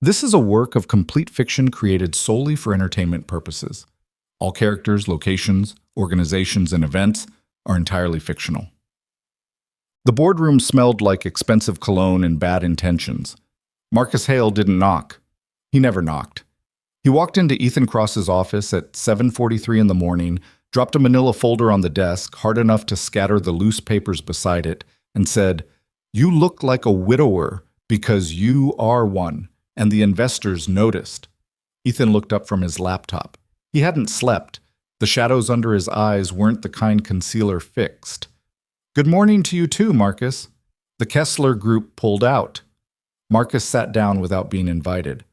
This is a work of complete fiction created solely for entertainment purposes. All characters, locations, organizations, and events are entirely fictional. The boardroom smelled like expensive cologne and bad intentions. Marcus Hale didn't knock. He never knocked. He walked into Ethan Cross's office at 7:43 in the morning, dropped a manila folder on the desk, hard enough to scatter the loose papers beside it, and said, "You look like a widower because you are one, and the investors noticed." Ethan looked up from his laptop. He hadn't slept. The shadows under his eyes weren't the kind concealer fixed. "Good morning to you too, Marcus." The Kessler Group pulled out. Marcus sat down without being invited.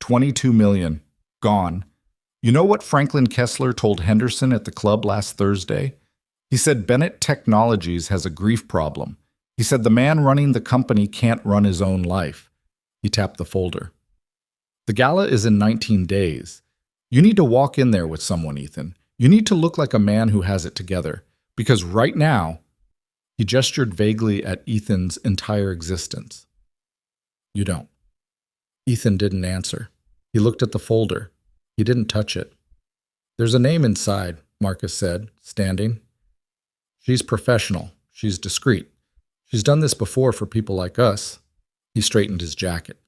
22 million. Gone. You know what Franklin Kessler told Henderson at the club last Thursday? He said Bennett Technologies has a grief problem. He said the man running the company can't run his own life. He tapped the folder. The gala is in 19 days. You need to walk in there with someone, Ethan. You need to look like a man who has it together. Because right now, he gestured vaguely at Ethan's entire existence. You don't. Ethan didn't answer. He looked at the folder. He didn't touch it. "There's a name inside," Marcus said, standing. "She's professional. She's discreet. She's done this before for people like us." He straightened his jacket.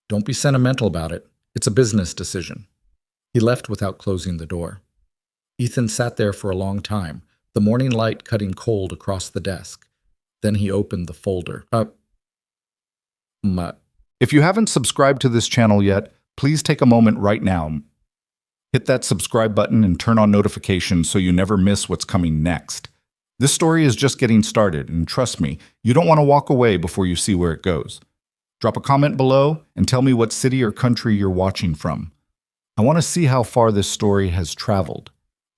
"Don't be sentimental about it. It's a business decision." He left without closing the door. Ethan sat there for a long time, the morning light cutting cold across the desk. Then he opened the folder. If you haven't subscribed to this channel yet, please take a moment right now. Hit that subscribe button and turn on notifications so you never miss what's coming next. This story is just getting started, and trust me, you don't want to walk away before you see where it goes. Drop a comment below and tell me what city or country you're watching from. I want to see how far this story has traveled.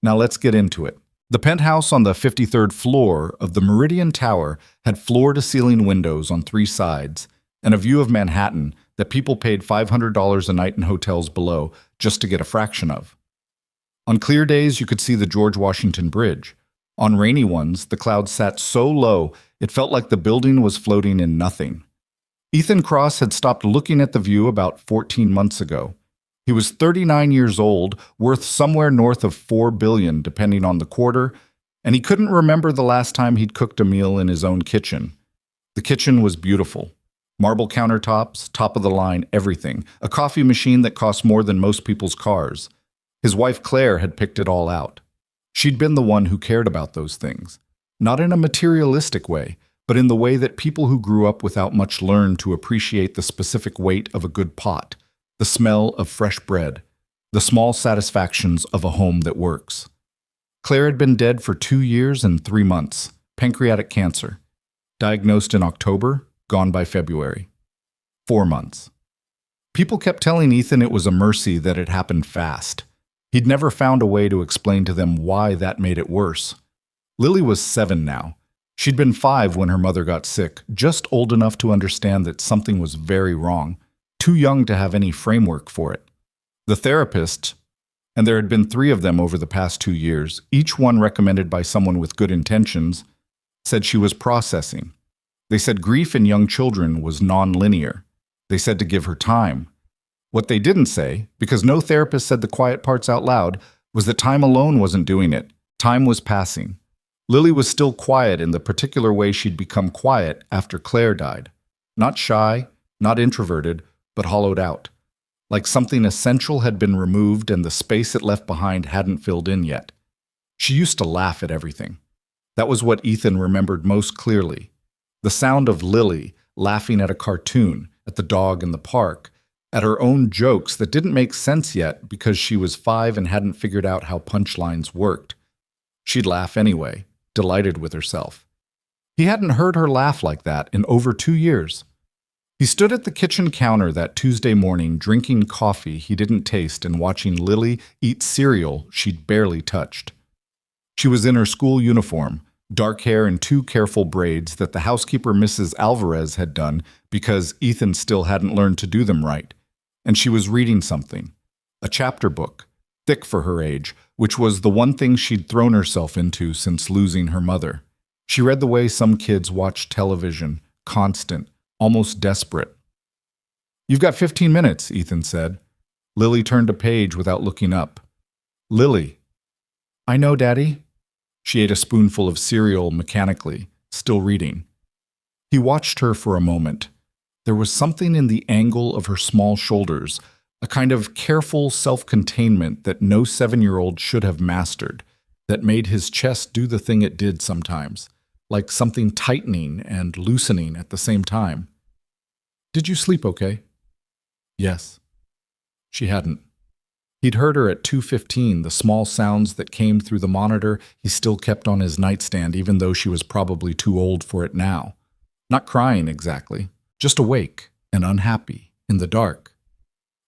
Now let's get into it. The penthouse on the 53rd floor of the Meridian Tower had floor-to-ceiling windows on 3 sides and a view of Manhattan that people paid $500 a night in hotels below just to get a fraction of. On clear days, you could see the George Washington Bridge. On rainy ones, the clouds sat so low it felt like the building was floating in nothing. Ethan Cross had stopped looking at the view about 14 months ago. He was 39 years old, worth somewhere north of $4 billion depending on the quarter, and he couldn't remember the last time he'd cooked a meal in his own kitchen. The kitchen was beautiful. Marble countertops, top-of-the-line everything, a coffee machine that cost more than most people's cars. His wife Claire had picked it all out. She'd been the one who cared about those things. Not in a materialistic way, but in the way that people who grew up without much learn to appreciate the specific weight of a good pot, the smell of fresh bread, the small satisfactions of a home that works. Claire had been dead for 2 years and 3 months, pancreatic cancer. Diagnosed in October, gone by February. 4 months. People kept telling Ethan it was a mercy that it happened fast. He'd never found a way to explain to them why that made it worse. Lily was 7 now. She'd been 5 when her mother got sick, just old enough to understand that something was very wrong, too young to have any framework for it. The therapist, and there had been 3 of them over the past 2 years, each one recommended by someone with good intentions, said she was processing. They said grief in young children was non-linear. They said to give her time. What they didn't say, because no therapist said the quiet parts out loud, was that time alone wasn't doing it. Time was passing. Lily was still quiet in the particular way she'd become quiet after Claire died. Not shy, not introverted, but hollowed out. Like something essential had been removed and the space it left behind hadn't filled in yet. She used to laugh at everything. That was what Ethan remembered most clearly. The sound of Lily laughing at a cartoon, at the dog in the park, at her own jokes that didn't make sense yet because she was 5 and hadn't figured out how punchlines worked. She'd laugh anyway, delighted with herself. He hadn't heard her laugh like that in over 2 years. He stood at the kitchen counter that Tuesday morning drinking coffee he didn't taste and watching Lily eat cereal she'd barely touched. She was in her school uniform, dark hair and 2 careful braids that the housekeeper Mrs. Alvarez had done because Ethan still hadn't learned to do them right. And she was reading something, a chapter book, thick for her age, which was the one thing she'd thrown herself into since losing her mother. She read the way some kids watch television, constant, almost desperate. You've got 15 minutes, Ethan said. Lily turned a page without looking up. Lily. I know, Daddy. She ate a spoonful of cereal mechanically, still reading. He watched her for a moment. There was something in the angle of her small shoulders, a kind of careful self-containment that no 7-year-old should have mastered, that made his chest do the thing it did sometimes, like something tightening and loosening at the same time. Did you sleep okay? Yes. She hadn't. He'd heard her at 2:15, the small sounds that came through the monitor he still kept on his nightstand even though she was probably too old for it now. Not crying exactly, just awake and unhappy, in the dark.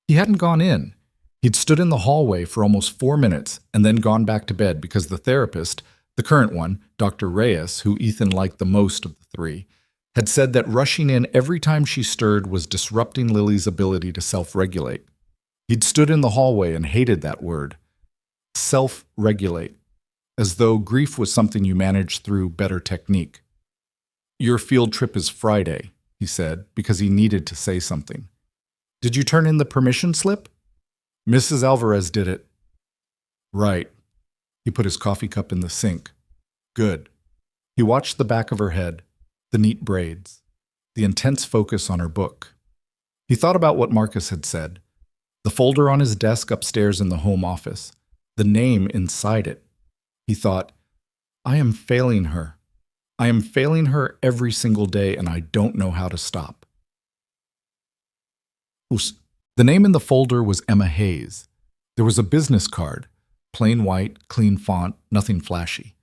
He hadn't gone in. He'd stood in the hallway for almost 4 minutes and then gone back to bed because the therapist, the current one, Dr. Reyes, who Ethan liked the most of the three, had said that rushing in every time she stirred was disrupting Lily's ability to self-regulate. He'd stood in the hallway and hated that word. Self-regulate. As though grief was something you managed through better technique. Your field trip is Friday, he said, because he needed to say something. Did you turn in the permission slip? Mrs. Alvarez did it. Right. He put his coffee cup in the sink. Good. He watched the back of her head, the neat braids, the intense focus on her book. He thought about what Marcus had said. The folder on his desk upstairs in the home office, the name inside it. He thought, I am failing her. I am failing her every single day, and I don't know how to stop. The name in the folder was Emma Hayes. There was a business card, plain white, clean font, nothing flashy,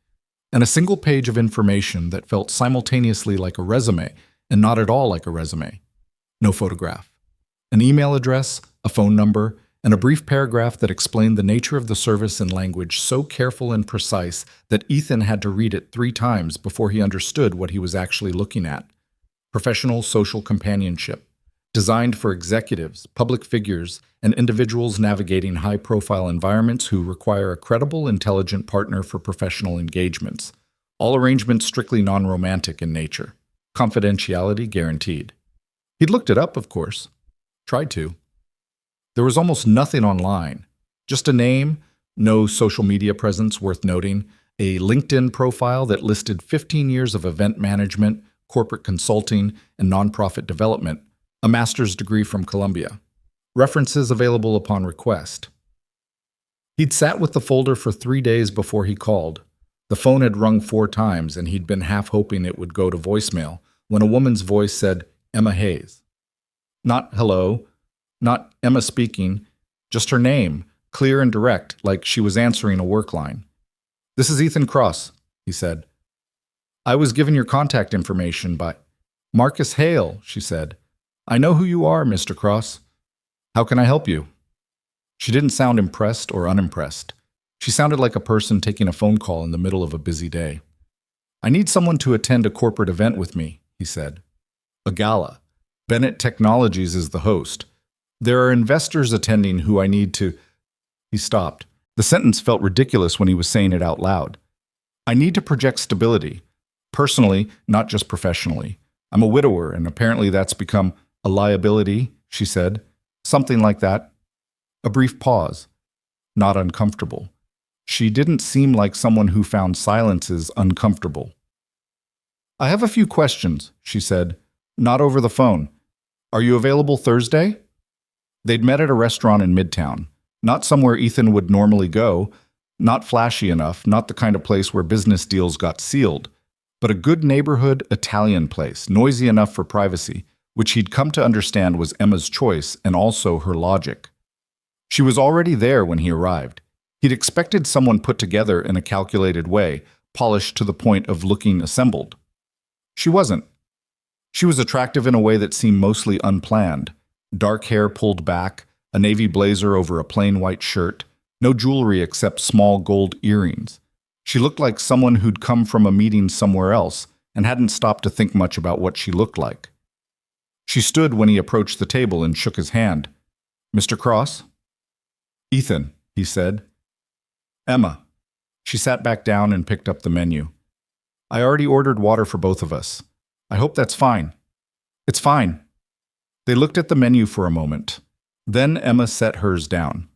and a single page of information that felt simultaneously like a resume and not at all like a resume. No photograph. An email address, a phone number, and a brief paragraph that explained the nature of the service in language so careful and precise that Ethan had to read it 3 times before he understood what he was actually looking at. Professional social companionship, designed for executives, public figures, and individuals navigating high-profile environments who require a credible, intelligent partner for professional engagements. All arrangements strictly non-romantic in nature. Confidentiality guaranteed. He'd looked it up, of course. Tried to. There was almost nothing online. Just a name, no social media presence worth noting, a LinkedIn profile that listed 15 years of event management, corporate consulting, and nonprofit development, a master's degree from Columbia. References available upon request. He'd sat with the folder for 3 days before he called. The phone had rung 4 times, and he'd been half hoping it would go to voicemail when a woman's voice said, Emma Hayes. Not hello, not Emma speaking, just her name, clear and direct, like she was answering a work line. This is Ethan Cross, he said. I was given your contact information by Marcus Hale, she said. I know who you are, Mr. Cross. How can I help you? She didn't sound impressed or unimpressed. She sounded like a person taking a phone call in the middle of a busy day. I need someone to attend a corporate event with me, he said. A gala. Bennett Technologies is the host. There are investors attending who I need to... He stopped. The sentence felt ridiculous when he was saying it out loud. I need to project stability. Personally, not just professionally. I'm a widower, and apparently that's become a liability, she said. Something like that. A brief pause. Not uncomfortable. She didn't seem like someone who found silences uncomfortable. I have a few questions, she said. Not over the phone. Are you available Thursday? They'd met at a restaurant in Midtown. Not somewhere Ethan would normally go. Not flashy enough, not the kind of place where business deals got sealed. But a good neighborhood Italian place, noisy enough for privacy, which he'd come to understand was Emma's choice and also her logic. She was already there when he arrived. He'd expected someone put together in a calculated way, polished to the point of looking assembled. She wasn't. She was attractive in a way that seemed mostly unplanned. Dark hair pulled back, a navy blazer over a plain white shirt, no jewelry except small gold earrings. She looked like someone who'd come from a meeting somewhere else and hadn't stopped to think much about what she looked like. She stood when he approached the table and shook his hand. Mr. Cross? Ethan, he said. Emma. She sat back down and picked up the menu. I already ordered water for both of us. I hope that's fine. It's fine. They looked at the menu for a moment. Then Emma set hers down.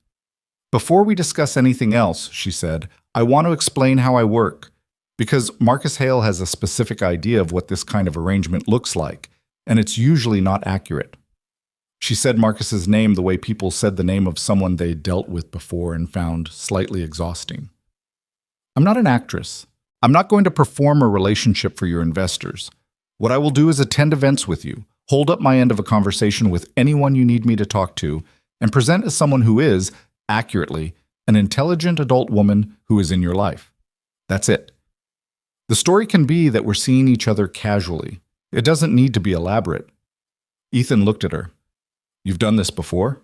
"Before we discuss anything else," she said, "I want to explain how I work. Because Marcus Hale has a specific idea of what this kind of arrangement looks like, and it's usually not accurate." She said Marcus's name the way people said the name of someone they dealt with before and found slightly exhausting. "I'm not an actress. I'm not going to perform a relationship for your investors. What I will do is attend events with you, hold up my end of a conversation with anyone you need me to talk to, and present as someone who is, accurately, an intelligent adult woman who is in your life. That's it. The story can be that we're seeing each other casually. It doesn't need to be elaborate." Ethan looked at her. "You've done this before?"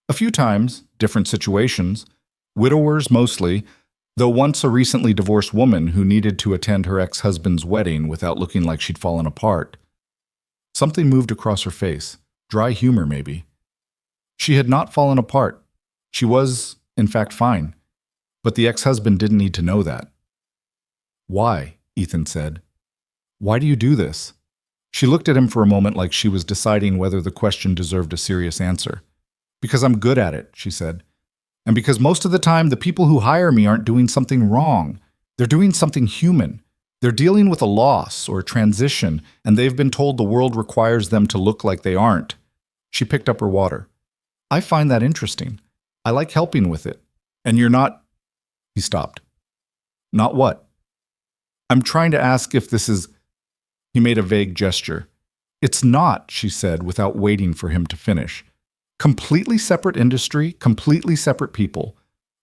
"A few times, different situations. Widowers mostly, though once a recently divorced woman who needed to attend her ex-husband's wedding without looking like she'd fallen apart." Something moved across her face. Dry humor, maybe. She had not fallen apart. She was, in fact, fine. But the ex-husband didn't need to know that. "Why?" Ethan said. "Why do you do this?" She looked at him for a moment like she was deciding whether the question deserved a serious answer. "Because I'm good at it," she said. "And because most of the time the people who hire me aren't doing something wrong. They're doing something human. They're dealing with a loss or a transition, and they've been told the world requires them to look like they aren't." She picked up her water. "I find that interesting. I like helping with it. And you're not—" He stopped. "Not what?" "I'm trying to ask if this is—" He made a vague gesture. "It's not," she said without waiting for him to finish. "Completely separate industry, completely separate people.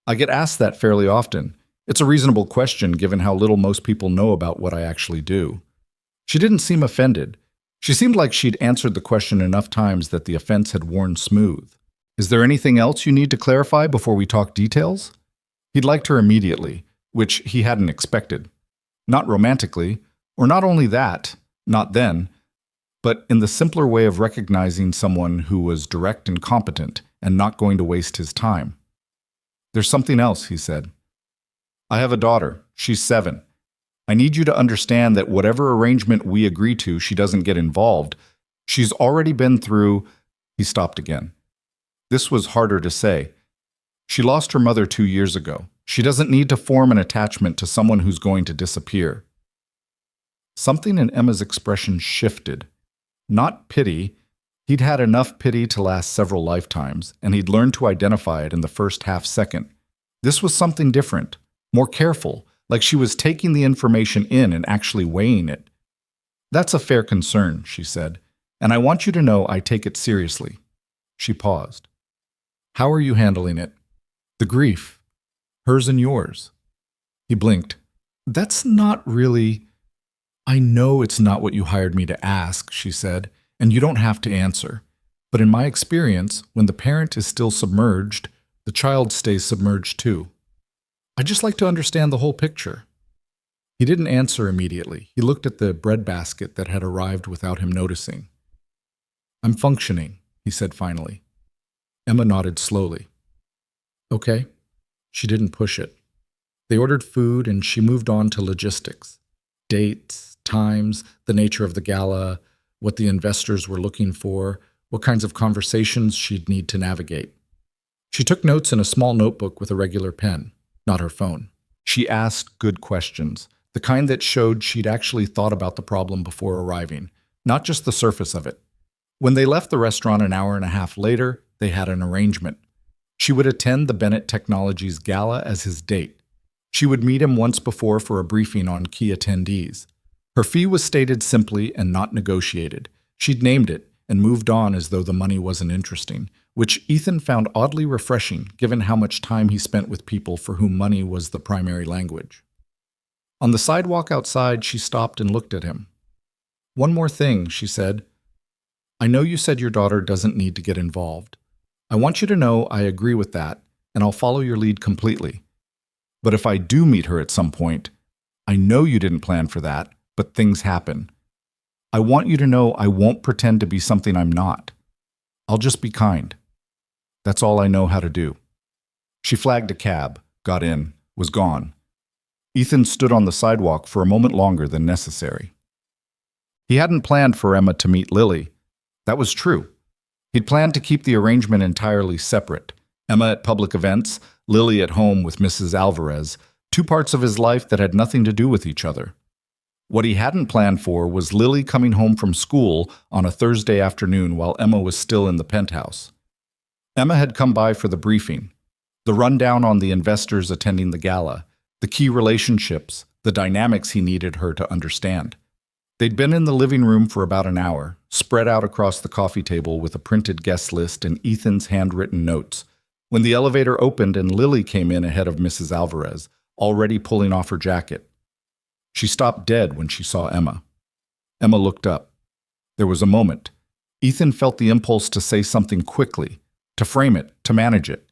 I get asked that fairly often. It's a reasonable question given how little most people know about what I actually do." She didn't seem offended. She seemed like she'd answered the question enough times that the offense had worn smooth. "Is there anything else you need to clarify before we talk details?" He'd liked her immediately, which he hadn't expected. Not romantically, or not only that, not then, but in the simpler way of recognizing someone who was direct and competent and not going to waste his time. "There's something else," he said. "I have a daughter. She's 7. I need you to understand that whatever arrangement we agree to, she doesn't get involved. She's already been through—" He stopped again. This was harder to say. She lost her mother 2 years ago. She doesn't need to form an attachment to someone who's going to disappear. Something in Emma's expression shifted. Not pity. He'd had enough pity to last several lifetimes, and he'd learned to identify it in the first half-second. This was something different, more careful, like she was taking the information in and actually weighing it. "That's a fair concern," she said, "and I want you to know I take it seriously." She paused. "How are you handling it?" "The grief. Hers and yours." He blinked. "That's not really—" "I know it's not what you hired me to ask," she said, "and you don't have to answer. But in my experience, when the parent is still submerged, the child stays submerged too. I just like to understand the whole picture." He didn't answer immediately. He looked at the breadbasket that had arrived without him noticing. "I'm functioning," he said finally. Emma nodded slowly. "Okay." She didn't push it. They ordered food and she moved on to logistics. Dates, times, the nature of the gala, what the investors were looking for, what kinds of conversations she'd need to navigate. She took notes in a small notebook with a regular pen, not her phone. She asked good questions, the kind that showed she'd actually thought about the problem before arriving, not just the surface of it. When they left the restaurant an hour and a half later, they had an arrangement. She would attend the Bennett Technologies Gala as his date. She would meet him once before for a briefing on key attendees. Her fee was stated simply and not negotiated. She'd named it and moved on as though the money wasn't interesting, which Ethan found oddly refreshing given how much time he spent with people for whom money was the primary language. On the sidewalk outside, she stopped and looked at him. "One more thing," she said. "I know you said your daughter doesn't need to get involved. I want you to know I agree with that, and I'll follow your lead completely. But if I do meet her at some point, I know you didn't plan for that, but things happen. I want you to know I won't pretend to be something I'm not. I'll just be kind. That's all I know how to do." She flagged a cab, got in, was gone. Ethan stood on the sidewalk for a moment longer than necessary. He hadn't planned for Emma to meet Lily. That was true. He'd planned to keep the arrangement entirely separate. Emma at public events, Lily at home with Mrs. Alvarez, two parts of his life that had nothing to do with each other. What he hadn't planned for was Lily coming home from school on a Thursday afternoon while Emma was still in the penthouse. Emma had come by for the briefing, the rundown on the investors attending the gala, the key relationships, the dynamics he needed her to understand. They'd been in the living room for about an hour, spread out across the coffee table with a printed guest list and Ethan's handwritten notes, when the elevator opened and Lily came in ahead of Mrs. Alvarez, already pulling off her jacket. She stopped dead when she saw Emma. Emma looked up. There was a moment. Ethan felt the impulse to say something quickly, to frame it, to manage it.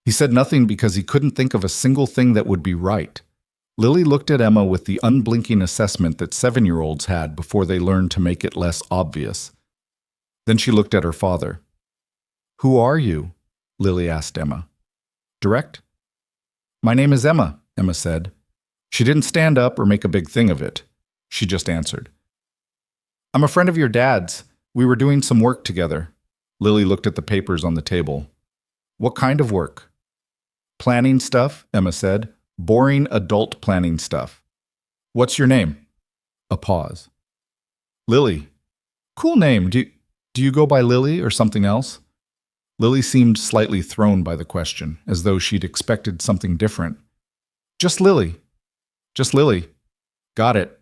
He said nothing because he couldn't think of a single thing that would be right. Lily looked at Emma with the unblinking assessment that 7-year-olds had before they learned to make it less obvious. Then she looked at her father. "Who are you?" Lily asked Emma. "Direct?" "My name is Emma," Emma said. She didn't stand up or make a big thing of it. She just answered. "I'm a friend of your dad's. We were doing some work together." Lily looked at the papers on the table. "What kind of work?" "Planning stuff," Emma said. "Boring adult planning stuff." "What's your name?" A pause. "Lily." "Cool name. Do you go by Lily or something else?" Lily seemed slightly thrown by the question, as though she'd expected something different. "Just Lily." "Just Lily." "Got it."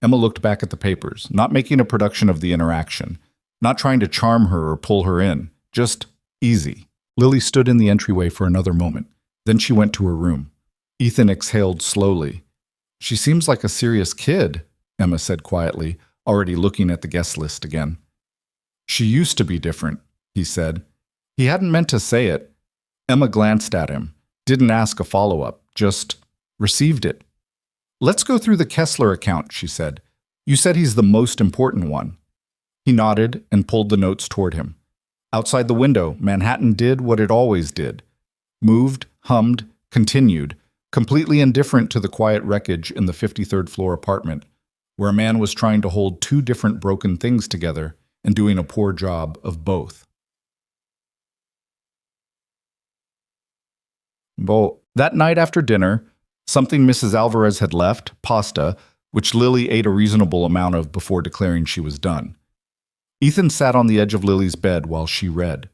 Emma looked back at the papers, not making a production of the interaction, not trying to charm her or pull her in, just easy. Lily stood in the entryway for another moment. Then she went to her room. Ethan exhaled slowly. "She seems like a serious kid," Emma said quietly, already looking at the guest list again. "She used to be different," he said. He hadn't meant to say it. Emma glanced at him, didn't ask a follow-up, just received it. "Let's go through the Kessler account," she said. "You said he's the most important one." He nodded and pulled the notes toward him. Outside the window, Manhattan did what it always did. Moved, hummed, continued, completely indifferent to the quiet wreckage in the 53rd floor apartment, where a man was trying to hold two different broken things together and doing a poor job of both. That night after dinner, something Mrs. Alvarez had left, pasta, which Lily ate a reasonable amount of before declaring she was done. Ethan sat on the edge of Lily's bed while she read.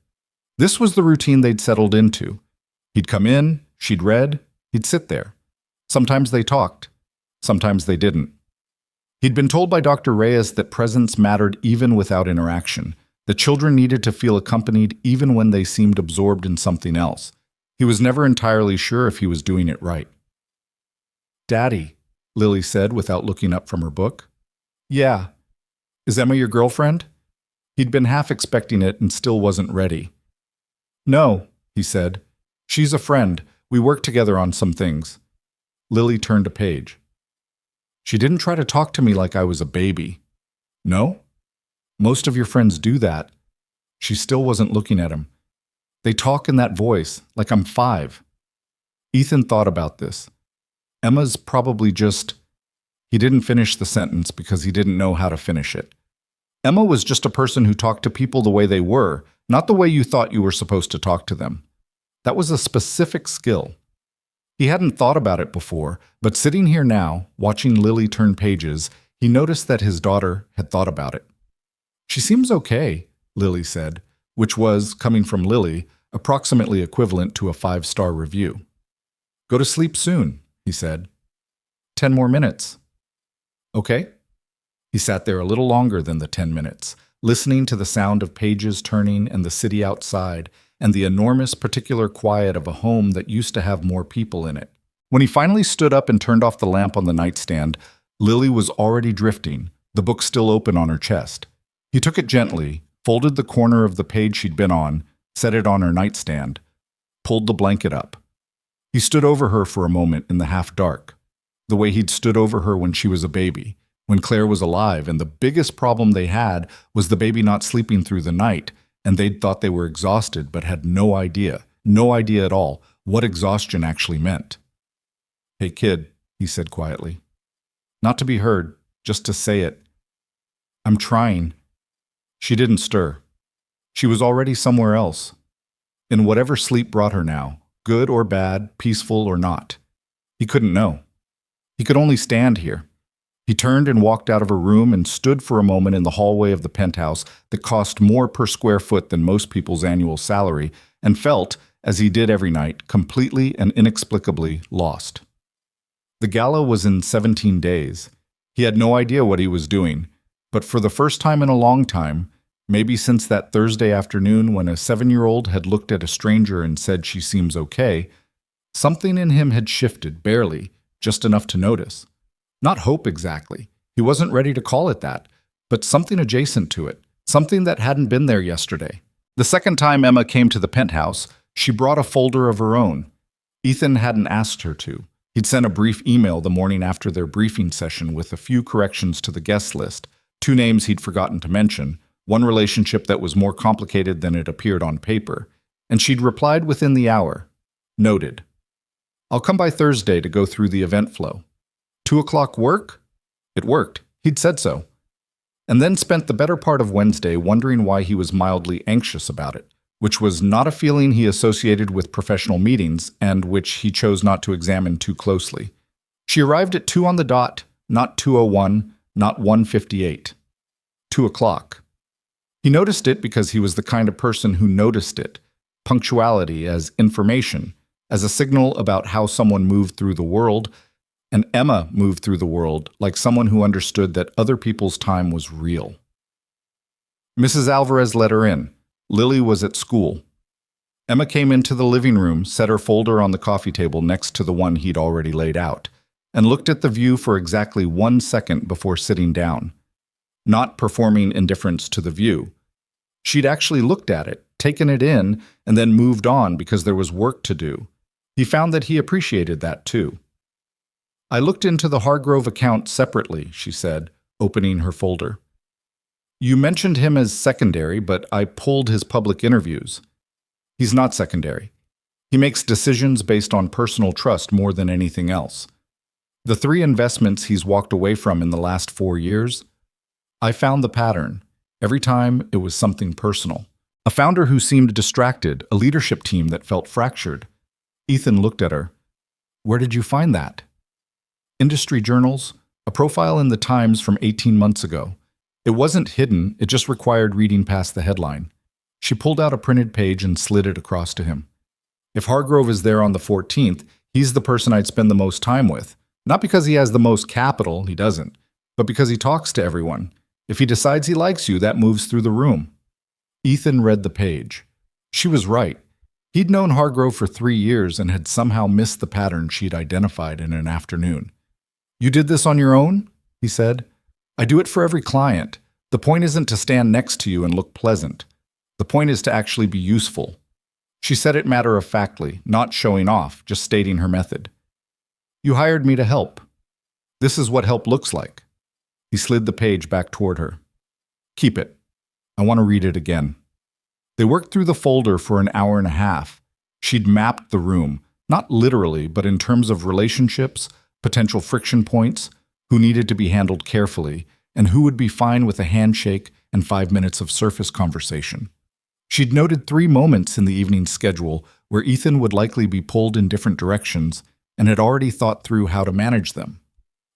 This was the routine they'd settled into. He'd come in, she'd read, he'd sit there. Sometimes they talked, sometimes they didn't. He'd been told by Dr. Reyes that presence mattered even without interaction, that children needed to feel accompanied even when they seemed absorbed in something else. He was never entirely sure if he was doing it right. "Daddy," Lily said without looking up from her book. "Yeah. Is Emma your girlfriend?" He'd been half expecting it and still wasn't ready. "No," he said. "She's a friend. We work together on some things." Lily turned a page. "She didn't try to talk to me like I was a baby." "No? Most of your friends do that." She still wasn't looking at him. "They talk in that voice, like I'm 5. Ethan thought about this. Emma's probably just... He didn't finish the sentence because he didn't know how to finish it. Emma was just a person who talked to people the way they were, not the way you thought you were supposed to talk to them. That was a specific skill. He hadn't thought about it before, but sitting here now, watching Lily turn pages, he noticed that his daughter had thought about it. "She seems okay," Lily said, which was, coming from Lily, approximately equivalent to a 5-star review. "Go to sleep soon," he said. 10 more minutes. "Okay." He sat there a little longer than the 10 minutes, listening to the sound of pages turning and the city outside, and the enormous particular quiet of a home that used to have more people in it. When he finally stood up and turned off the lamp on the nightstand, Lily was already drifting, the book still open on her chest. He took it gently, folded the corner of the page she'd been on, set it on her nightstand, pulled the blanket up. He stood over her for a moment in the half-dark, the way he'd stood over her when she was a baby, when Claire was alive, and the biggest problem they had was the baby not sleeping through the night, and they'd thought they were exhausted but had no idea at all, what exhaustion actually meant. "Hey, kid," he said quietly. Not to be heard, just to say it. "I'm trying." She didn't stir. She was already somewhere else, in whatever sleep brought her now, good or bad, peaceful or not. He couldn't know. He could only stand here. He turned and walked out of her room and stood for a moment in the hallway of the penthouse that cost more per square foot than most people's annual salary, and felt, as he did every night, completely and inexplicably lost. The gala was in 17 days. He had no idea what he was doing, but for the first time in a long time, maybe since that Thursday afternoon when a 7-year-old had looked at a stranger and said she seems okay, something in him had shifted, barely, just enough to notice. Not hope exactly. He wasn't ready to call it that, but something adjacent to it, something that hadn't been there yesterday. The second time Emma came to the penthouse, she brought a folder of her own. Ethan hadn't asked her to. He'd sent a brief email the morning after their briefing session with a few corrections to the guest list, 2 names he'd forgotten to mention, one relationship that was more complicated than it appeared on paper, and she'd replied within the hour. Noted. I'll come by Thursday to go through the event flow. 2 o'clock work? It worked. He'd said so. And then spent the better part of Wednesday wondering why he was mildly anxious about it, which was not a feeling he associated with professional meetings and which he chose not to examine too closely. She arrived at 2 on the dot, not 2:01, not 1:58. 2 o'clock. He noticed it because he was the kind of person who noticed it, punctuality as information, as a signal about how someone moved through the world, and Emma moved through the world like someone who understood that other people's time was real. Mrs. Alvarez let her in. Lily was at school. Emma came into the living room, set her folder on the coffee table next to the one he'd already laid out, and looked at the view for exactly 1 second before sitting down, not performing indifference to the view. She'd actually looked at it, taken it in, and then moved on because there was work to do. He found that he appreciated that too. I looked into the Hargrove account separately, she said, opening her folder. You mentioned him as secondary, but I pulled his public interviews. He's not secondary. He makes decisions based on personal trust more than anything else. The 3 investments he's walked away from in the last 4 years, I found the pattern. Every time it was something personal. A founder who seemed distracted, a leadership team that felt fractured. Ethan looked at her. Where did you find that? Industry journals, a profile in the Times from 18 months ago. It wasn't hidden, it just required reading past the headline. She pulled out a printed page and slid it across to him. If Hargrove is there on the 14th, he's the person I'd spend the most time with. Not because he has the most capital, he doesn't, but because he talks to everyone. If he decides he likes you, that moves through the room. Ethan read the page. She was right. He'd known Hargrove for 3 years and had somehow missed the pattern she'd identified in an afternoon. You did this on your own? He said. I do it for every client. The point isn't to stand next to you and look pleasant. The point is to actually be useful. She said it matter-of-factly, not showing off, just stating her method. You hired me to help. This is what help looks like. He slid the page back toward her. Keep it. I want to read it again. They worked through the folder for an hour and a half. She'd mapped the room, not literally, but in terms of relationships, potential friction points, who needed to be handled carefully, and who would be fine with a handshake and 5 minutes of surface conversation. She'd noted 3 moments in the evening schedule where Ethan would likely be pulled in different directions and had already thought through how to manage them.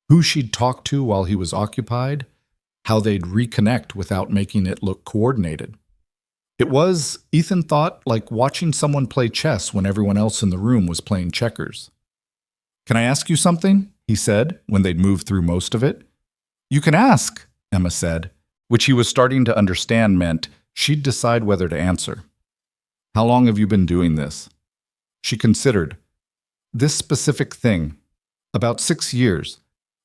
Who she'd talk to while he was occupied, how they'd reconnect without making it look coordinated. It was, Ethan thought, like watching someone play chess when everyone else in the room was playing checkers. Can I ask you something? He said, when they'd moved through most of it. You can ask, Emma said, which he was starting to understand meant she'd decide whether to answer. How long have you been doing this? She considered. This specific thing. About 6 years.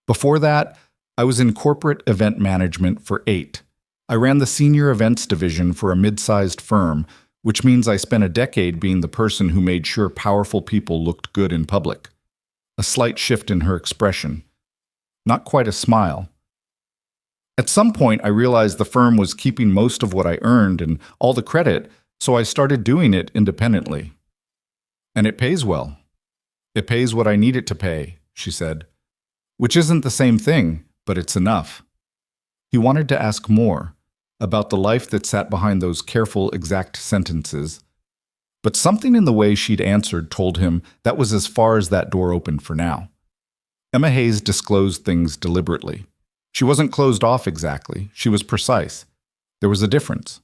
Before that, I was in corporate event management for 8. I ran the senior events division for a mid-sized firm, which means I spent a decade being the person who made sure powerful people looked good in public. A slight shift in her expression. Not quite a smile. At some point, I realized the firm was keeping most of what I earned and all the credit, so I started doing it independently. And it pays well. It pays what I need it to pay, she said. Which isn't the same thing, but it's enough. He wanted to ask more, about the life that sat behind those careful, exact sentences. But something in the way she'd answered told him that was as far as that door opened for now. Emma Hayes disclosed things deliberately. She wasn't closed off exactly. She was precise. There was a difference.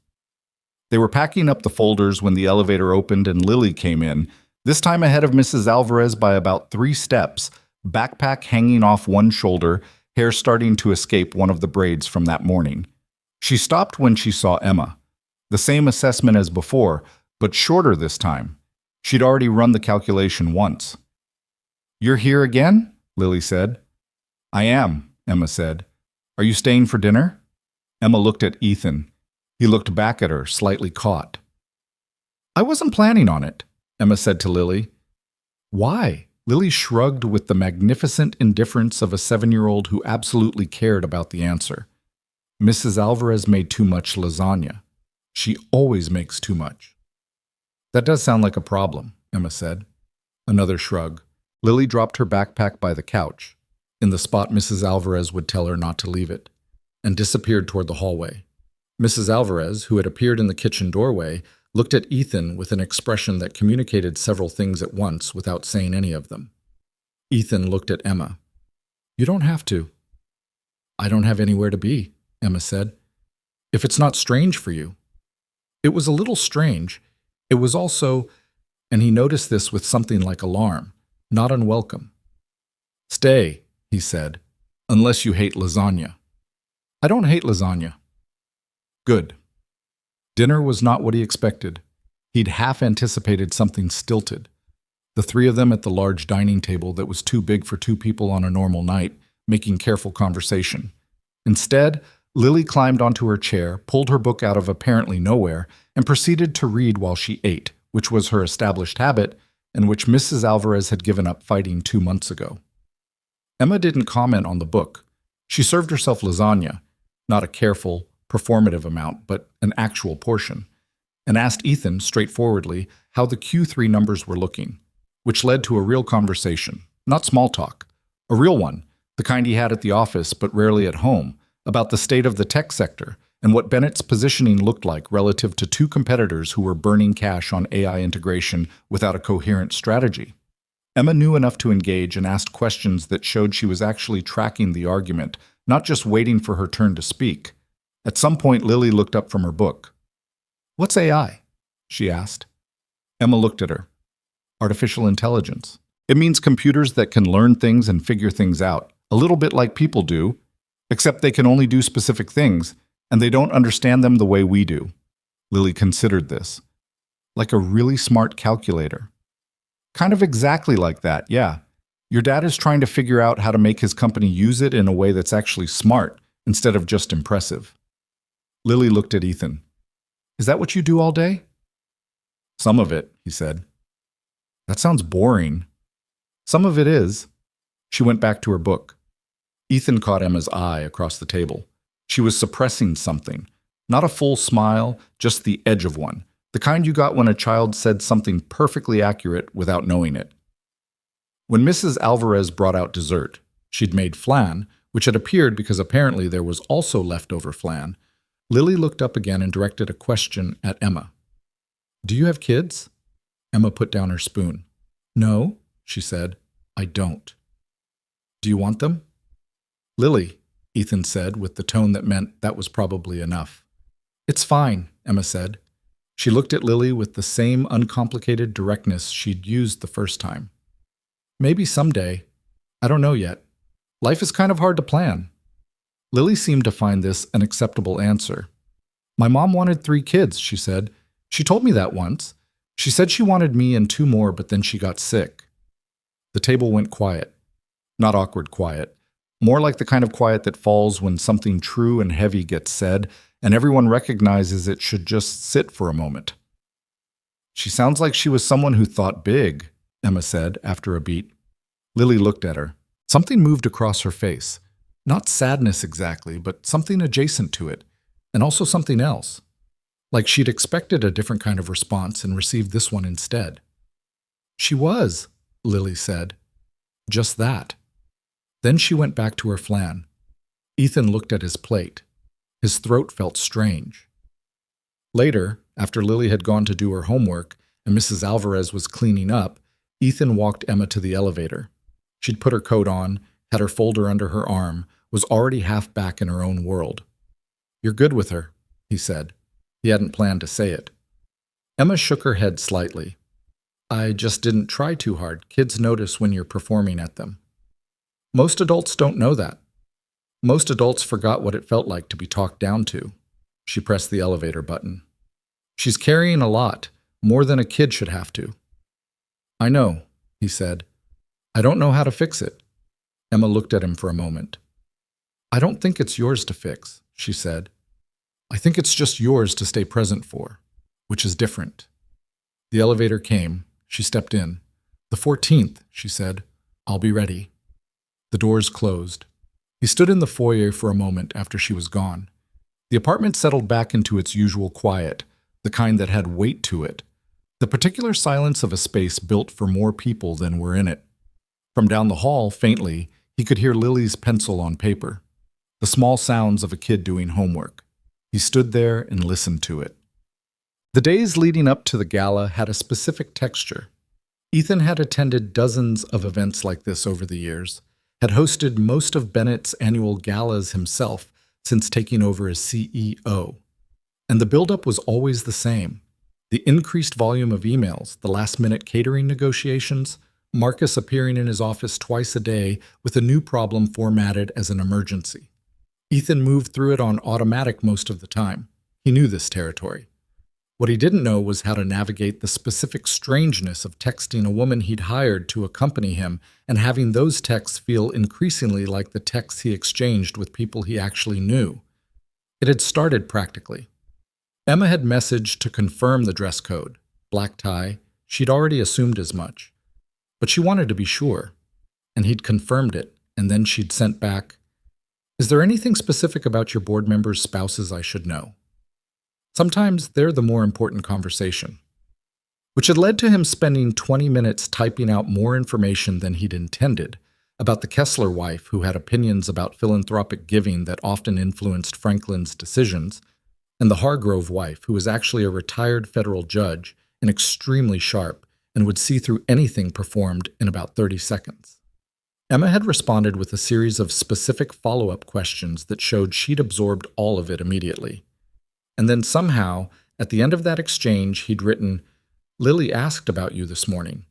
They were packing up the folders when the elevator opened and Lily came in, this time ahead of Mrs. Alvarez by about 3 steps, backpack hanging off one shoulder, hair starting to escape one of the braids from that morning. She stopped when she saw Emma. The same assessment as before, but shorter this time. She'd already run the calculation once. "You're here again?" Lily said. "I am," Emma said. "Are you staying for dinner?" Emma looked at Ethan. He looked back at her, slightly caught. "I wasn't planning on it," Emma said to Lily. "Why?" Lily shrugged with the magnificent indifference of a 7-year-old who absolutely cared about the answer. "Mrs. Alvarez made too much lasagna. She always makes too much." "That does sound like a problem," Emma said. Another shrug. Lily dropped her backpack by the couch, in the spot Mrs. Alvarez would tell her not to leave it, and disappeared toward the hallway. Mrs. Alvarez, who had appeared in the kitchen doorway, looked at Ethan with an expression that communicated several things at once without saying any of them. Ethan looked at Emma. "You don't have to." "I don't have anywhere to be," Emma said. "If it's not strange for you." It was a little strange. It was also, and he noticed this with something like alarm, not unwelcome. "Stay," he said, "unless you hate lasagna." "I don't hate lasagna." Good. Dinner was not what he expected. He'd half anticipated something stilted. The 3 of them at the large dining table that was too big for 2 people on a normal night, making careful conversation. Instead, Lily climbed onto her chair, pulled her book out of apparently nowhere, and proceeded to read while she ate, which was her established habit, and which Mrs. Alvarez had given up fighting 2 months ago. Emma didn't comment on the book. She served herself lasagna, not a careful, performative amount, but an actual portion, and asked Ethan straightforwardly how the Q3 numbers were looking, which led to a real conversation, not small talk, a real one, the kind he had at the office but rarely at home, about the state of the tech sector and what Bennett's positioning looked like relative to 2 competitors who were burning cash on AI integration without a coherent strategy. Emma knew enough to engage and asked questions that showed she was actually tracking the argument, not just waiting for her turn to speak. At some point, Lily looked up from her book. "What's AI?" she asked. Emma looked at her. "Artificial intelligence. It means computers that can learn things and figure things out, a little bit like people do, except they can only do specific things, and they don't understand them the way we do." Lily considered this. "Like a really smart calculator." "Kind of exactly like that, yeah. Your dad is trying to figure out how to make his company use it in a way that's actually smart, instead of just impressive." Lily looked at Ethan. "Is that what you do all day?" "Some of it," he said. "That sounds boring." "Some of it is." She went back to her book. Ethan caught Emma's eye across the table. She was suppressing something. Not a full smile, just the edge of one. The kind you got when a child said something perfectly accurate without knowing it. When Mrs. Alvarez brought out dessert, she'd made flan, which had appeared because apparently there was also leftover flan. Lily looked up again and directed a question at Emma. "Do you have kids?" Emma put down her spoon. "No," she said. "I don't." "Do you want them?" "Lily," Ethan said with the tone that meant that was probably enough. "It's fine," Emma said. She looked at Lily with the same uncomplicated directness she'd used the first time. "Maybe someday. I don't know yet. Life is kind of hard to plan." Lily seemed to find this an acceptable answer. "My mom wanted 3 kids, she said. She told me that once. She said she wanted me and 2 more, but then she got sick." The table went quiet. Not awkward quiet. More like the kind of quiet that falls when something true and heavy gets said, and everyone recognizes it should just sit for a moment. "She sounds like she was someone who thought big," Emma said after a beat. Lily looked at her. Something moved across her face. Not sadness exactly, but something adjacent to it, and also something else. Like she'd expected a different kind of response and received this one instead. "She was," Lily said. "Just that." Then she went back to her flan. Ethan looked at his plate. His throat felt strange. Later, after Lily had gone to do her homework and Mrs. Alvarez was cleaning up, Ethan walked Emma to the elevator. She'd put her coat on, had her folder under her arm, was already half back in her own world. "You're good with her," he said. He hadn't planned to say it. Emma shook her head slightly. "I just didn't try too hard. Kids notice when you're performing at them." "Most adults don't know that. Most adults forgot what it felt like to be talked down to." She pressed the elevator button. "She's carrying a lot, more than a kid should have to." "I know," he said. "I don't know how to fix it." Emma looked at him for a moment. "I don't think it's yours to fix," she said. "I think it's just yours to stay present for, which is different." The elevator came. She stepped in. "The 14th, she said. "I'll be ready." The doors closed. He stood in the foyer for a moment after she was gone. The apartment settled back into its usual quiet, the kind that had weight to it, the particular silence of a space built for more people than were in it. From down the hall, faintly, he could hear Lily's pencil on paper, the small sounds of a kid doing homework. He stood there and listened to it. The days leading up to the gala had a specific texture. Ethan had attended dozens of events like this over the years, had hosted most of Bennett's annual galas himself since taking over as CEO. And the buildup was always the same. The increased volume of emails, the last-minute catering negotiations, Marcus appearing in his office twice a day with a new problem formatted as an emergency. Ethan moved through it on automatic most of the time. He knew this territory. What he didn't know was how to navigate the specific strangeness of texting a woman he'd hired to accompany him and having those texts feel increasingly like the texts he exchanged with people he actually knew. It had started practically. Emma had messaged to confirm the dress code, black tie. She'd already assumed as much. But she wanted to be sure, and he'd confirmed it, and then she'd sent back, "Is there anything specific about your board members' spouses I should know?" Sometimes they're the more important conversation. Which had led to him spending 20 minutes typing out more information than he'd intended about the Kessler wife who had opinions about philanthropic giving that often influenced Franklin's decisions, and the Hargrove wife who was actually a retired federal judge and extremely sharp and would see through anything performed in about 30 seconds. Emma had responded with a series of specific follow-up questions that showed she'd absorbed all of it immediately. And then somehow, at the end of that exchange, he'd written, "Lily asked about you this morning."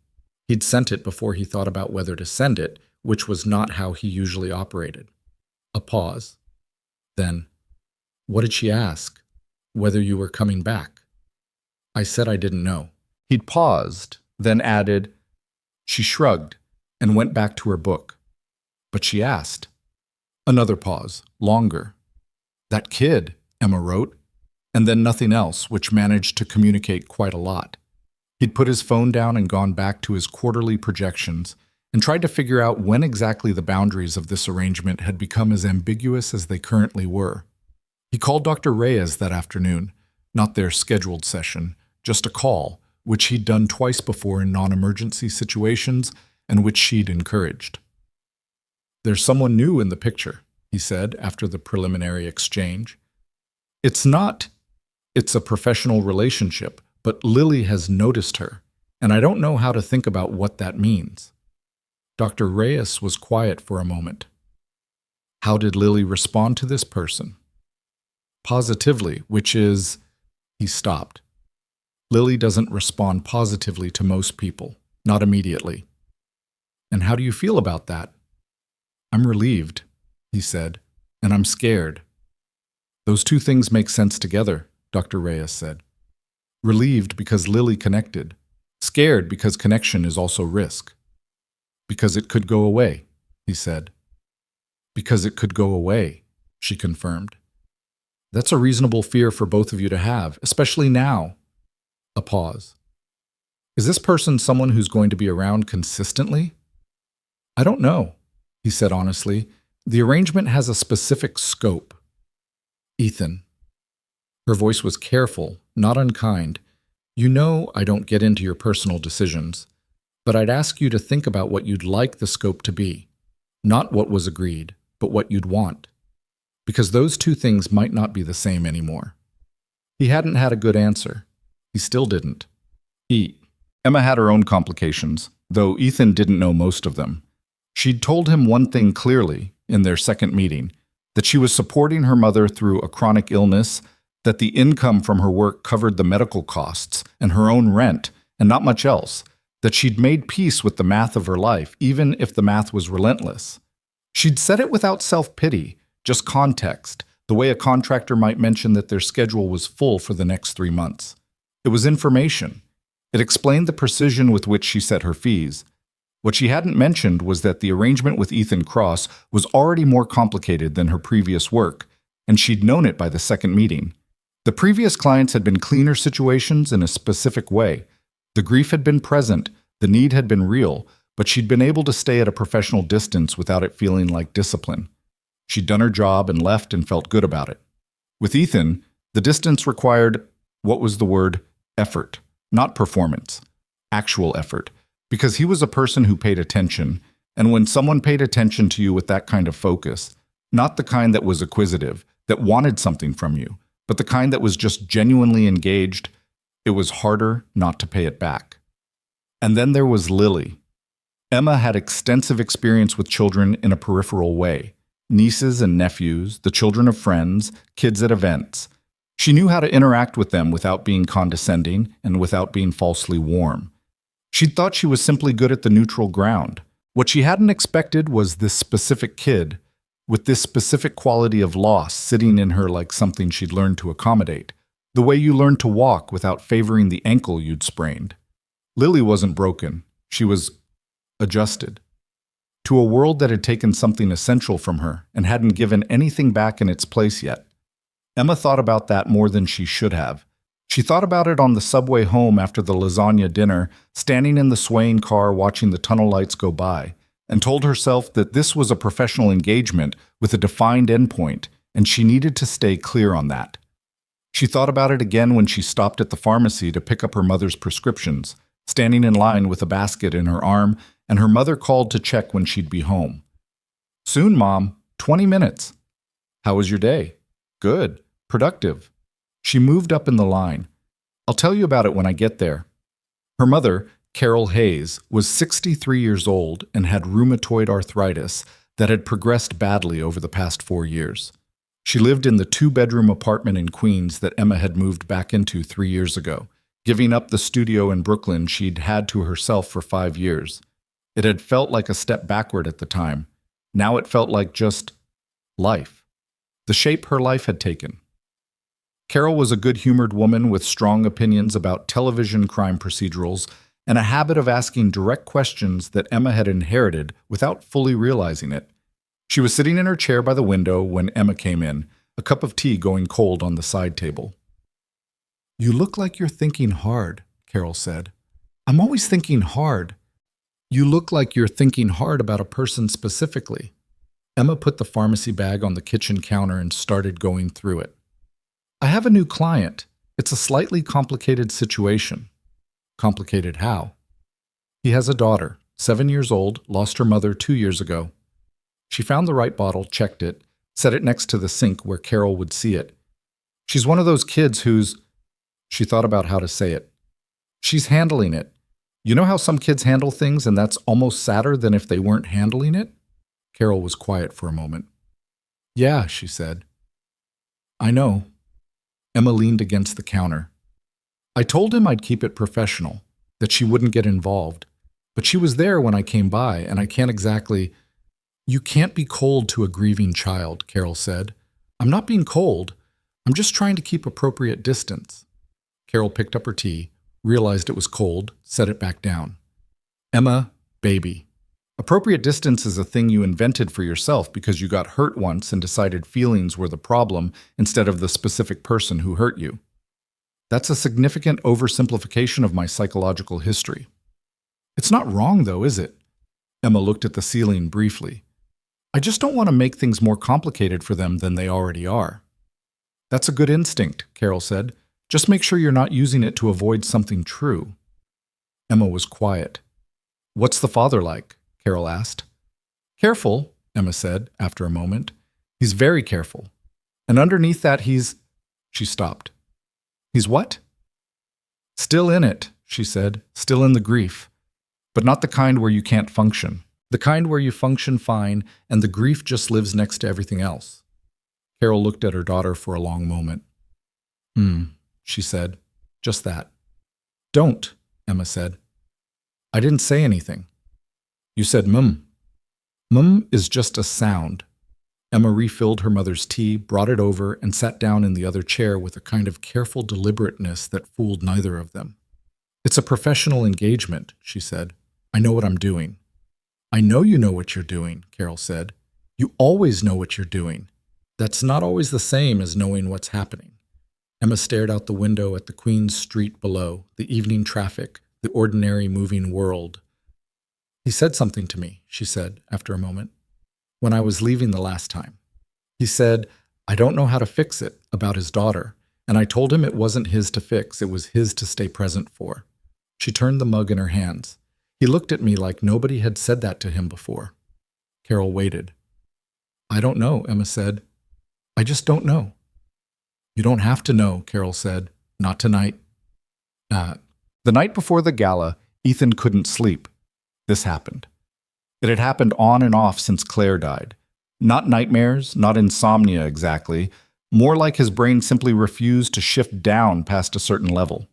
He'd sent it before he thought about whether to send it, which was not how he usually operated. A pause. Then, "What did she ask? Whether you were coming back?" "I said I didn't know." He'd paused, then added, "She shrugged and went back to her book. But she asked." Another pause, longer. "That kid," Emma wrote, and then nothing else, which managed to communicate quite a lot. He'd put his phone down and gone back to his quarterly projections and tried to figure out when exactly the boundaries of this arrangement had become as ambiguous as they currently were. He called Dr. Reyes that afternoon, not their scheduled session, just a call, which he'd done twice before in non-emergency situations and which she'd encouraged. "There's someone new in the picture," he said after the preliminary exchange. It's a professional relationship, but Lily has noticed her, and I don't know how to think about what that means." Dr. Reyes was quiet for a moment. "How did Lily respond to this person?" "Positively, which is—" He stopped. "Lily doesn't respond positively to most people, not immediately." "And how do you feel about that?" "I'm relieved," he said, "and I'm scared." "Those two things make sense together," Dr. Reyes said. "Relieved because Lily connected. Scared because connection is also risk." "Because it could go away," he said. "Because it could go away," she confirmed. "That's a reasonable fear for both of you to have, especially now." A pause. "Is this person someone who's going to be around consistently?" "I don't know," he said honestly. "The arrangement has a specific scope." "Ethan." Her voice was careful, not unkind. "You know I don't get into your personal decisions, but I'd ask you to think about what you'd like the scope to be. Not what was agreed, but what you'd want. because those two things might not be the same anymore. He hadn't had a good answer. He still didn't. Emma had her own complications, though Ethan didn't know most of them. She'd told him one thing clearly in their second meeting, that she was supporting her mother through a chronic illness, that the income from her work covered the medical costs and her own rent and not much else, that she'd made peace with the math of her life, even if the math was relentless. She'd said it without self-pity, just context, the way a contractor might mention that their schedule was full for the next 3 months. It was information. It explained the precision with which she set her fees. What she hadn't mentioned was that the arrangement with Ethan Cross was already more complicated than her previous work, and she'd known it by the second meeting. The previous clients had been cleaner situations in a specific way. The grief had been present, the need had been real, but she'd been able to stay at a professional distance without it feeling like discipline. She'd done her job and left and felt good about it. With Ethan, the distance required, what was the word? Effort, not performance. Actual effort. Because he was a person who paid attention, and when someone paid attention to you with that kind of focus, not the kind that was acquisitive, that wanted something from you, but the kind that was just genuinely engaged, it was harder not to pay it back. And then there was Lily. Emma had extensive experience with children in a peripheral way. Nieces and nephews, the children of friends, kids at events. She knew how to interact with them without being condescending and without being falsely warm. She'd thought she was simply good at the neutral ground. What she hadn't expected was this specific kid, with this specific quality of loss sitting in her like something she'd learned to accommodate, the way you learn to walk without favoring the ankle you'd sprained. Lily wasn't broken. She was adjusted to a world that had taken something essential from her and hadn't given anything back in its place yet. Emma thought about that more than she should have. She thought about it on the subway home after the lasagna dinner, standing in the swaying car watching the tunnel lights go by, and told herself that this was a professional engagement with a defined endpoint, and she needed to stay clear on that. She thought about it again when she stopped at the pharmacy to pick up her mother's prescriptions, standing in line with a basket in her arm, and her mother called to check when she'd be home. "Soon, Mom. 20 minutes. How was your day?" "Good. Productive." She moved up in the line. "I'll tell you about it when I get there." Her mother, Carol Hayes, was 63 years old and had rheumatoid arthritis that had progressed badly over the past 4 years. She lived in the 2-bedroom apartment in Queens that Emma had moved back into 3 years ago, giving up the studio in Brooklyn she'd had to herself for 5 years. It had felt like a step backward at the time. Now it felt like just life. The shape her life had taken. Carol was a good-humored woman with strong opinions about television crime procedurals and a habit of asking direct questions that Emma had inherited without fully realizing it. She was sitting in her chair by the window when Emma came in, a cup of tea going cold on the side table. "You look like you're thinking hard," Carol said. "I'm always thinking hard." "You look like you're thinking hard about a person specifically." Emma put the pharmacy bag on the kitchen counter and started going through it. "I have a new client. It's a slightly complicated situation." "Complicated how?" "He has a daughter, 7 years old, lost her mother 2 years ago." She found the right bottle, checked it, set it next to the sink where Carol would see it. "She's one of those kids who's—" She thought about how to say it. "She's handling it. You know how some kids handle things and that's almost sadder than if they weren't handling it?" Carol was quiet for a moment. "Yeah," she said. "I know." Emma leaned against the counter. "I told him I'd keep it professional, that she wouldn't get involved. But she was there when I came by, and I can't exactly—" "You can't be cold to a grieving child," Carol said. "I'm not being cold. I'm just trying to keep appropriate distance." Carol picked up her tea, realized it was cold, set it back down. "Emma, baby. Appropriate distance is a thing you invented for yourself because you got hurt once and decided feelings were the problem instead of the specific person who hurt you. That's a significant oversimplification of my psychological history." "It's not wrong, though, is it?" Emma looked at the ceiling briefly. "I just don't want to make things more complicated for them than they already are." "That's a good instinct," Carol said. "Just make sure you're not using it to avoid something true." Emma was quiet. "What's the father like?" Carol asked. "Careful," Emma said after a moment. "He's very careful. And underneath that, She stopped. He's what? Still in it, she said, still in the grief. But not the kind where you can't function. The kind where you function fine and the grief just lives next to everything else. Carol looked at her daughter for a long moment. She said. Just that. Don't, Emma said. I didn't say anything. You said is just a sound. Emma refilled her mother's tea, brought it over, and sat down in the other chair with a kind of careful deliberateness that fooled neither of them. It's a professional engagement, she said. I know what I'm doing. I know you know what you're doing, Carol said. You always know what you're doing. That's not always the same as knowing what's happening. Emma stared out the window at the Queen's Street below, the evening traffic, the ordinary moving world. He said something to me, she said, after a moment, when I was leaving the last time. He said, I don't know how to fix it, about his daughter, and I told him it wasn't his to fix, it was his to stay present for. She turned the mug in her hands. He looked at me like nobody had said that to him before. Carol waited. I don't know, Emma said. I just don't know. You don't have to know, Carol said. Not tonight. The night before the gala, Ethan couldn't sleep. This happened. It had happened on and off since Claire died. Not nightmares, not insomnia exactly, more like his brain simply refused to shift down past a certain level.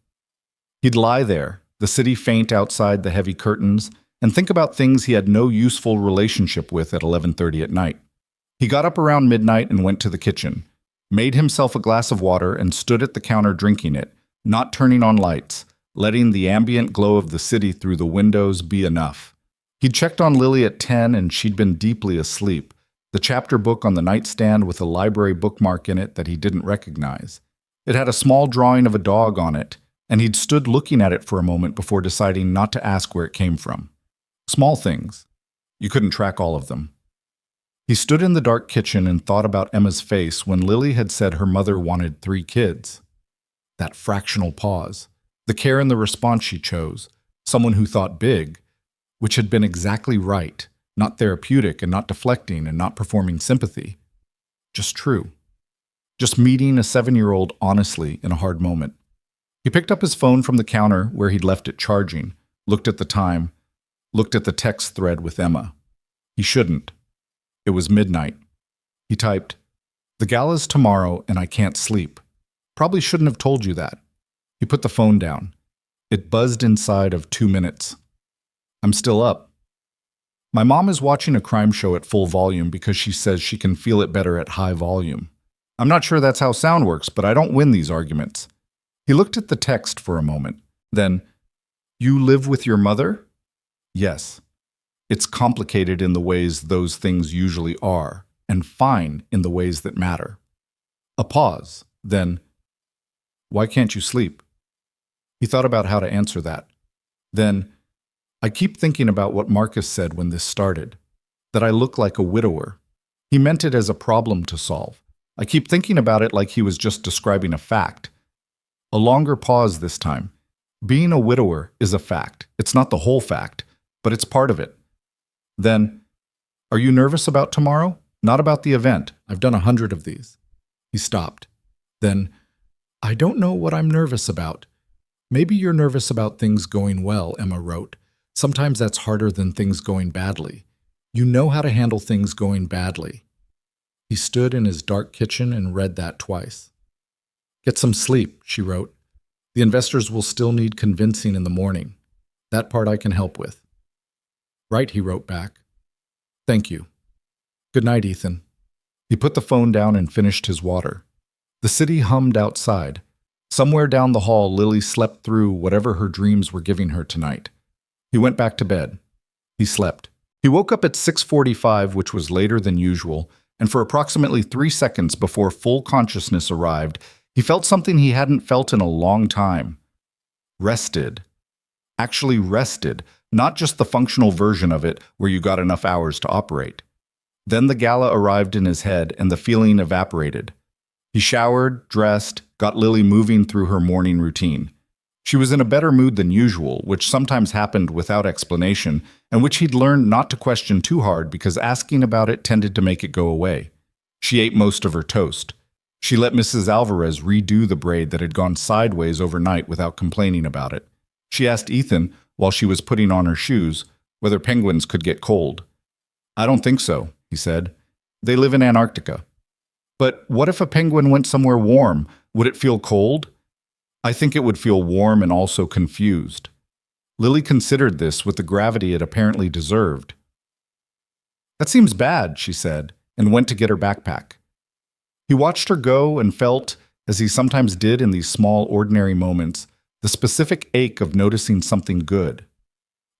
He'd lie there, the city faint outside the heavy curtains, and think about things he had no useful relationship with at 11:30 at night. He got up around midnight and went to the kitchen, made himself a glass of water and stood at the counter drinking it, not turning on lights, letting the ambient glow of the city through the windows be enough. He'd checked on Lily at 10 and she'd been deeply asleep, the chapter book on the nightstand with a library bookmark in it that he didn't recognize. It had a small drawing of a dog on it, and he'd stood looking at it for a moment before deciding not to ask where it came from. Small things. You couldn't track all of them. He stood in the dark kitchen and thought about Emma's face when Lily had said her mother wanted 3 kids. That fractional pause, the care in the response she chose, someone who thought big, which had been exactly right, not therapeutic and not deflecting and not performing sympathy. Just true. Just meeting a 7-year-old honestly in a hard moment. He picked up his phone from the counter where he'd left it charging, looked at the time, looked at the text thread with Emma. He shouldn't. It was midnight. He typed, "The gala's tomorrow and I can't sleep. Probably shouldn't have told you that." He put the phone down. It buzzed inside of 2 minutes. "I'm still up. My mom is watching a crime show at full volume because she says she can feel it better at high volume. I'm not sure that's how sound works, but I don't win these arguments." He looked at the text for a moment. Then, "You live with your mother?" "Yes. It's complicated in the ways those things usually are, and fine in the ways that matter." A pause. Then, "Why can't you sleep?" He thought about how to answer that. Then, "I keep thinking about what Marcus said when this started, that I look like a widower. He meant it as a problem to solve. I keep thinking about it like he was just describing a fact." A longer pause this time. Being a widower is a fact. It's not the whole fact, but it's part of it. Then, "Are you nervous about tomorrow? Not about the event. I've done 100 of these." He stopped. Then, "I don't know what I'm nervous about. Maybe you're nervous about things going well," Emma wrote. "Sometimes that's harder than things going badly. You know how to handle things going badly." He stood in his dark kitchen and read that twice. "Get some sleep," she wrote. "The investors will still need convincing in the morning. That part I can help with." "Right," he wrote back. "Thank you. Good night, Ethan." He put the phone down and finished his water. The city hummed outside. Somewhere down the hall, Lily slept through whatever her dreams were giving her tonight. He went back to bed. He slept. He woke up at 6:45, which was later than usual, and for approximately 3 seconds before full consciousness arrived, he felt something he hadn't felt in a long time. Rested. Actually rested, not just the functional version of it where you got enough hours to operate. Then the gala arrived in his head and the feeling evaporated. He showered, dressed, got Lily moving through her morning routine. She was in a better mood than usual, which sometimes happened without explanation, and which he'd learned not to question too hard because asking about it tended to make it go away. She ate most of her toast. She let Mrs. Alvarez redo the braid that had gone sideways overnight without complaining about it. She asked Ethan, while she was putting on her shoes, whether penguins could get cold. "I don't think so," he said. "They live in Antarctica." "But what if a penguin went somewhere warm? Would it feel cold?" "I think it would feel warm and also confused." Lily considered this with the gravity it apparently deserved. "That seems bad," she said, and went to get her backpack. He watched her go and felt, as he sometimes did in these small, ordinary moments, the specific ache of noticing something good.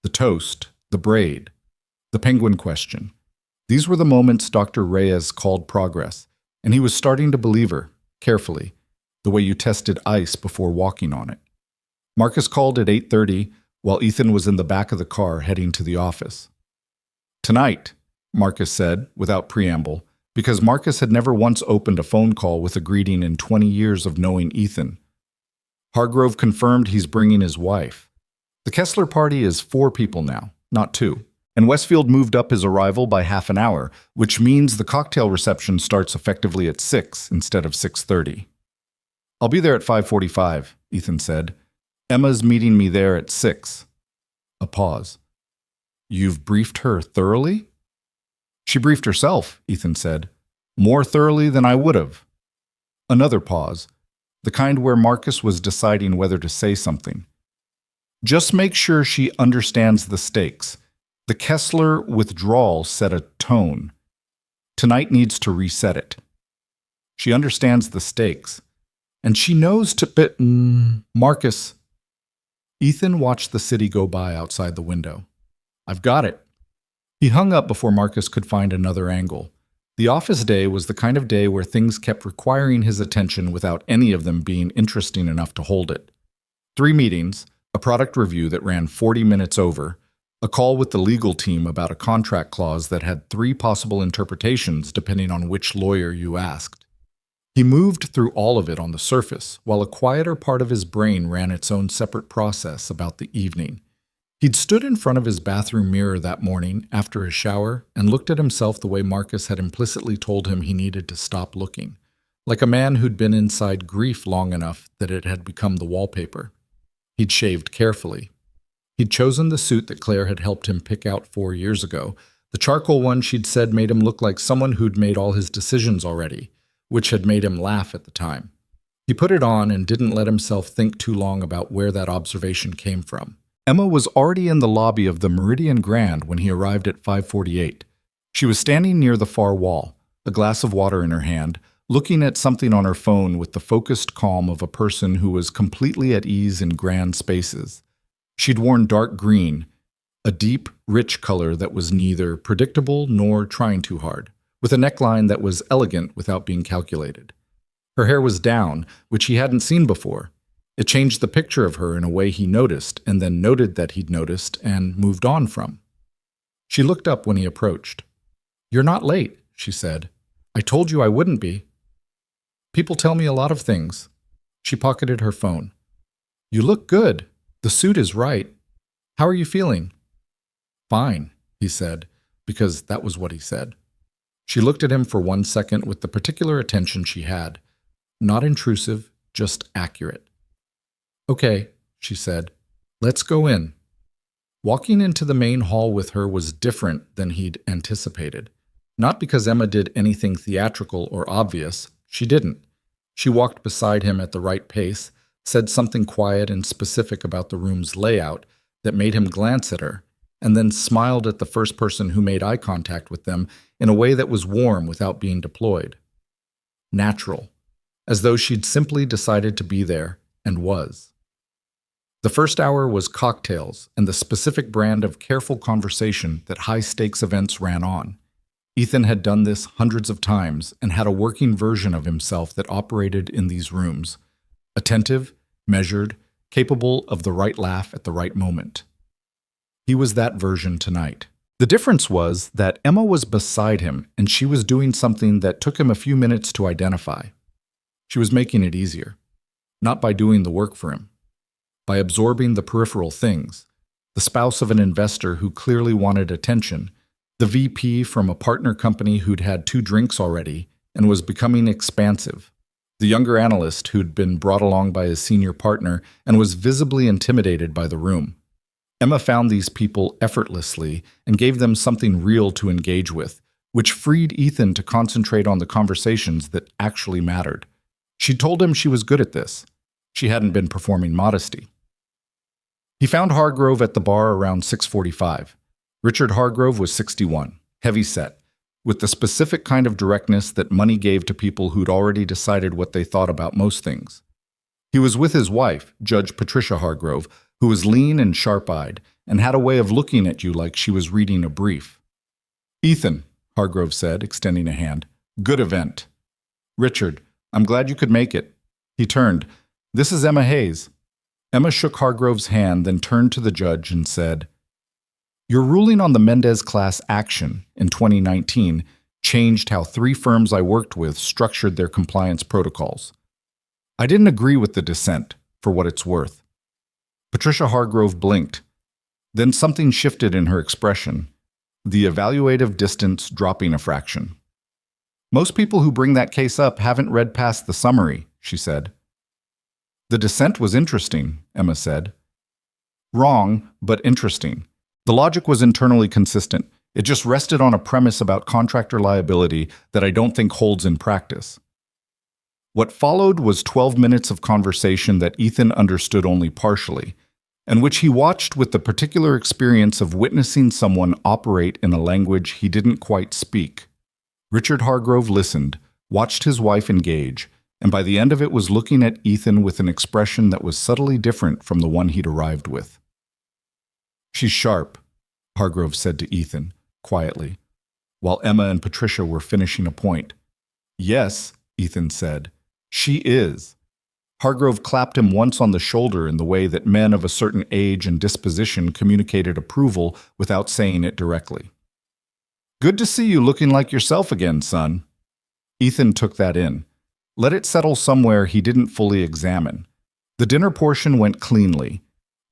The toast, the braid, the penguin question. These were the moments Dr. Reyes called progress, and he was starting to believe her, carefully, the way you tested ice before walking on it. Marcus called at 8:30 while Ethan was in the back of the car heading to the office. "Tonight," Marcus said, without preamble, because Marcus had never once opened a phone call with a greeting in 20 years of knowing Ethan. Hargrove confirmed he's bringing his wife. The Kessler party is 4 people now, not 2. And Westfield moved up his arrival by half an hour, which means the cocktail reception starts effectively at 6 instead of 6:30. "I'll be there at 5:45, Ethan said. "Emma's meeting me there at 6. A pause. "You've briefed her thoroughly?" "She briefed herself," Ethan said. "More thoroughly than I would have." Another pause, the kind where Marcus was deciding whether to say something. "Just make sure she understands the stakes. The Kessler withdrawal set a tone. Tonight needs to reset it. She understands the stakes. And she knows to Marcus." Ethan watched the city go by outside the window. "I've got it." He hung up before Marcus could find another angle. The office day was the kind of day where things kept requiring his attention without any of them being interesting enough to hold it. 3 meetings, a product review that ran 40 minutes over, a call with the legal team about a contract clause that had 3 possible interpretations depending on which lawyer you asked. He moved through all of it on the surface, while a quieter part of his brain ran its own separate process about the evening. He'd stood in front of his bathroom mirror that morning after his shower and looked at himself the way Marcus had implicitly told him he needed to stop looking, like a man who'd been inside grief long enough that it had become the wallpaper. He'd shaved carefully. He'd chosen the suit that Claire had helped him pick out 4 years ago. The charcoal one she'd said made him look like someone who'd made all his decisions already, which had made him laugh at the time. He put it on and didn't let himself think too long about where that observation came from. Emma was already in the lobby of the Meridian Grand when he arrived at 5:48. She was standing near the far wall, a glass of water in her hand, looking at something on her phone with the focused calm of a person who was completely at ease in grand spaces. She'd worn dark green, a deep, rich color that was neither predictable nor trying too hard, with a neckline that was elegant without being calculated. Her hair was down, which he hadn't seen before. It changed the picture of her in a way he noticed, and then noted that he'd noticed and moved on from. She looked up when he approached. "You're not late," she said. "I told you I wouldn't be." "People tell me a lot of things." She pocketed her phone. "You look good. The suit is right. How are you feeling?" "Fine," he said, because that was what he said. She looked at him for 1 second with the particular attention she had. Not intrusive, just accurate. "Okay," she said. "Let's go in." Walking into the main hall with her was different than he'd anticipated. Not because Emma did anything theatrical or obvious. She didn't. She walked beside him at the right pace, said something quiet and specific about the room's layout that made him glance at her, and then smiled at the first person who made eye contact with them in a way that was warm without being deployed. Natural, as though she'd simply decided to be there and was. The first hour was cocktails and the specific brand of careful conversation that high-stakes events ran on. Ethan had done this hundreds of times and had a working version of himself that operated in these rooms. Attentive, measured, capable of the right laugh at the right moment. He was that version tonight. The difference was that Emma was beside him and she was doing something that took him a few minutes to identify. She was making it easier. Not by doing the work for him. By absorbing the peripheral things. The spouse of an investor who clearly wanted attention. The VP from a partner company who'd had 2 drinks already and was becoming expansive. the younger analyst who'd been brought along by his senior partner and was visibly intimidated by the room. Emma found these people effortlessly and gave them something real to engage with, which freed Ethan to concentrate on the conversations that actually mattered. She told him she was good at this. She hadn't been performing modesty. He found Hargrove at the bar around 6:45. Richard Hargrove was 61, heavy-set, with the specific kind of directness that money gave to people who'd already decided what they thought about most things. He was with his wife, Judge Patricia Hargrove, who was lean and sharp-eyed and had a way of looking at you like she was reading a brief. "Ethan," Hargrove said, extending a hand, "good event." "Richard, I'm glad you could make it." He turned. "This is Emma Hayes." Emma shook Hargrove's hand, then turned to the judge and said, "Your ruling on the Mendez class action in 2019 changed how 3 firms I worked with structured their compliance protocols. I didn't agree with the dissent, for what it's worth." Patricia Hargrove blinked. Then something shifted in her expression, the evaluative distance dropping a fraction. "Most people who bring that case up haven't read past the summary," she said. "The dissent was interesting," Emma said. "Wrong, but interesting. The logic was internally consistent. It just rested on a premise about contractor liability that I don't think holds in practice." What followed was 12 minutes of conversation that Ethan understood only partially, and which he watched with the particular experience of witnessing someone operate in a language he didn't quite speak. Richard Hargrove listened, watched his wife engage, and by the end of it was looking at Ethan with an expression that was subtly different from the one he'd arrived with. "She's sharp," Hargrove said to Ethan, quietly, while Emma and Patricia were finishing a point. "Yes," Ethan said, "she is." Hargrove clapped him once on the shoulder in the way that men of a certain age and disposition communicated approval without saying it directly. "Good to see you looking like yourself again, son." Ethan took that in. Let it settle somewhere he didn't fully examine. The dinner portion went cleanly.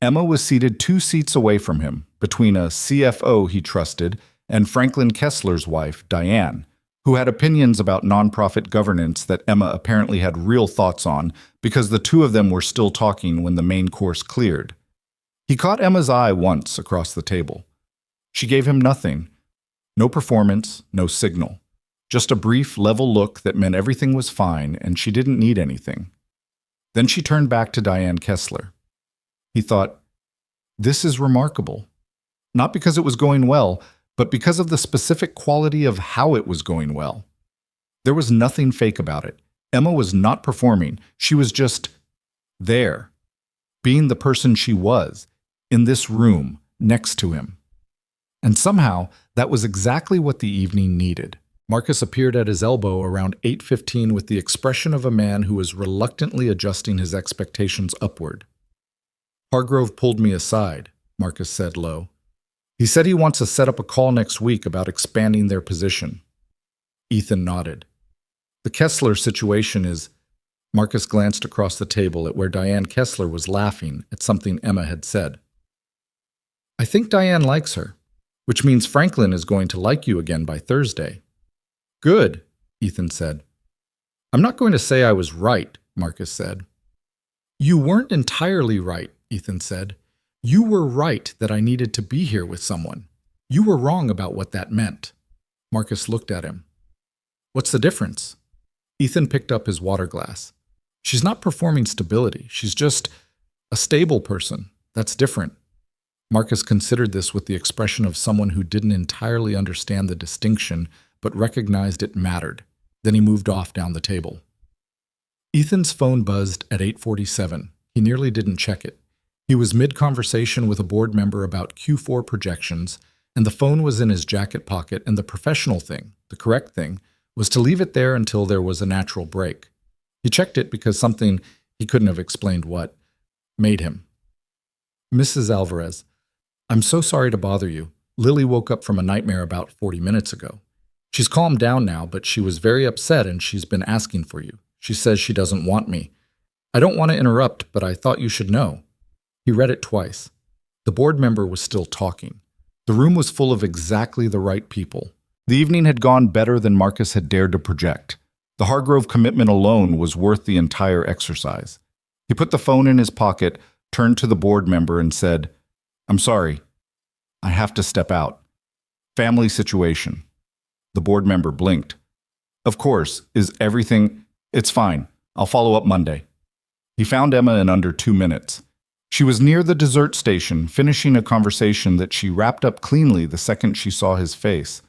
Emma was seated 2 seats away from him, between a CFO he trusted and Franklin Kessler's wife, Diane, who had opinions about nonprofit governance that Emma apparently had real thoughts on because the 2 of them were still talking when the main course cleared. He caught Emma's eye once across the table. She gave him nothing. No performance, no signal. Just a brief, level look that meant everything was fine and she didn't need anything. Then she turned back to Diane Kessler. He thought, "This is remarkable. Not because it was going well, but because of the specific quality of how it was going well." There was nothing fake about it. Emma was not performing. She was just there, being the person she was, in this room, next to him. And somehow, that was exactly what the evening needed. Marcus appeared at his elbow around 8:15 with the expression of a man who was reluctantly adjusting his expectations upward. "Hargrove pulled me aside," Marcus said low. "He said he wants to set up a call next week about expanding their position." Ethan nodded. "The Kessler situation is—" Marcus glanced across the table at where Diane Kessler was laughing at something Emma had said. "I think Diane likes her, which means Franklin is going to like you again by Thursday." "Good," Ethan said. "I'm not going to say I was right," Marcus said. "You weren't entirely right," Ethan said. "You were right that I needed to be here with someone. You were wrong about what that meant." Marcus looked at him. "What's the difference?" Ethan picked up his water glass. "She's not performing stability. She's just a stable person. That's different." Marcus considered this with the expression of someone who didn't entirely understand the distinction, but recognized it mattered. Then he moved off down the table. Ethan's phone buzzed at 8:47. He nearly didn't check it. He was mid-conversation with a board member about Q4 projections, and the phone was in his jacket pocket, and the professional thing, the correct thing, was to leave it there until there was a natural break. He checked it because something, he couldn't have explained what, made him. "Mrs. Alvarez, I'm so sorry to bother you. Lily woke up from a nightmare about 40 minutes ago. She's calmed down now, but she was very upset and she's been asking for you. She says she doesn't want me. I don't want to interrupt, but I thought you should know." He read it twice. The board member was still talking. The room was full of exactly the right people. The evening had gone better than Marcus had dared to project. The Hargrove commitment alone was worth the entire exercise. He put the phone in his pocket, turned to the board member and said, "I'm sorry. I have to step out. Family situation." The board member blinked. "Of course. Is everything—" "It's fine. I'll follow up Monday." He found Emma in under 2 minutes. She was near the dessert station, finishing a conversation that she wrapped up cleanly the second she saw his face.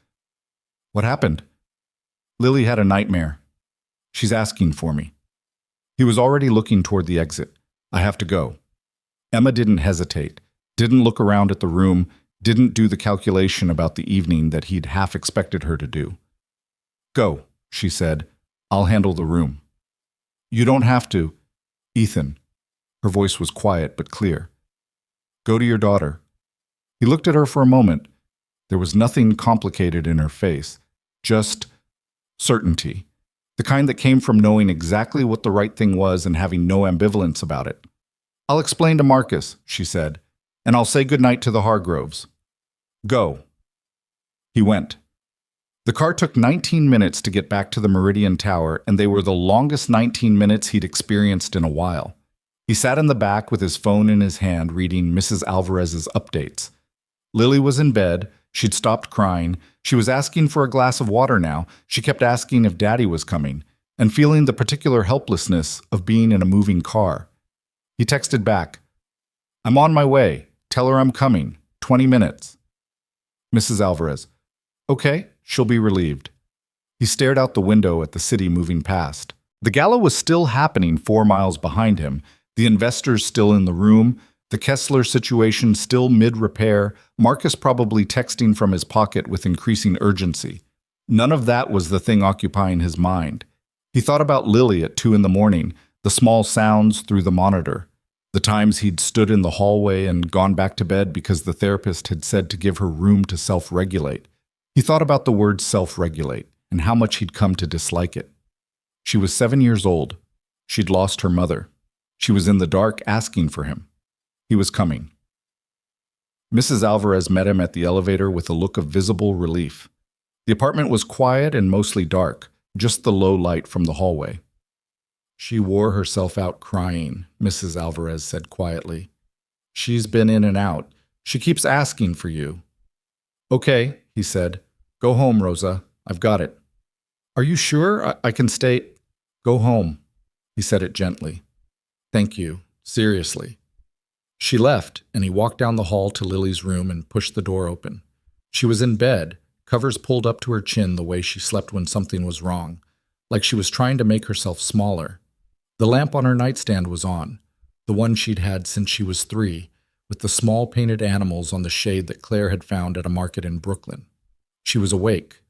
"What happened?" "Lily had a nightmare. She's asking for me." He was already looking toward the exit. "I have to go." Emma didn't hesitate, didn't look around at the room, didn't do the calculation about the evening that he'd half expected her to do. "Go," she said. "I'll handle the room." "You don't have to. Ethan." Her voice was quiet but clear. "Go to your daughter." He looked at her for a moment. There was nothing complicated in her face, just certainty, the kind that came from knowing exactly what the right thing was and having no ambivalence about it. "I'll explain to Marcus," she said, "and I'll say goodnight to the Hargroves. Go." He went. The car took 19 minutes to get back to the Meridian Tower, and they were the longest 19 minutes he'd experienced in a while. He sat in the back with his phone in his hand reading Mrs. Alvarez's updates. Lily was in bed. She'd stopped crying. She was asking for a glass of water now. She kept asking if Daddy was coming, and feeling the particular helplessness of being in a moving car. He texted back, "I'm on my way. Tell her I'm coming. 20 minutes. Mrs. Alvarez, "Okay, she'll be relieved." He stared out the window at the city moving past. The gala was still happening 4 miles behind him, the investors still in the room, the Kessler situation still mid-repair, Marcus probably texting from his pocket with increasing urgency. None of that was the thing occupying his mind. He thought about Lily at 2 in the morning, the small sounds through the monitor, the times he'd stood in the hallway and gone back to bed because the therapist had said to give her room to self-regulate. He thought about the word self-regulate and how much he'd come to dislike it. She was 7 years old. She'd lost her mother. She was in the dark asking for him. He was coming. Mrs. Alvarez met him at the elevator with a look of visible relief. The apartment was quiet and mostly dark, just the low light from the hallway. "She wore herself out crying," Mrs. Alvarez said quietly. "She's been in and out. She keeps asking for you." "Okay," he said. "Go home, Rosa. I've got it." "Are you sure I can stay?" "Go home." He said it gently. "Thank you. Seriously." She left, and he walked down the hall to Lily's room and pushed the door open. She was in bed, covers pulled up to her chin the way she slept when something was wrong, like she was trying to make herself smaller. The lamp on her nightstand was on, the one she'd had since she was 3, with the small painted animals on the shade that Claire had found at a market in Brooklyn. She was awake.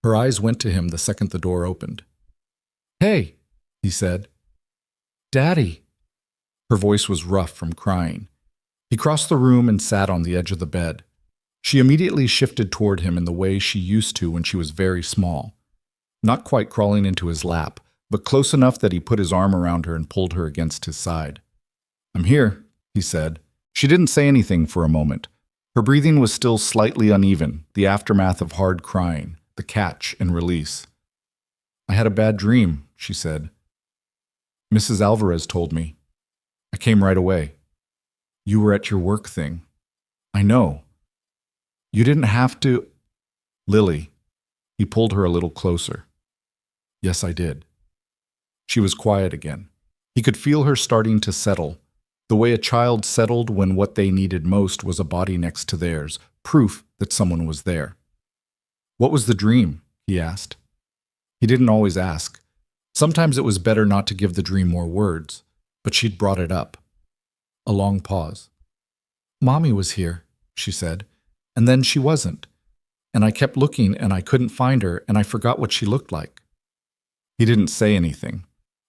Her eyes went to him the second the door opened. "Hey," he said. "Daddy." Her voice was rough from crying. He crossed the room and sat on the edge of the bed. She immediately shifted toward him in the way she used to when she was very small, not quite crawling into his lap, but close enough that he put his arm around her and pulled her against his side. "I'm here," he said. She didn't say anything for a moment. Her breathing was still slightly uneven, the aftermath of hard crying, the catch and release. "I had a bad dream," she said. "Mrs. Alvarez told me. I came right away. You were at your work thing." "I know. You didn't have to—" "Lily." He pulled her a little closer. "Yes, I did." She was quiet again. He could feel her starting to settle, the way a child settled when what they needed most was a body next to theirs, proof that someone was there. "What was the dream?" he asked. He didn't always ask. Sometimes it was better not to give the dream more words, but she'd brought it up. A long pause. "Mommy was here," she said, "and then she wasn't. And I kept looking and I couldn't find her and I forgot what she looked like." He didn't say anything.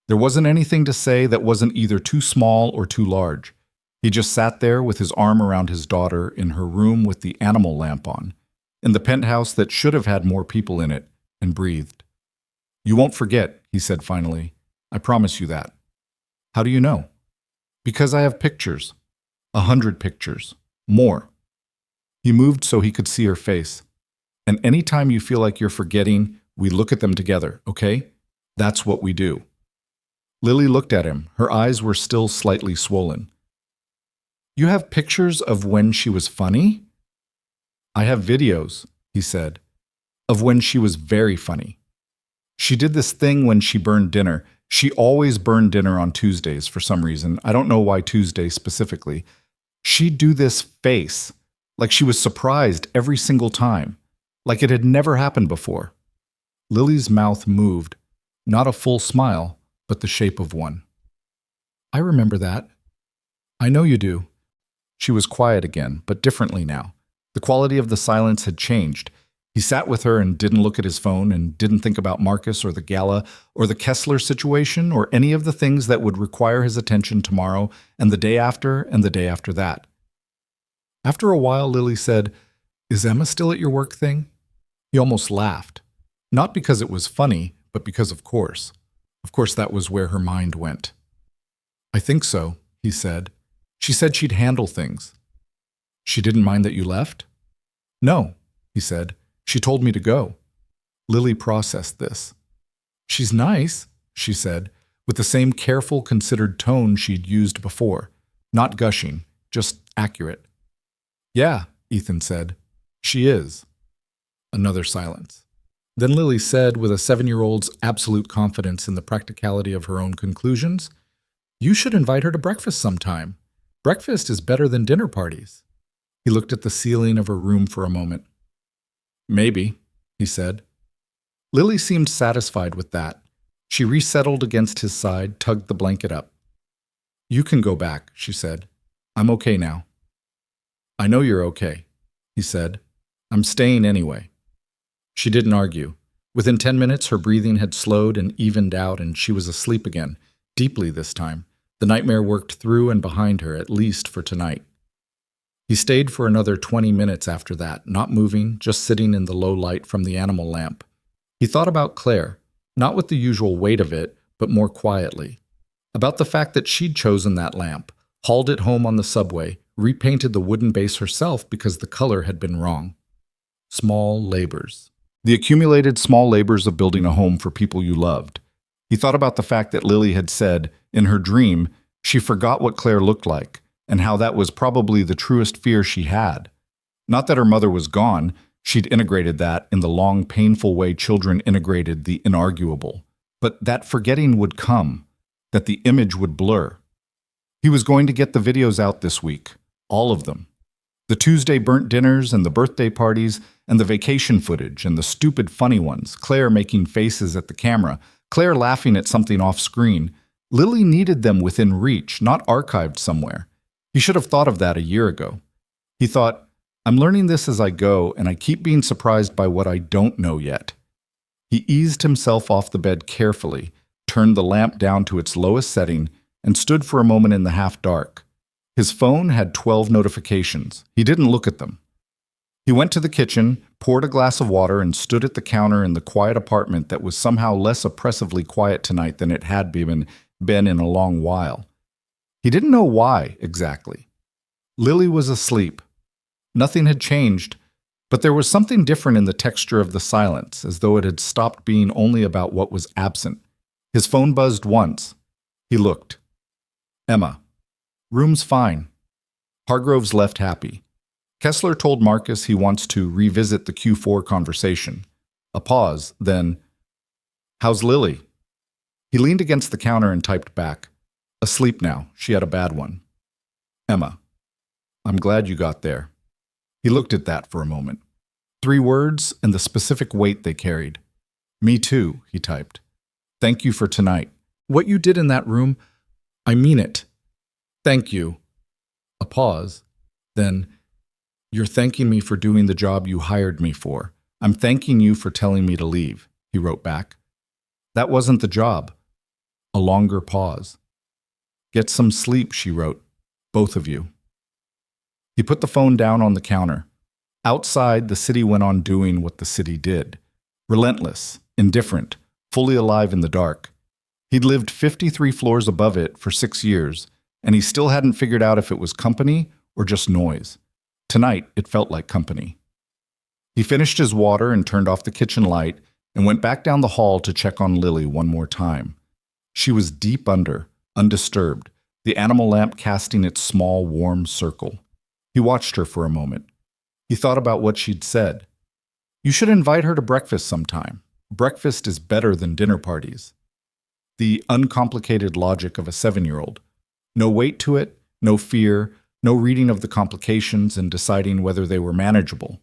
There wasn't anything to say that wasn't either too small or too large. He just sat there with his arm around his daughter in her room with the animal lamp on, in the penthouse that should have had more people in it, and breathed. "You won't forget," he said finally. "I promise you that." "How do you know?" "Because I have pictures. 100 pictures. More." He moved so he could see her face. "And any time you feel like you're forgetting, we look at them together, okay? That's what we do. Lily looked at him. Her eyes were still slightly swollen. You have pictures of when she was funny? I have videos, he said, of when she was very funny. She did this thing when she burned dinner. She always burned dinner on Tuesdays for some reason. I don't know why Tuesday specifically. She'd do this face, like she was surprised every single time, like it had never happened before. Lily's mouth moved, not a full smile, but the shape of one. I remember that. I know you do. She was quiet again, but differently now. The quality of the silence had changed. He sat with her and didn't look at his phone and didn't think about Marcus or the Gala or the Kessler situation or any of the things that would require his attention tomorrow and the day after and the day after that. After a while, Lily said, "Is Emma still at your work thing?" He almost laughed. Not because it was funny, but because of course. Of course, that was where her mind went. I think so, he said. She said she'd handle things. She didn't mind that you left? No, he said. She told me to go. Lily processed this. She's nice, she said, with the same careful, considered tone she'd used before. Not gushing, just accurate. Yeah, Ethan said. She is. Another silence. Then Lily said, with a 7-year-old's absolute confidence in the practicality of her own conclusions, "You should invite her to breakfast sometime. Breakfast is better than dinner parties." He looked at the ceiling of her room for a moment. Maybe, he said. Lily seemed satisfied with that. She resettled against his side, tugged the blanket up. You can go back, she said. I'm okay now. I know you're okay, he said. I'm staying anyway. She didn't argue. Within 10 minutes, her breathing had slowed and evened out, and she was asleep again, deeply this time. The nightmare worked through and behind her, at least for tonight. He stayed for another 20 minutes after that, not moving, just sitting in the low light from the animal lamp. He thought about Claire, not with the usual weight of it, but more quietly. About the fact that she'd chosen that lamp, hauled it home on the subway, repainted the wooden base herself because the color had been wrong. Small labors. The accumulated small labors of building a home for people you loved. He thought about the fact that Lily had said, in her dream, she forgot what Claire looked like, and how that was probably the truest fear she had. Not that her mother was gone, she'd integrated that in the long, painful way children integrated the inarguable. But that forgetting would come, that the image would blur. He was going to get the videos out this week, all of them. The Tuesday burnt dinners and the birthday parties and the vacation footage and the stupid funny ones, Claire making faces at the camera, Claire laughing at something off screen. Lily needed them within reach, not archived somewhere. He should have thought of that a year ago. He thought, I'm learning this as I go, and I keep being surprised by what I don't know yet. He eased himself off the bed carefully, turned the lamp down to its lowest setting, and stood for a moment in the half-dark. His phone had 12 notifications. He didn't look at them. He went to the kitchen, poured a glass of water, and stood at the counter in the quiet apartment that was somehow less oppressively quiet tonight than it had been in a long while. He didn't know why, exactly. Lily was asleep. Nothing had changed, but there was something different in the texture of the silence, as though it had stopped being only about what was absent. His phone buzzed once. He looked. Emma. Room's fine. Hargroves left happy. Kessler told Marcus he wants to revisit the Q4 conversation. A pause, then, How's Lily? He leaned against the counter and typed back. Asleep now. She had a bad one. Emma. I'm glad you got there. He looked at that for a moment. 3 words and the specific weight they carried. Me too, he typed. Thank you for tonight. What you did in that room, I mean it. Thank you. A pause. Then, You're thanking me for doing the job you hired me for. I'm thanking you for telling me to leave, he wrote back. That wasn't the job. A longer pause. Get some sleep, she wrote. Both of you. He put the phone down on the counter. Outside, the city went on doing what the city did. Relentless, indifferent, fully alive in the dark. He'd lived 53 floors above it for 6 years, and he still hadn't figured out if it was company or just noise. Tonight, it felt like company. He finished his water and turned off the kitchen light, and went back down the hall to check on Lily one more time. She was deep under, undisturbed, the animal lamp casting its small, warm circle. He watched her for a moment. He thought about what she'd said. "You should invite her to breakfast sometime. Breakfast is better than dinner parties." The uncomplicated logic of a 7-year-old. No weight to it, no fear, no reading of the complications and deciding whether they were manageable.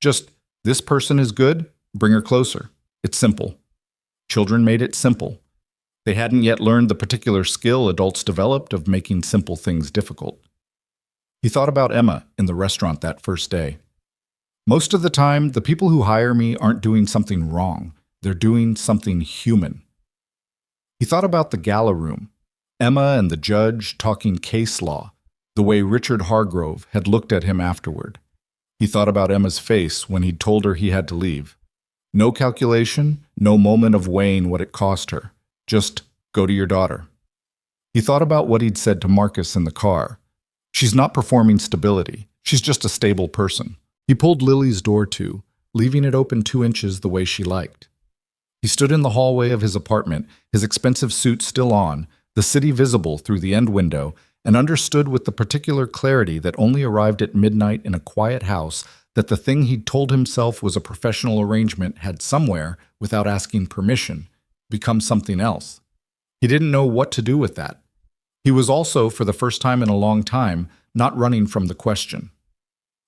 Just, this person is good, bring her closer. It's simple. Children made it simple. They hadn't yet learned the particular skill adults developed of making simple things difficult. He thought about Emma in the restaurant that first day. Most of the time, the people who hire me aren't doing something wrong. They're doing something human. He thought about the gala room, Emma and the judge talking case law, the way Richard Hargrove had looked at him afterward. He thought about Emma's face when he'd told her he had to leave. No calculation, no moment of weighing what it cost her. Just go to your daughter. He thought about what he'd said to Marcus in the car. She's not performing stability. She's just a stable person. He pulled Lily's door to, leaving it open 2 inches the way she liked. He stood in the hallway of his apartment, his expensive suit still on, the city visible through the end window, and understood with the particular clarity that only arrived at midnight in a quiet house that the thing he'd told himself was a professional arrangement had somewhere, without asking permission, become something else. He didn't know what to do with that. He was also, for the first time in a long time, not running from the question.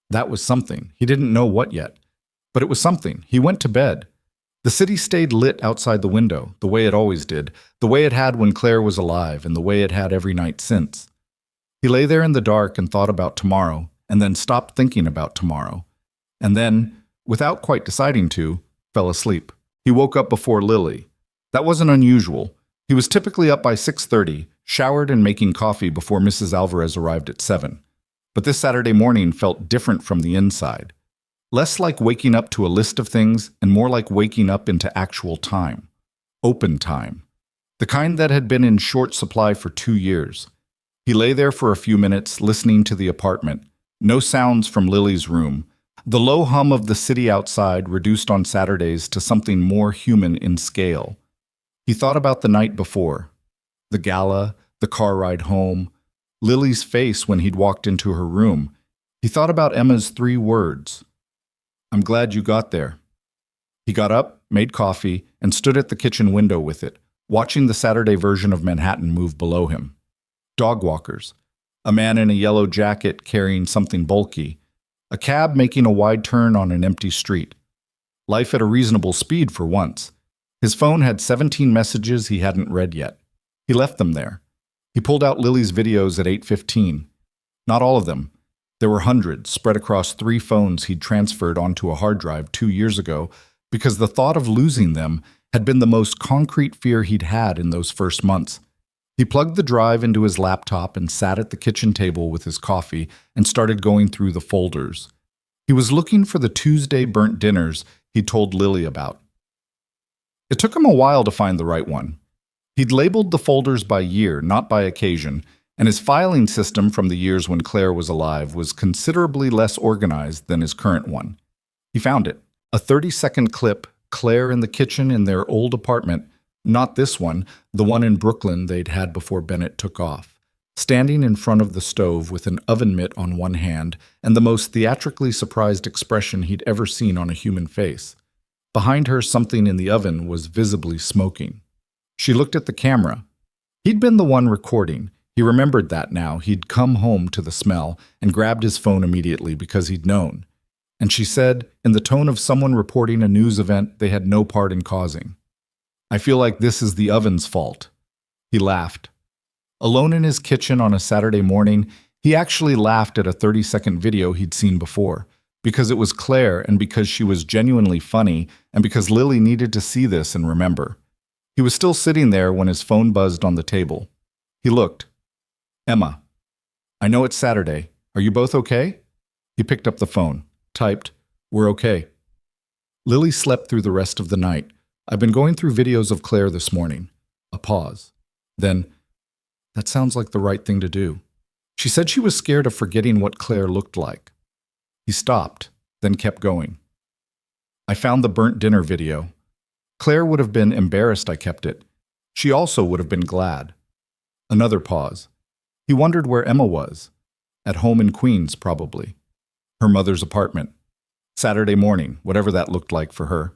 That was something. He didn't know what yet. But it was something. He went to bed. The city stayed lit outside the window, the way it always did, the way it had when Claire was alive, and the way it had every night since. He lay there in the dark and thought about tomorrow, and then stopped thinking about tomorrow. And then, without quite deciding to, fell asleep. He woke up before Lily. That wasn't unusual. He was typically up by 6:30, showered and making coffee before Mrs. Alvarez arrived at 7. But this Saturday morning felt different from the inside. Less like waking up to a list of things and more like waking up into actual time. Open time. The kind that had been in short supply for 2 years. He lay there for a few minutes, listening to the apartment. No sounds from Lily's room. The low hum of the city outside reduced on Saturdays to something more human in scale. He thought about the night before. The gala, the car ride home, Lily's face when he'd walked into her room. He thought about Emma's 3 words. "I'm glad you got there." He got up, made coffee, and stood at the kitchen window with it, watching the Saturday version of Manhattan move below him. Dog walkers. A man in a yellow jacket carrying something bulky. A cab making a wide turn on an empty street. Life at a reasonable speed for once. His phone had 17 messages he hadn't read yet. He left them there. He pulled out Lily's videos at 8:15. Not all of them. There were hundreds spread across 3 phones he'd transferred onto a hard drive 2 years ago because the thought of losing them had been the most concrete fear he'd had in those first months. He plugged the drive into his laptop and sat at the kitchen table with his coffee and started going through the folders. He was looking for the Tuesday burnt dinners he'd told Lily about. It took him a while to find the right one. He'd labeled the folders by year, not by occasion, and his filing system from the years when Claire was alive was considerably less organized than his current one. He found it. A 30-second clip, Claire in the kitchen in their old apartment, not this one, the one in Brooklyn they'd had before Bennett took off, standing in front of the stove with an oven mitt on one hand and the most theatrically surprised expression he'd ever seen on a human face. Behind her, something in the oven was visibly smoking. She looked at the camera. He'd been the one recording. He remembered that now. He'd come home to the smell and grabbed his phone immediately because he'd known. And she said, in the tone of someone reporting a news event they had no part in causing, "I feel like this is the oven's fault." He laughed. Alone in his kitchen on a Saturday morning, he actually laughed at a 30-second video he'd seen before, because it was Claire and because she was genuinely funny and because Lily needed to see this and remember. He was still sitting there when his phone buzzed on the table. He looked. "Emma, I know it's Saturday. Are you both okay?" He picked up the phone, typed, "We're okay." Lily slept through the rest of the night. "I've been going through videos of Claire this morning." A pause. Then, "That sounds like the right thing to do." She said she was scared of forgetting what Claire looked like. He stopped, then kept going. "I found the burnt dinner video. Claire would have been embarrassed I kept it. She also would have been glad. Another pause. He wondered where Emma was. At home in Queens, probably. Her mother's apartment. Saturday morning, whatever that looked like for her.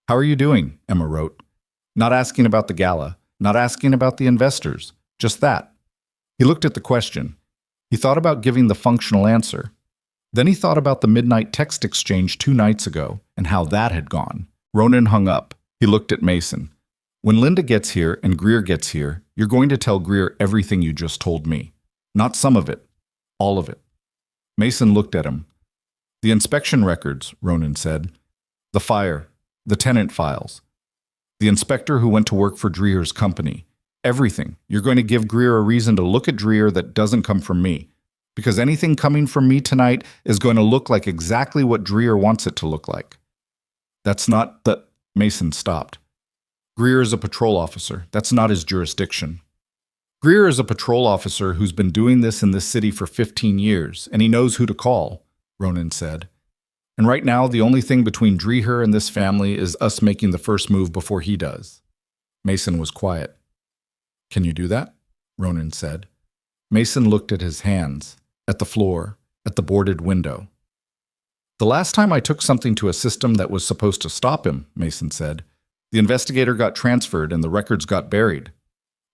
"How are you doing?" Emma wrote. Not asking about the gala, not asking about the investors, just that. He looked at the question. He thought about giving the functional answer. Then he thought about the midnight text exchange 2 nights ago and how that had gone. Ronan hung up. He looked at Mason. "When Linda gets here and Greer gets here, you're going to tell Greer everything you just told me. Not some of it. All of it." Mason looked at him. "The inspection records," Ronan said. "The fire. The tenant files. The inspector who went to work for Dreer's company. Everything. You're going to give Greer a reason to look at Dreer that doesn't come from me. Because anything coming from me tonight is going to look like exactly what Dreer wants it to look like." "That's not the—" Mason stopped. "Greer is a patrol officer. That's not his jurisdiction." "Greer is a patrol officer who's been doing this in this city for 15 years, and he knows who to call," Ronan said. "And right now, the only thing between Dreher and this family is us making the first move before he does." Mason was quiet. "Can you do that?" Ronan said. Mason looked at his hands, at the floor, at the boarded window. "The last time I took something to a system that was supposed to stop him," Mason said, "the investigator got transferred and the records got buried."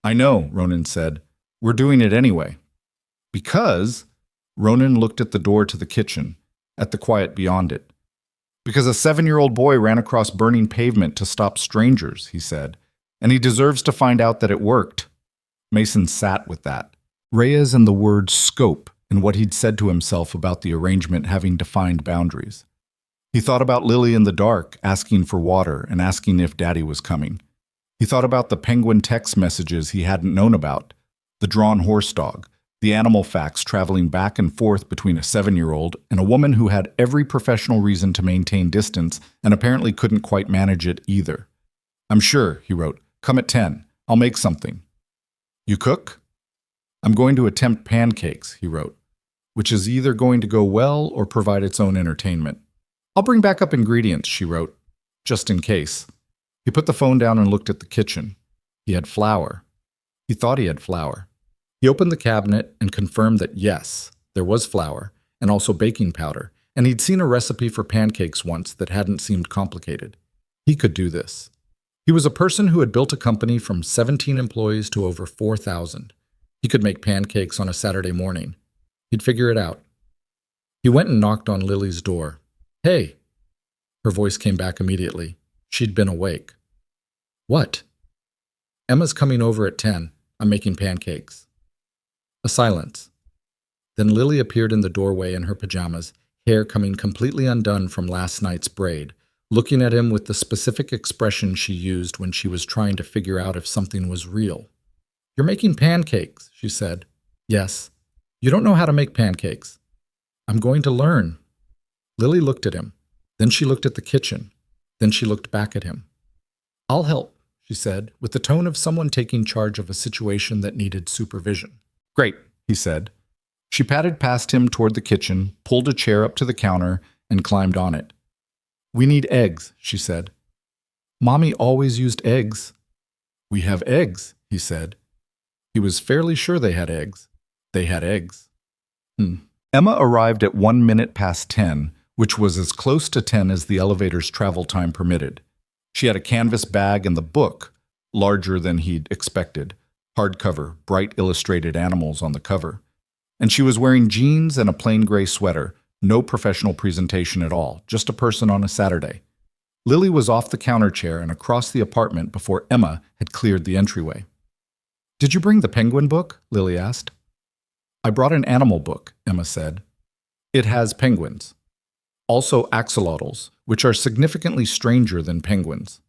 "I know," Ronan said. "We're doing it anyway." "Because—" Ronan looked at the door to the kitchen, at the quiet beyond it. "Because a 7-year-old boy ran across burning pavement to stop strangers," he said, "and he deserves to find out that it worked." Mason sat with that. Reyes and the word scope and what he'd said to himself about the arrangement having defined boundaries. He thought about Lily in the dark, asking for water and asking if Daddy was coming. He thought about the penguin text messages he hadn't known about, the drawn horse dog, the animal facts traveling back and forth between a 7-year-old and a woman who had every professional reason to maintain distance and apparently couldn't quite manage it either. "I'm sure," he wrote. "Come at 10. I'll make something." "You cook?" "I'm going to attempt pancakes," he wrote, "which is either going to go well or provide its own entertainment." "I'll bring back up ingredients," she wrote, "just in case." He put the phone down and looked at the kitchen. He had flour. He thought he had flour. He opened the cabinet and confirmed that yes, there was flour, and also baking powder, and he'd seen a recipe for pancakes once that hadn't seemed complicated. He could do this. He was a person who had built a company from 17 employees to over 4,000. He could make pancakes on a Saturday morning. He'd figure it out. He went and knocked on Lily's door. "Hey!" Her voice came back immediately. She'd been awake. "What?" "Emma's coming over at 10. I'm making pancakes." A silence. Then Lily appeared in the doorway in her pajamas, hair coming completely undone from last night's braid, looking at him with the specific expression she used when she was trying to figure out if something was real. "You're making pancakes," she said. "Yes." "You don't know how to make pancakes." "I'm going to learn." Lily looked at him. Then she looked at the kitchen. Then she looked back at him. "I'll help," she said, with the tone of someone taking charge of a situation that needed supervision. "Great," he said. She padded past him toward the kitchen, pulled a chair up to the counter, and climbed on it. "We need eggs," she said. "Mommy always used eggs." "We have eggs," he said. He was fairly sure they had eggs. They had eggs. Emma arrived at 1 minute past 10, which was as close to 10 as the elevator's travel time permitted. She had a canvas bag and the book, larger than he'd expected, hardcover, bright illustrated animals on the cover. And she was wearing jeans and a plain gray sweater, no professional presentation at all, just a person on a Saturday. Lily was off the counter chair and across the apartment before Emma had cleared the entryway. "Did you bring the penguin book?" Lily asked. "I brought an animal book," Emma said. "It has penguins. Also axolotls, which are significantly stranger than penguins."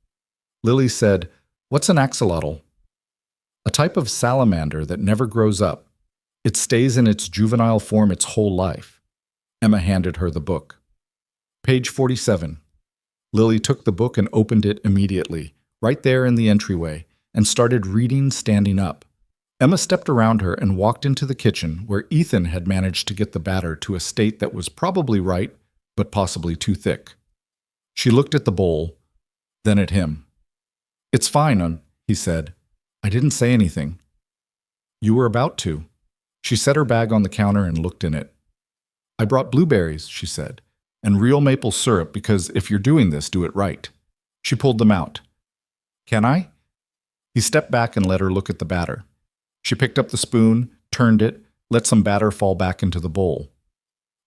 Lily said, "What's an axolotl?" "A type of salamander that never grows up. It stays in its juvenile form its whole life." Emma handed her the book. Page 47. Lily took the book and opened it immediately, right there in the entryway, and started reading standing up. Emma stepped around her and walked into the kitchen where Ethan had managed to get the batter to a state that was probably right, but possibly too thick. She looked at the bowl, then at him. It's fine, he said. I didn't say anything. You were about to. She set her bag on the counter and looked in it. I brought blueberries, she said, and real maple syrup because if you're doing this, do it right. She pulled them out. Can I? He stepped back and let her look at the batter. She picked up the spoon, turned it, let some batter fall back into the bowl.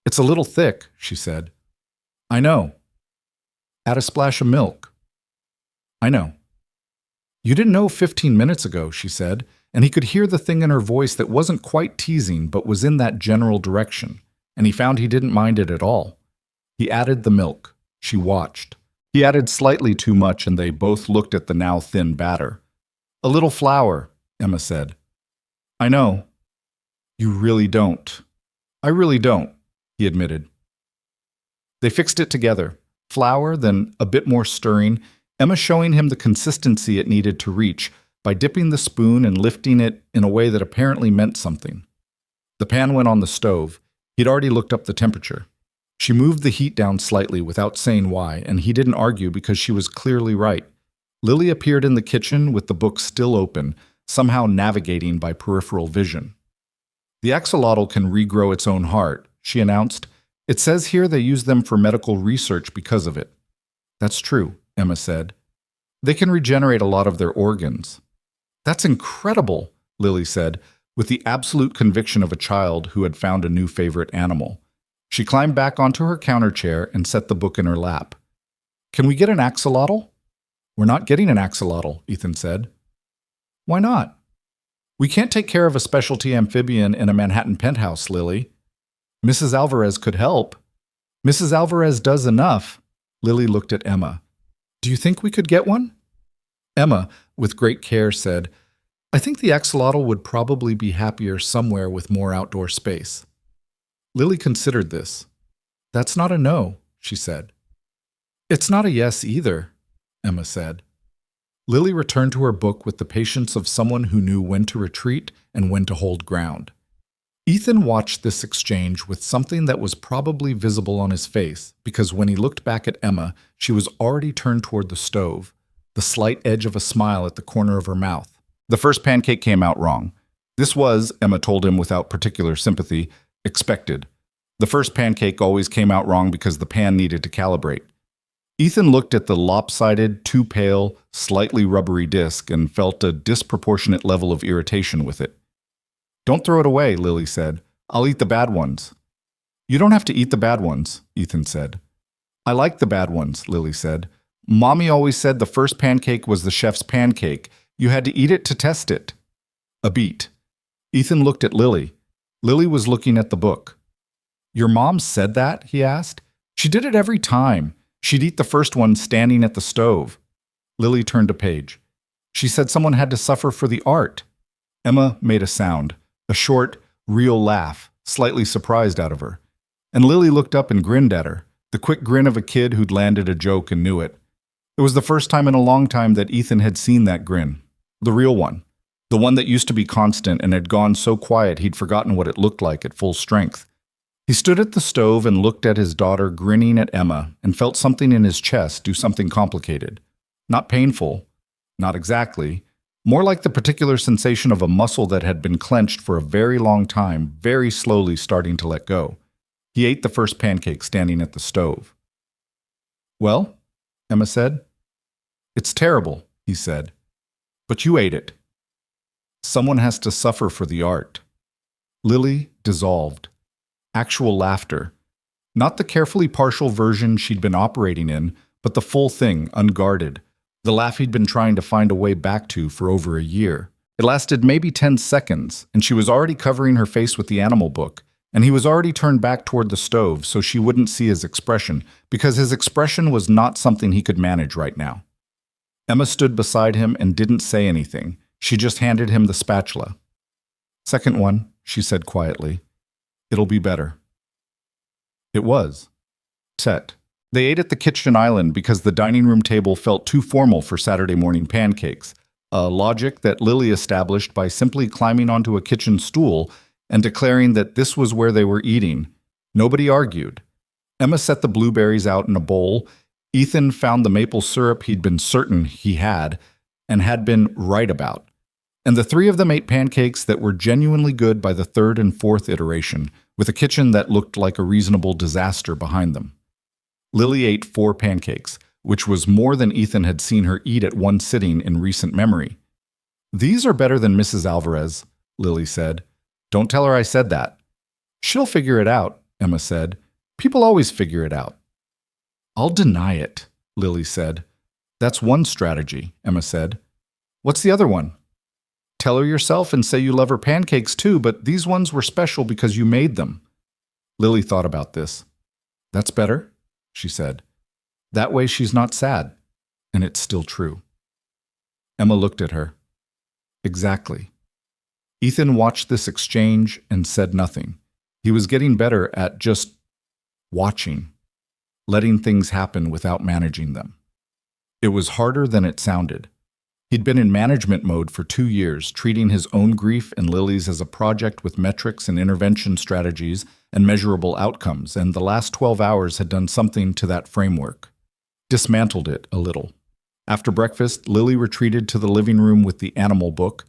It's a little thick, she said. I know. Add a splash of milk. I know. You didn't know 15 minutes ago, she said, and he could hear the thing in her voice that wasn't quite teasing but was in that general direction, and he found he didn't mind it at all. He added the milk. She watched. He added slightly too much, and they both looked at the now thin batter. A little flour, Emma said. I know. You really don't. I really don't, he admitted. They fixed it together. Flour, then a bit more stirring, Emma showing him the consistency it needed to reach by dipping the spoon and lifting it in a way that apparently meant something. The pan went on the stove. He'd already looked up the temperature. She moved the heat down slightly without saying why, and he didn't argue because she was clearly right. Lily appeared in the kitchen with the book still open, somehow navigating by peripheral vision. The axolotl can regrow its own heart, she announced. It says here they use them for medical research because of it. That's true, Emma said. They can regenerate a lot of their organs. That's incredible, Lily said, with the absolute conviction of a child who had found a new favorite animal. She climbed back onto her counter chair and set the book in her lap. Can we get an axolotl? We're not getting an axolotl, Ethan said. Why not? We can't take care of a specialty amphibian in a Manhattan penthouse, Lily. Mrs. Alvarez could help. Mrs. Alvarez does enough. Lily looked at Emma. Do you think we could get one? Emma, with great care, said, I think the axolotl would probably be happier somewhere with more outdoor space. Lily considered this. That's not a no, she said. It's not a yes either, Emma said. Lily returned to her book with the patience of someone who knew when to retreat and when to hold ground. Ethan watched this exchange with something that was probably visible on his face, because when he looked back at Emma, she was already turned toward the stove, the slight edge of a smile at the corner of her mouth. The first pancake came out wrong. This was, Emma told him without particular sympathy, expected. The first pancake always came out wrong because the pan needed to calibrate. Ethan looked at the lopsided, too pale, slightly rubbery disc and felt a disproportionate level of irritation with it. Don't throw it away, Lily said. I'll eat the bad ones. You don't have to eat the bad ones, Ethan said. I like the bad ones, Lily said. Mommy always said the first pancake was the chef's pancake. You had to eat it to test it. A beat. Ethan looked at Lily. Lily was looking at the book. Your mom said that? He asked. She did it every time. She'd eat the first one standing at the stove. Lily turned a page. She said someone had to suffer for the art. Emma made a sound, a short, real laugh, slightly surprised out of her. And Lily looked up and grinned at her, the quick grin of a kid who'd landed a joke and knew it. It was the first time in a long time that Ethan had seen that grin, the real one, the one that used to be constant and had gone so quiet he'd forgotten what it looked like at full strength. He stood at the stove and looked at his daughter grinning at Emma and felt something in his chest do something complicated. Not painful, not exactly, more like the particular sensation of a muscle that had been clenched for a very long time, very slowly starting to let go. He ate the first pancake standing at the stove. Well, Emma said. It's terrible, he said. But you ate it. Someone has to suffer for the art. Lily dissolved. Actual laughter. Not the carefully partial version she'd been operating in, but the full thing, unguarded. The laugh he'd been trying to find a way back to for over a year. It lasted maybe 10 seconds, and she was already covering her face with the animal book, and he was already turned back toward the stove so she wouldn't see his expression, because his expression was not something he could manage right now. Emma stood beside him and didn't say anything. She just handed him the spatula. Second one, she said quietly. It'll be better. It was. Set. They ate at the kitchen island because the dining room table felt too formal for Saturday morning pancakes, a logic that Lily established by simply climbing onto a kitchen stool and declaring that this was where they were eating. Nobody argued. Emma set the blueberries out in a bowl. Ethan found the maple syrup he'd been certain he had, and had been right about. And the three of them ate pancakes that were genuinely good by the third and fourth iteration, with a kitchen that looked like a reasonable disaster behind them. Lily ate 4 pancakes, which was more than Ethan had seen her eat at one sitting in recent memory. "These are better than Mrs. Alvarez," Lily said. "Don't tell her I said that." "She'll figure it out," Emma said. "People always figure it out." "I'll deny it," Lily said. "That's one strategy," Emma said. "What's the other one?" "Tell her yourself and say you love her pancakes too, but these ones were special because you made them." Lily thought about this. "That's better," she said. "That way she's not sad, and it's still true." Emma looked at her. Exactly. Ethan watched this exchange and said nothing. He was getting better at just watching, letting things happen without managing them. It was harder than it sounded. He'd been in management mode for 2 years, treating his own grief and Lily's as a project with metrics and intervention strategies and measurable outcomes, and the last 12 hours had done something to that framework. Dismantled it a little. After breakfast, Lily retreated to the living room with the animal book,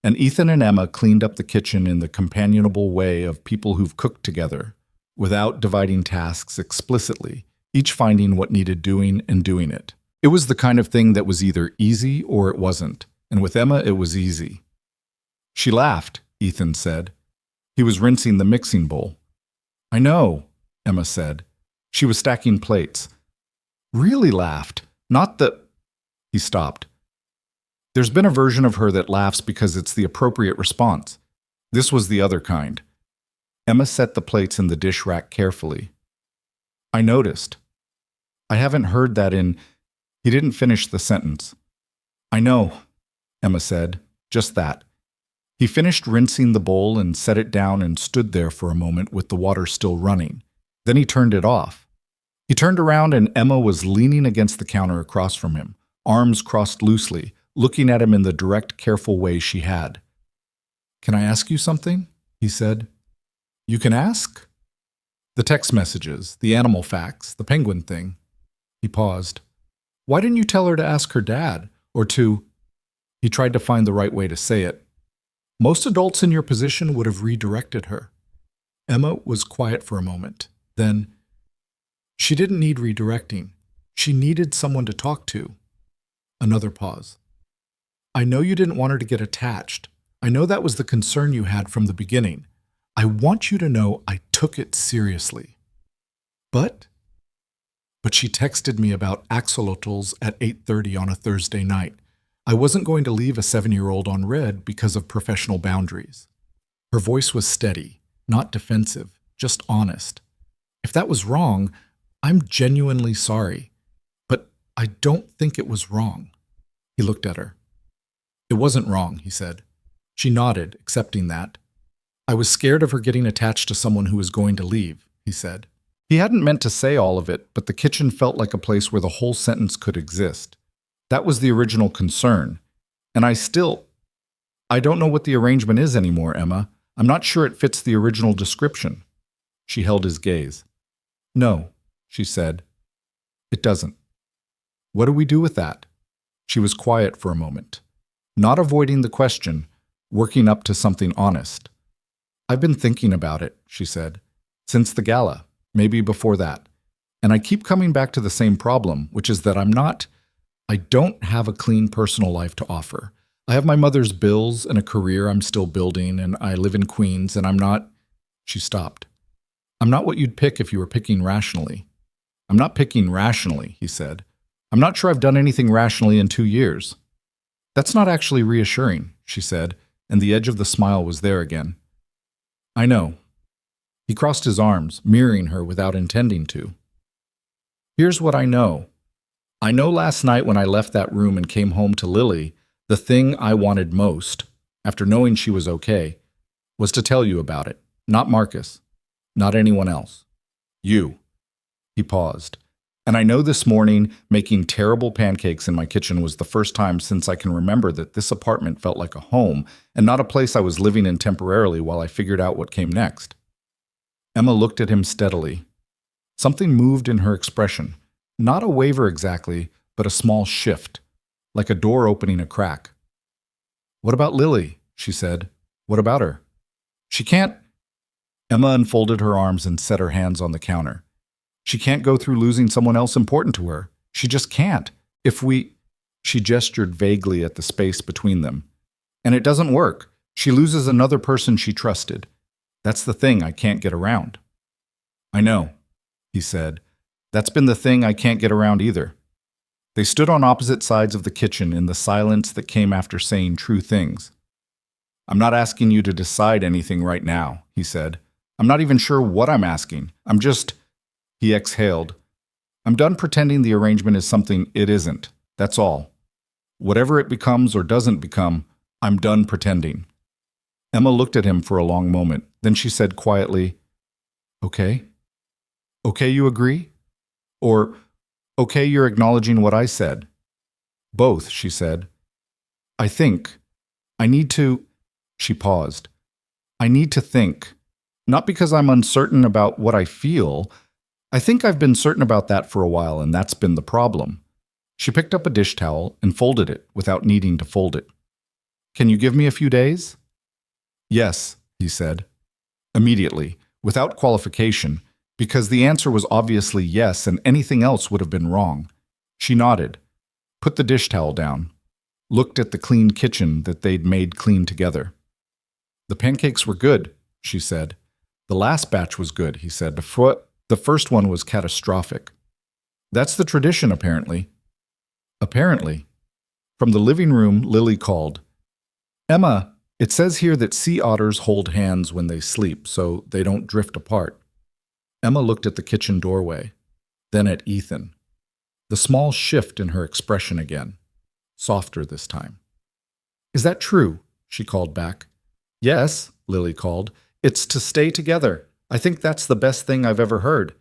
and Ethan and Emma cleaned up the kitchen in the companionable way of people who've cooked together, without dividing tasks explicitly, each finding what needed doing and doing it. It was the kind of thing that was either easy or it wasn't, and with Emma it was easy. "She laughed," Ethan said. He was rinsing the mixing bowl. "I know," Emma said. She was stacking plates. "Really laughed, not the—" He stopped. "There's been a version of her that laughs because it's the appropriate response. This was the other kind." Emma set the plates in the dish rack carefully. "I noticed. I haven't heard that in—" He didn't finish the sentence. "I know," Emma said, just that. He finished rinsing the bowl and set it down and stood there for a moment with the water still running. Then he turned it off. He turned around and Emma was leaning against the counter across from him, arms crossed loosely, looking at him in the direct, careful way she had. "Can I ask you something?" he said. "You can ask?" "The text messages, the animal facts, the penguin thing." He paused. "Why didn't you tell her to ask her dad, or to—" He tried to find the right way to say it. "Most adults in your position would have redirected her." Emma was quiet for a moment. Then, "She didn't need redirecting. She needed someone to talk to." Another pause. "I know you didn't want her to get attached. I know that was the concern you had from the beginning. I want you to know I took it seriously. But she texted me about axolotls at 8:30 on a Thursday night. I wasn't going to leave a 7-year-old on red because of professional boundaries." Her voice was steady, not defensive, just honest. "If that was wrong, I'm genuinely sorry. But I don't think it was wrong." He looked at her. "It wasn't wrong," he said. She nodded, accepting that. "I was scared of her getting attached to someone who was going to leave," he said. He hadn't meant to say all of it, but the kitchen felt like a place where the whole sentence could exist. That was the original concern. "And I don't know what the arrangement is anymore, Emma. I'm not sure it fits the original description." She held his gaze. "No," she said. "It doesn't." "What do we do with that?" She was quiet for a moment, not avoiding the question, working up to something honest. "I've been thinking about it," she said, "since the gala. Maybe before that. And I keep coming back to the same problem, which is that I don't have a clean personal life to offer. I have my mother's bills and a career I'm still building, and I live in Queens, and I'm not—" She stopped. "I'm not what you'd pick if you were picking rationally." "I'm not picking rationally," he said. "I'm not sure I've done anything rationally in 2 years." "That's not actually reassuring," she said, and the edge of the smile was there again. "I know." He crossed his arms, mirroring her without intending to. "Here's what I know. I know last night when I left that room and came home to Lily, the thing I wanted most, after knowing she was okay, was to tell you about it. Not Marcus. Not anyone else. You." He paused. "And I know this morning, making terrible pancakes in my kitchen was the first time since I can remember that this apartment felt like a home and not a place I was living in temporarily while I figured out what came next." Emma looked at him steadily. Something moved in her expression. Not a waver exactly, but a small shift, like a door opening a crack. "What about Lily?" she said. "What about her?" "She can't—" Emma unfolded her arms and set her hands on the counter. "She can't go through losing someone else important to her. She just can't. If we—" She gestured vaguely at the space between them. "And it doesn't work. She loses another person she trusted. That's the thing I can't get around." "I know," he said. "That's been the thing I can't get around either." They stood on opposite sides of the kitchen in the silence that came after saying true things. "I'm not asking you to decide anything right now," he said. "I'm not even sure what I'm asking. I'm just—" He exhaled. "I'm done pretending the arrangement is something it isn't. That's all. Whatever it becomes or doesn't become, I'm done pretending." Emma looked at him for a long moment. Then she said quietly, "Okay. Okay, you agree? Or, okay, you're acknowledging what I said?" "Both," she said. "I think. I need to—" She paused. "I need to think. Not because I'm uncertain about what I feel. I think I've been certain about that for a while, and that's been the problem." She picked up a dish towel and folded it without needing to fold it. "Can you give me a few days?" "Yes," he said. Immediately, without qualification, because the answer was obviously yes and anything else would have been wrong. She nodded, put the dish towel down, looked at the clean kitchen that they'd made clean together. "The pancakes were good," she said. "The last batch was good," he said. The first one was catastrophic." "That's the tradition, apparently." "Apparently." From the living room, Lily called, "Emma, it says here that sea otters hold hands when they sleep, so they don't drift apart." Emma looked at the kitchen doorway, then at Ethan. The small shift in her expression again, softer this time. "Is that true?" she called back. "Yes," Lily called. "It's to stay together. I think that's the best thing I've ever heard."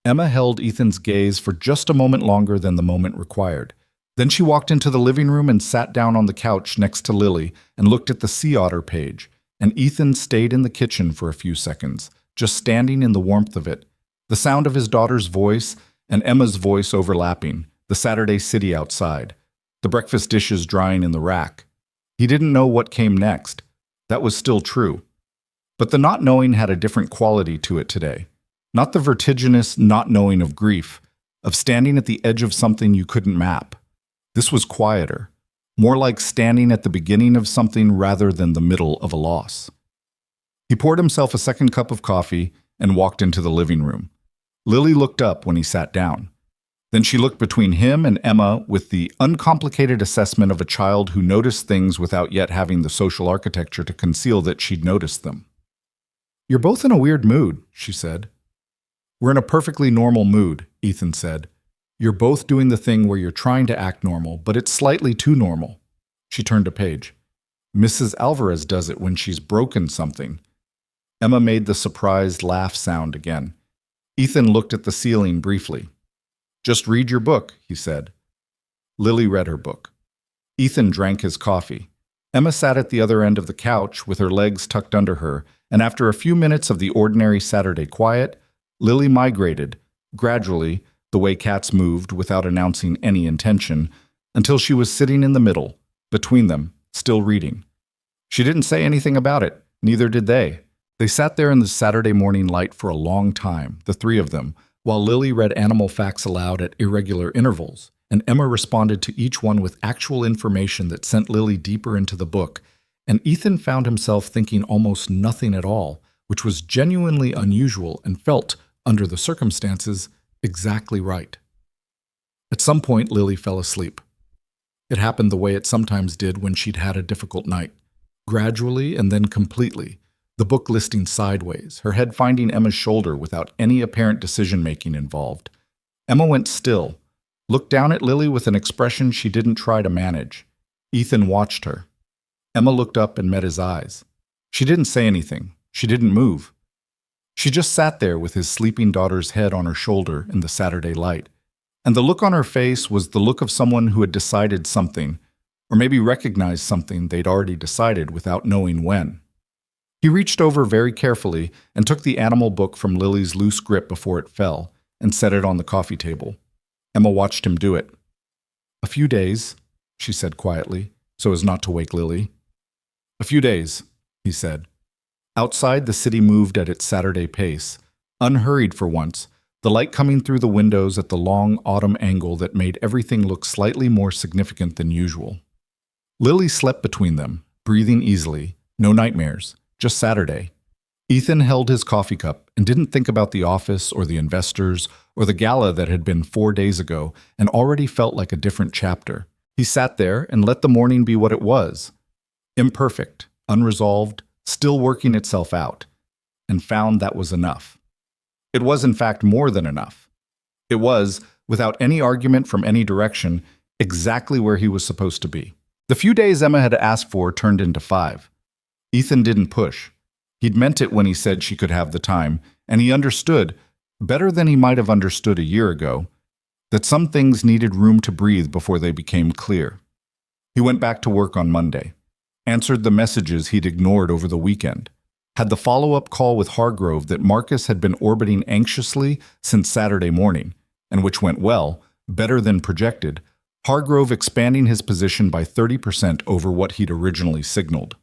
Emma held Ethan's gaze for just a moment longer than the moment required. Then she walked into the living room and sat down on the couch next to Lily and looked at the sea otter page, and Ethan stayed in the kitchen for a few seconds, just standing in the warmth of it, the sound of his daughter's voice and Emma's voice overlapping, the Saturday city outside, the breakfast dishes drying in the rack. He didn't know what came next. That was still true. But the not knowing had a different quality to it today. Not the vertiginous not knowing of grief, of standing at the edge of something you couldn't map. This was quieter, more like standing at the beginning of something rather than the middle of a loss. He poured himself a second cup of coffee and walked into the living room. Lily looked up when he sat down. Then she looked between him and Emma with the uncomplicated assessment of a child who noticed things without yet having the social architecture to conceal that she'd noticed them. "You're both in a weird mood," she said. "We're in a perfectly normal mood," Ethan said. "You're both doing the thing where you're trying to act normal, but it's slightly too normal." She turned a page. "Mrs. Alvarez does it when she's broken something." Emma made the surprised laugh sound again. Ethan looked at the ceiling briefly. "Just read your book," he said. Lily read her book. Ethan drank his coffee. Emma sat at the other end of the couch with her legs tucked under her, and after a few minutes of the ordinary Saturday quiet, Lily migrated, gradually, the way cats moved without announcing any intention, until she was sitting in the middle, between them, still reading. She didn't say anything about it, neither did they. They sat there in the Saturday morning light for a long time, the three of them, while Lily read animal facts aloud at irregular intervals, and Emma responded to each one with actual information that sent Lily deeper into the book, and Ethan found himself thinking almost nothing at all, which was genuinely unusual and felt, under the circumstances, exactly right. At some point, Lily fell asleep. It happened the way it sometimes did when she'd had a difficult night, gradually and then completely, the book listing sideways, her head finding Emma's shoulder without any apparent decision-making involved. Emma went still, looked down at Lily with an expression she didn't try to manage. Ethan watched her. Emma looked up and met his eyes. She didn't say anything. She didn't move. She just sat there with his sleeping daughter's head on her shoulder in the Saturday light. And the look on her face was the look of someone who had decided something, or maybe recognized something they'd already decided without knowing when. He reached over very carefully and took the animal book from Lily's loose grip before it fell and set it on the coffee table. Emma watched him do it. "A few days," she said quietly, so as not to wake Lily. A few days, he said. Outside, the city moved at its Saturday pace, unhurried for once, the light coming through the windows at the long autumn angle that made everything look slightly more significant than usual. Lily slept between them, breathing easily, no nightmares, just Saturday. Ethan held his coffee cup and didn't think about the office or the investors or the gala that had been 4 days ago and already felt like a different chapter. He sat there and let the morning be what it was. Imperfect, unresolved, still working itself out, and found that was enough. It was in fact more than enough. It was, without any argument from any direction, exactly where he was supposed to be. The few days Emma had asked for turned into 5. Ethan didn't push. He'd meant it when he said she could have the time, and he understood, better than he might have understood a year ago, that some things needed room to breathe before they became clear. He went back to work on Monday, answered the messages he'd ignored over the weekend, had the follow-up call with Hargrove that Marcus had been orbiting anxiously since Saturday morning, and which went well, better than projected, Hargrove expanding his position by 30% over what he'd originally signaled.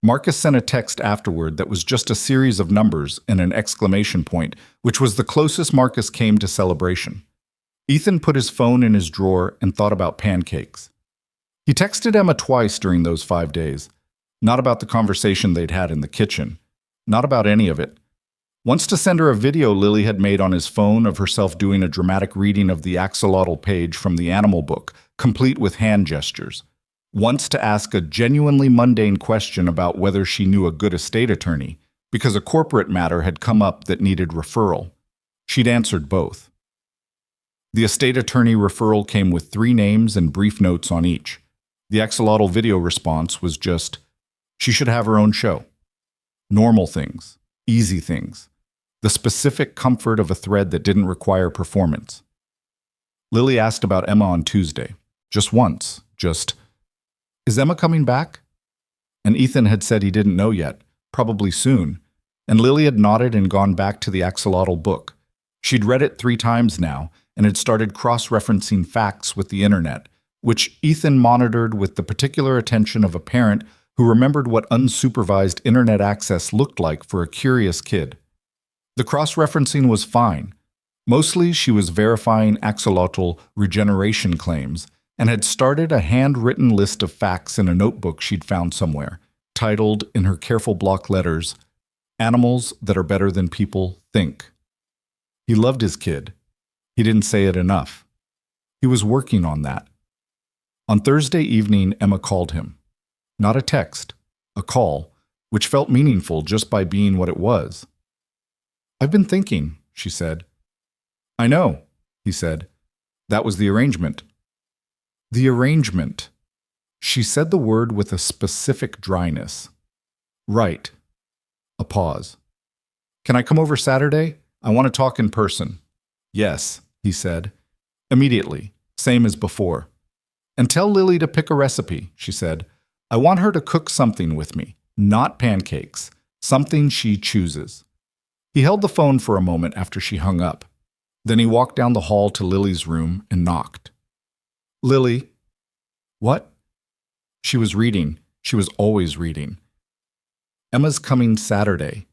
Marcus sent a text afterward that was just a series of numbers and an exclamation point, which was the closest Marcus came to celebration. Ethan put his phone in his drawer and thought about pancakes. He texted Emma twice during those 5 days, not about the conversation they'd had in the kitchen, not about any of it. Once to send her a video Lily had made on his phone of herself doing a dramatic reading of the axolotl page from the animal book, complete with hand gestures. Once to ask a genuinely mundane question about whether she knew a good estate attorney, because a corporate matter had come up that needed referral. She'd answered both. The estate attorney referral came with 3 names and brief notes on each. The axolotl video response was just, she should have her own show. Normal things, easy things, the specific comfort of a thread that didn't require performance. Lily asked about Emma on Tuesday, just once, just, is Emma coming back? And Ethan had said he didn't know yet, probably soon, and Lily had nodded and gone back to the axolotl book. She'd read it 3 times now and had started cross-referencing facts with the internet, which Ethan monitored with the particular attention of a parent who remembered what unsupervised internet access looked like for a curious kid. The cross-referencing was fine. Mostly she was verifying axolotl regeneration claims and had started a handwritten list of facts in a notebook she'd found somewhere, titled in her careful block letters, Animals That Are Better Than People Think. He loved his kid. He didn't say it enough. He was working on that. On Thursday evening, Emma called him. Not a text, a call, which felt meaningful just by being what it was. I've been thinking, she said. I know, he said. That was the arrangement. The arrangement. She said the word with a specific dryness. Right. A pause. Can I come over Saturday? I want to talk in person. Yes, he said. Immediately, same as before. And tell Lily to pick a recipe, she said. I want her to cook something with me, not pancakes, something she chooses. He held the phone for a moment after she hung up. Then he walked down the hall to Lily's room and knocked. Lily. What? She was reading. She was always reading. Emma's coming Saturday.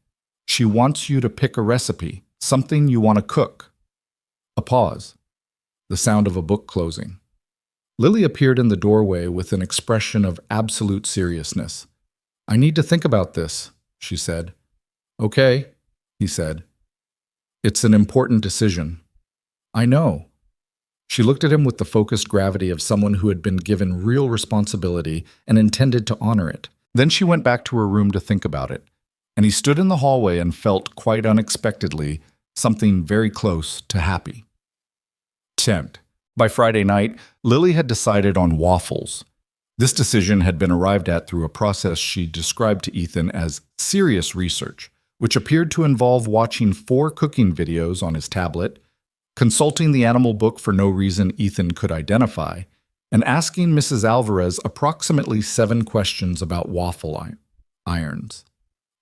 She wants you to pick a recipe, something you want to cook. A pause. The sound of a book closing. Lily appeared in the doorway with an expression of absolute seriousness. I need to think about this, she said. Okay, he said. It's an important decision. I know. She looked at him with the focused gravity of someone who had been given real responsibility and intended to honor it. Then she went back to her room to think about it, and he stood in the hallway and felt, quite unexpectedly, something very close to happy. Tempt. By Friday night, Lily had decided on waffles. This decision had been arrived at through a process she described to Ethan as serious research, which appeared to involve watching 4 cooking videos on his tablet, consulting the animal book for no reason Ethan could identify, and asking Mrs. Alvarez approximately 7 questions about waffle irons.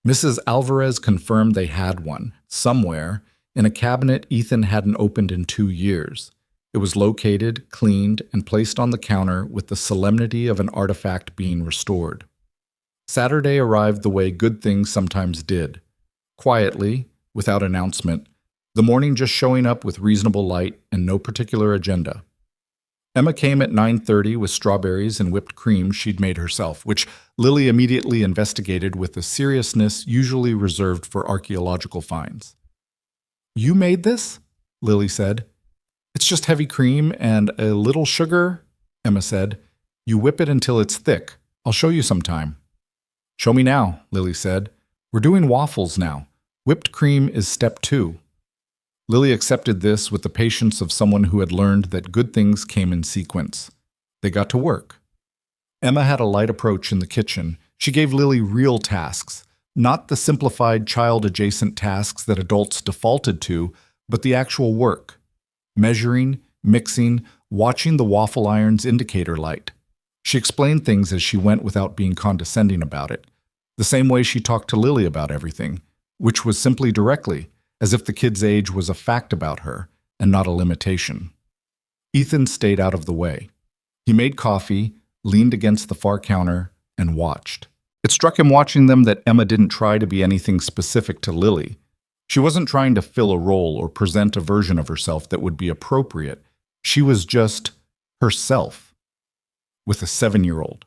Mrs. Alvarez confirmed they had one, somewhere, in a cabinet Ethan hadn't opened in 2 years. It was located, cleaned, and placed on the counter with the solemnity of an artifact being restored. Saturday arrived the way good things sometimes did. Quietly, without announcement, the morning just showing up with reasonable light and no particular agenda. Emma came at 9:30 with strawberries and whipped cream she'd made herself, which Lily immediately investigated with a seriousness usually reserved for archaeological finds. "You made this?" Lily said. "It's just heavy cream and a little sugar," Emma said. "You whip it until it's thick. I'll show you sometime." "Show me now," Lily said. "We're doing waffles now. Whipped cream is step 2. Lily accepted this with the patience of someone who had learned that good things came in sequence. They got to work. Emma had a light approach in the kitchen. She gave Lily real tasks, not the simplified child-adjacent tasks that adults defaulted to, but the actual work. Measuring, mixing, watching the waffle iron's indicator light. She explained things as she went without being condescending about it, the same way she talked to Lily about everything, which was simply directly, as if the kid's age was a fact about her and not a limitation. Ethan stayed out of the way. He made coffee, leaned against the far counter, and watched. It struck him watching them that Emma didn't try to be anything specific to Lily. She wasn't trying to fill a role or present a version of herself that would be appropriate. She was just herself. With a 7-year-old.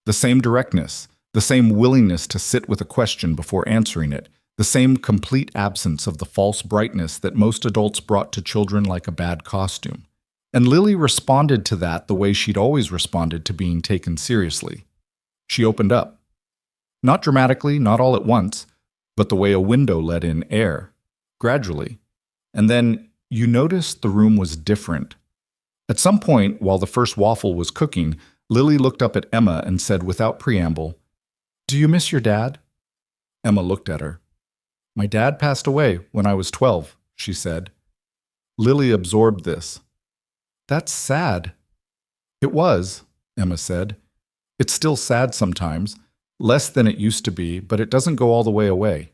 The same directness, the same willingness to sit with a question before answering it, the same complete absence of the false brightness that most adults brought to children like a bad costume. And Lily responded to that the way she'd always responded to being taken seriously. She opened up. Not dramatically, not all at once, but the way a window let in air, gradually. And then you noticed the room was different. At some point, while the first waffle was cooking, Lily looked up at Emma and said without preamble, "Do you miss your dad?" Emma looked at her. "My dad passed away when I was 12, she said. Lily absorbed this. "That's sad." "It was," Emma said. "It's still sad sometimes, less than it used to be, but it doesn't go all the way away."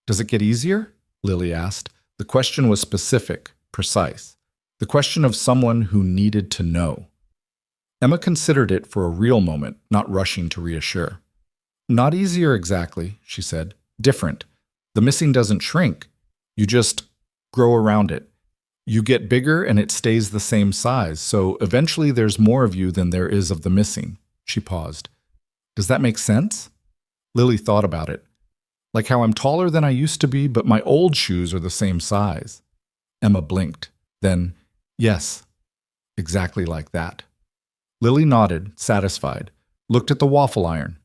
"Does it get easier?" Lily asked. The question was specific, precise. The question of someone who needed to know. Emma considered it for a real moment, not rushing to reassure. "Not easier exactly," she said. "Different. The missing doesn't shrink. You just grow around it. You get bigger and it stays the same size, so eventually there's more of you than there is of the missing." She paused. "Does that make sense?" Lily thought about it. "Like how I'm taller than I used to be, but my old shoes are the same size." Emma blinked. Then, "Yes, exactly like that." Lily nodded, satisfied, looked at the waffle iron.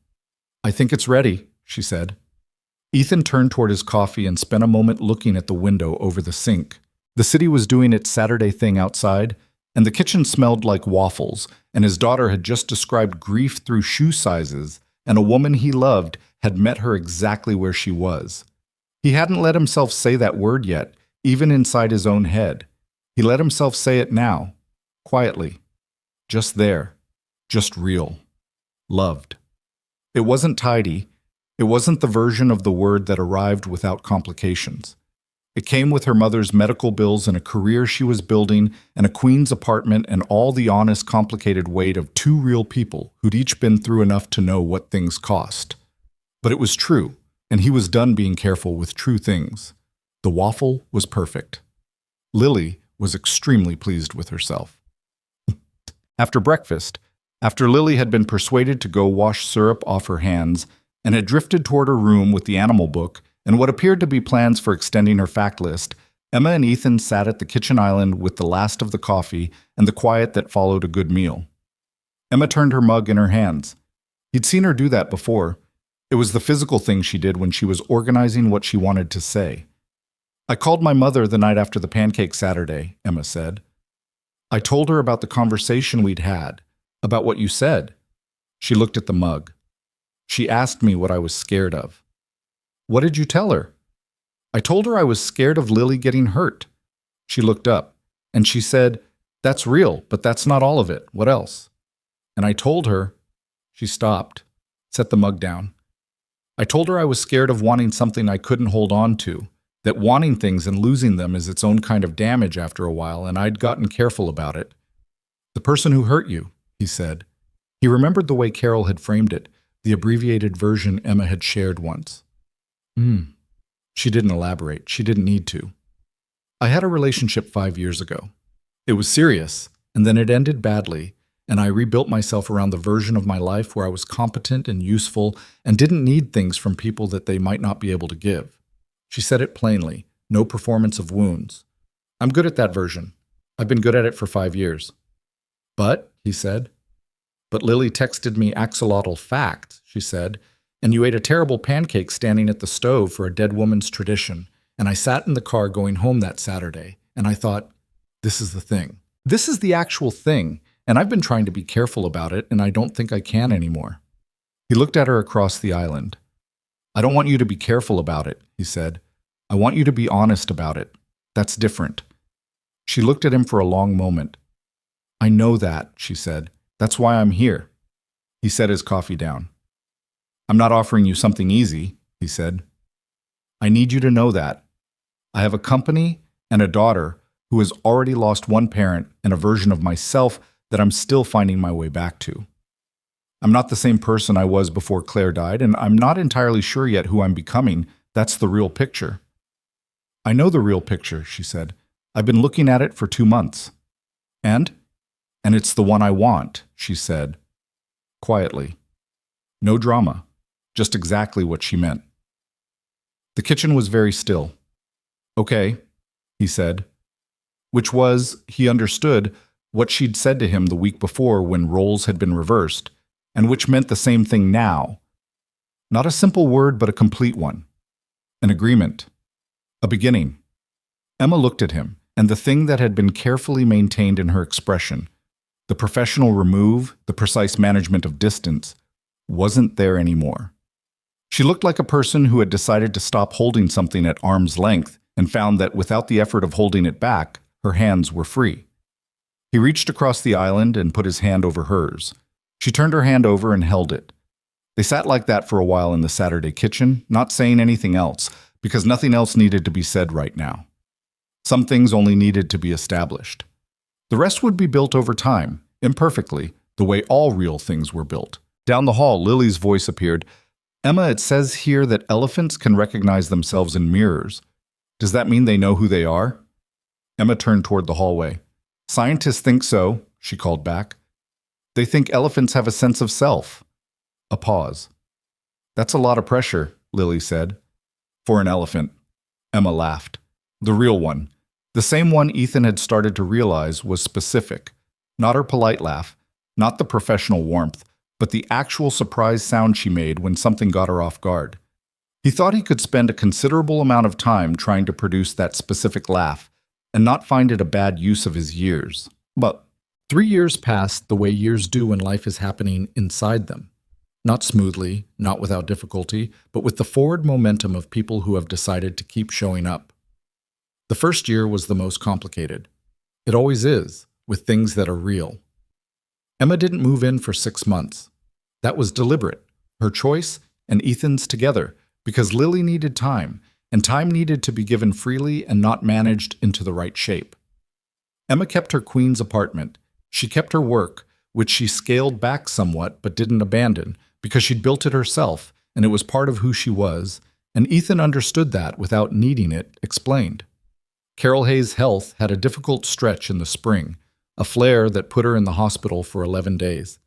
"I think it's ready," she said. Ethan turned toward his coffee and spent a moment looking at the window over the sink. The city was doing its Saturday thing outside, and the kitchen smelled like waffles, and his daughter had just described grief through shoe sizes, and a woman he loved had met her exactly where she was. He hadn't let himself say that word yet, even inside his own head. He let himself say it now, quietly. Just there. Just real. Loved. It wasn't tidy. It wasn't the version of the word that arrived without complications. It came with her mother's medical bills and a career she was building and a queen's apartment and all the honest, complicated weight of 2 real people who'd each been through enough to know what things cost. But it was true, and he was done being careful with true things. The waffle was perfect. Lily was extremely pleased with herself. After breakfast, after Lily had been persuaded to go wash syrup off her hands, and had drifted toward her room with the animal book and what appeared to be plans for extending her fact list, Emma and Ethan sat at the kitchen island with the last of the coffee and the quiet that followed a good meal. Emma turned her mug in her hands. He'd seen her do that before. It was the physical thing she did when she was organizing what she wanted to say. "I called my mother the night after the pancake Saturday," Emma said. "I told her about the conversation we'd had, about what you said." She looked at the mug. "She asked me what I was scared of." "What did you tell her?" "I told her I was scared of Lily getting hurt." She looked up, and she said, "That's real, but that's not all of it. What else?" And I told her. She stopped, set the mug down. "I told her I was scared of wanting something I couldn't hold on to, that wanting things and losing them is its own kind of damage after a while, and I'd gotten careful about it. The person who hurt you, he said. He remembered the way Carol had framed it, the abbreviated version Emma had shared once. She didn't elaborate. She didn't need to. I had a relationship 5 years ago. It was serious, and then it ended badly, and I rebuilt myself around the version of my life where I was competent and useful and didn't need things from people that they might not be able to give. She said it plainly, no performance of wounds. I'm good at that version. I've been good at it for 5 years. But, he said. But Lily texted me axolotl fact, she said, and you ate a terrible pancake standing at the stove for a dead woman's tradition, and I sat in the car going home that Saturday, and I thought, this is the thing. This is the actual thing, and I've been trying to be careful about it, and I don't think I can anymore. He looked at her across the island. I don't want you to be careful about it, he said. I want you to be honest about it. That's different. She looked at him for a long moment. I know that, she said. That's why I'm here. He set his coffee down. I'm not offering you something easy, he said. I need you to know that. I have a company and a daughter who has already lost one parent and a version of myself that I'm still finding my way back to. I'm not the same person I was before Claire died, and I'm not entirely sure yet who I'm becoming. That's the real picture. I know the real picture, she said. I've been looking at it for 2 months. And it's the one I want, she said, quietly. No drama, just exactly what she meant. The kitchen was very still. Okay, he said, which was, he understood, what she'd said to him the week before when roles had been reversed, and which meant the same thing now. Not a simple word, but a complete one. An agreement. A beginning. Emma looked at him, and the thing that had been carefully maintained in her expression, the professional remove, the precise management of distance, wasn't there anymore. She looked like a person who had decided to stop holding something at arm's length and found that without the effort of holding it back, her hands were free. He reached across the island and put his hand over hers. She turned her hand over and held it. They sat like that for a while in the Saturday kitchen, not saying anything else, because nothing else needed to be said right now. Some things only needed to be established. The rest would be built over time, imperfectly, the way all real things were built. Down the hall, Lily's voice appeared. Emma, it says here that elephants can recognize themselves in mirrors. Does that mean they know who they are? Emma turned toward the hallway. Scientists think so, she called back. They think elephants have a sense of self. A pause. That's a lot of pressure, Lily said. For an elephant. Emma laughed. The real one. The same one Ethan had started to realize was specific. Not her polite laugh, not the professional warmth, but the actual surprise sound she made when something got her off guard. He thought he could spend a considerable amount of time trying to produce that specific laugh and not find it a bad use of his years. But 3 years passed the way years do when life is happening inside them. Not smoothly, not without difficulty, but with the forward momentum of people who have decided to keep showing up. The first year was the most complicated. It always is, with things that are real. Emma didn't move in for 6 months. That was deliberate, her choice and Ethan's together, because Lily needed time, and time needed to be given freely and not managed into the right shape. Emma kept her queen's apartment. She kept her work, which she scaled back somewhat but didn't abandon, because she'd built it herself, and it was part of who she was, and Ethan understood that without needing it explained. Carol Hayes' health had a difficult stretch in the spring, a flare that put her in the hospital for 11 days.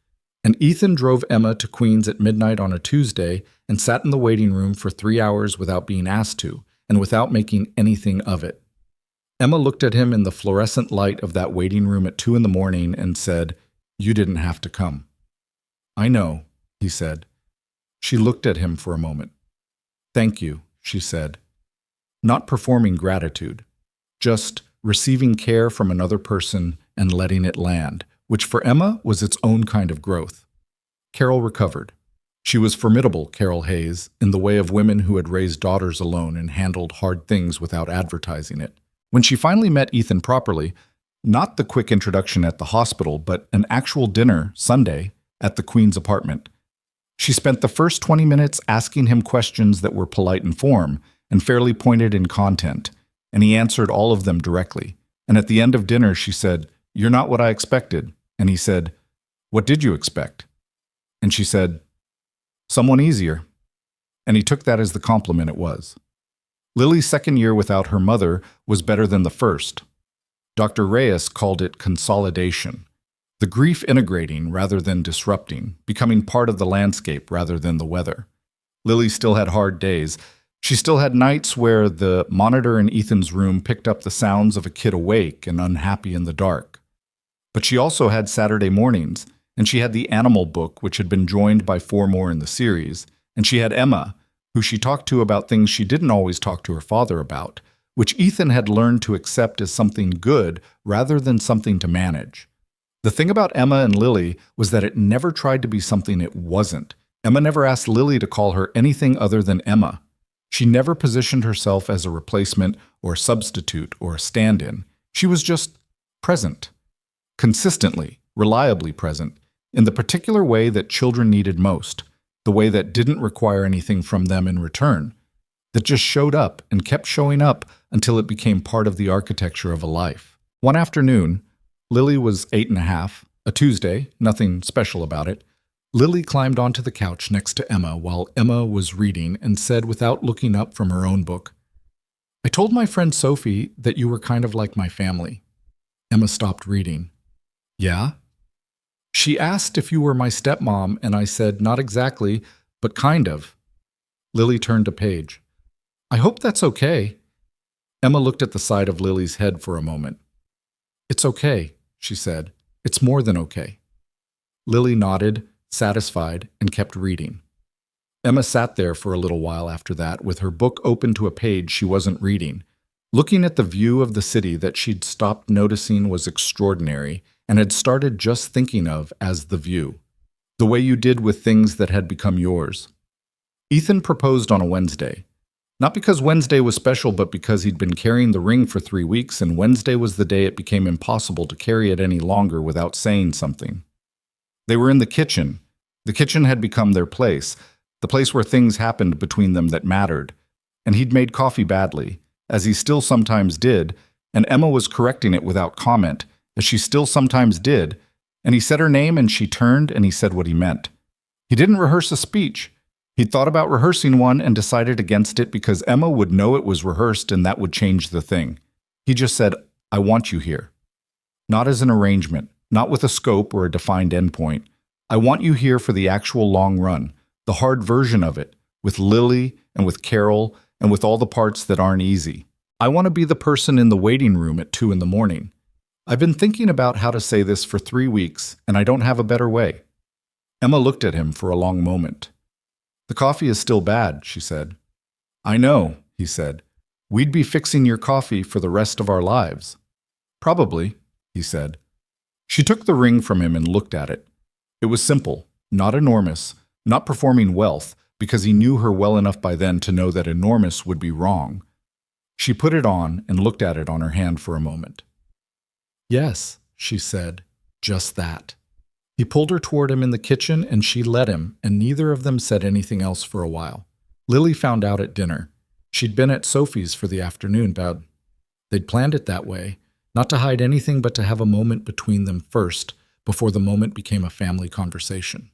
And Ethan drove Emma to Queens at midnight on a Tuesday and sat in the waiting room for 3 hours without being asked to, and without making anything of it. Emma looked at him in the fluorescent light of that waiting room at 2 a.m. and said, "You didn't have to come." "I know," he said. She looked at him for a moment. "Thank you," she said. Not performing gratitude, just receiving care from another person and letting it land, which for Emma was its own kind of growth. Carol recovered. She was formidable, Carol Hayes, in the way of women who had raised daughters alone and handled hard things without advertising it. When she finally met Ethan properly, not the quick introduction at the hospital, but an actual dinner, Sunday, at the Queen's apartment, she spent the first 20 minutes asking him questions that were polite in form, and fairly pointed in content, and he answered all of them directly. And at the end of dinner, she said, "You're not what I expected." And he said, "What did you expect?" And she said, "Someone easier." And he took that as the compliment it was. Lily's second year without her mother was better than the first. Dr. Reyes called it consolidation, the grief integrating rather than disrupting, becoming part of the landscape rather than the weather. Lily still had hard days. She still had nights where the monitor in Ethan's room picked up the sounds of a kid awake and unhappy in the dark. But she also had Saturday mornings, and she had the animal book, which had been joined by 4 more in the series, and she had Emma, who she talked to about things she didn't always talk to her father about, which Ethan had learned to accept as something good rather than something to manage. The thing about Emma and Lily was that it never tried to be something it wasn't. Emma never asked Lily to call her anything other than Emma. She never positioned herself as a replacement or a substitute or a stand-in. She was just present. Consistently, reliably present, in the particular way that children needed most, the way that didn't require anything from them in return, that just showed up and kept showing up until it became part of the architecture of a life. One afternoon, Lily was 8.5, a Tuesday, nothing special about it. Lily climbed onto the couch next to Emma while Emma was reading and said without looking up from her own book, "I told my friend Sophie that you were kind of like my family." Emma stopped reading. "Yeah?" "She asked if you were my stepmom, and I said, not exactly, but kind of." Lily turned a page. "I hope that's okay." Emma looked at the side of Lily's head for a moment. "It's okay," she said. "It's more than okay." Lily nodded, satisfied, and kept reading. Emma sat there for a little while after that, with her book open to a page she wasn't reading, looking at the view of the city that she'd stopped noticing was extraordinary and had started just thinking of as the view, the way you did with things that had become yours. Ethan proposed on a Wednesday. Not because Wednesday was special, but because he'd been carrying the ring for 3 weeks, and Wednesday was the day it became impossible to carry it any longer without saying something. They were in the kitchen. The kitchen had become their place, the place where things happened between them that mattered. And he'd made coffee badly, as he still sometimes did, and Emma was correcting it without comment, as she still sometimes did, and he said her name and she turned and he said what he meant. He didn't rehearse a speech. He'd thought about rehearsing one and decided against it because Emma would know it was rehearsed and that would change the thing. He just said, "I want you here." Not as an arrangement, not with a scope or a defined endpoint. I want you here for the actual long run, the hard version of it, with Lily and with Carol and with all the parts that aren't easy. I want to be the person in the waiting room at 2 in the morning. I've been thinking about how to say this for 3 weeks, and I don't have a better way. Emma looked at him for a long moment. "The coffee is still bad," she said. "I know," he said. "We'd be fixing your coffee for the rest of our lives." "Probably," he said. She took the ring from him and looked at it. It was simple, not enormous, not performing wealth, because he knew her well enough by then to know that enormous would be wrong. She put it on and looked at it on her hand for a moment. "Yes," she said, "just that." He pulled her toward him in the kitchen and she let him, and neither of them said anything else for a while. Lily found out at dinner. She'd been at Sophie's for the afternoon, but they'd planned it that way, not to hide anything but to have a moment between them first, before the moment became a family conversation.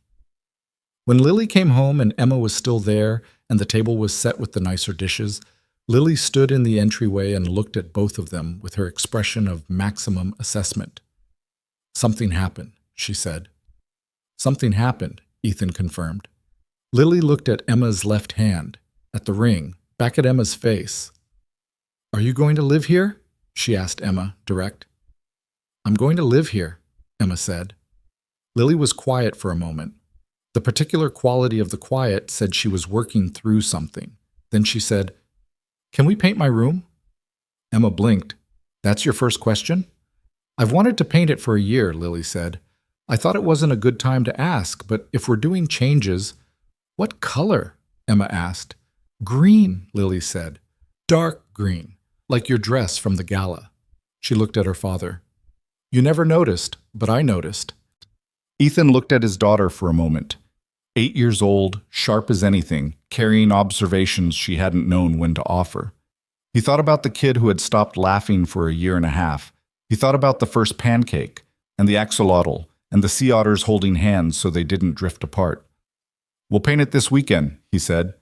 When Lily came home and Emma was still there and the table was set with the nicer dishes, Lily stood in the entryway and looked at both of them with her expression of maximum assessment. "Something happened," she said. "Something happened," Ethan confirmed. Lily looked at Emma's left hand, at the ring, back at Emma's face. "Are you going to live here?" she asked Emma, direct. "I'm going to live here," Emma said. Lily was quiet for a moment. The particular quality of the quiet said she was working through something. Then she said, "Can we paint my room?" Emma blinked. "That's your first question?" "I've wanted to paint it for a year," Lily said. "I thought it wasn't a good time to ask, but if we're doing changes—" "What color?" Emma asked. "Green," Lily said. "Dark green, like your dress from the gala." She looked at her father. "You never noticed, but I noticed." Ethan looked at his daughter for a moment. 8 years old, sharp as anything, carrying observations she hadn't known when to offer. He thought about the kid who had stopped laughing for a year and a half. He thought about the first pancake, and the axolotl, and the sea otters holding hands so they didn't drift apart. "We'll paint it this weekend," he said.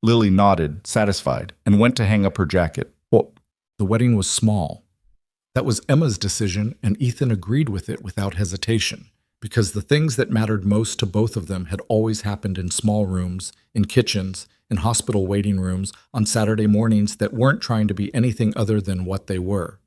Lily nodded, satisfied, and went to hang up her jacket. Well, the wedding was small. That was Emma's decision, and Ethan agreed with it without hesitation, because the things that mattered most to both of them had always happened in small rooms, in kitchens, in hospital waiting rooms, on Saturday mornings that weren't trying to be anything other than what they were.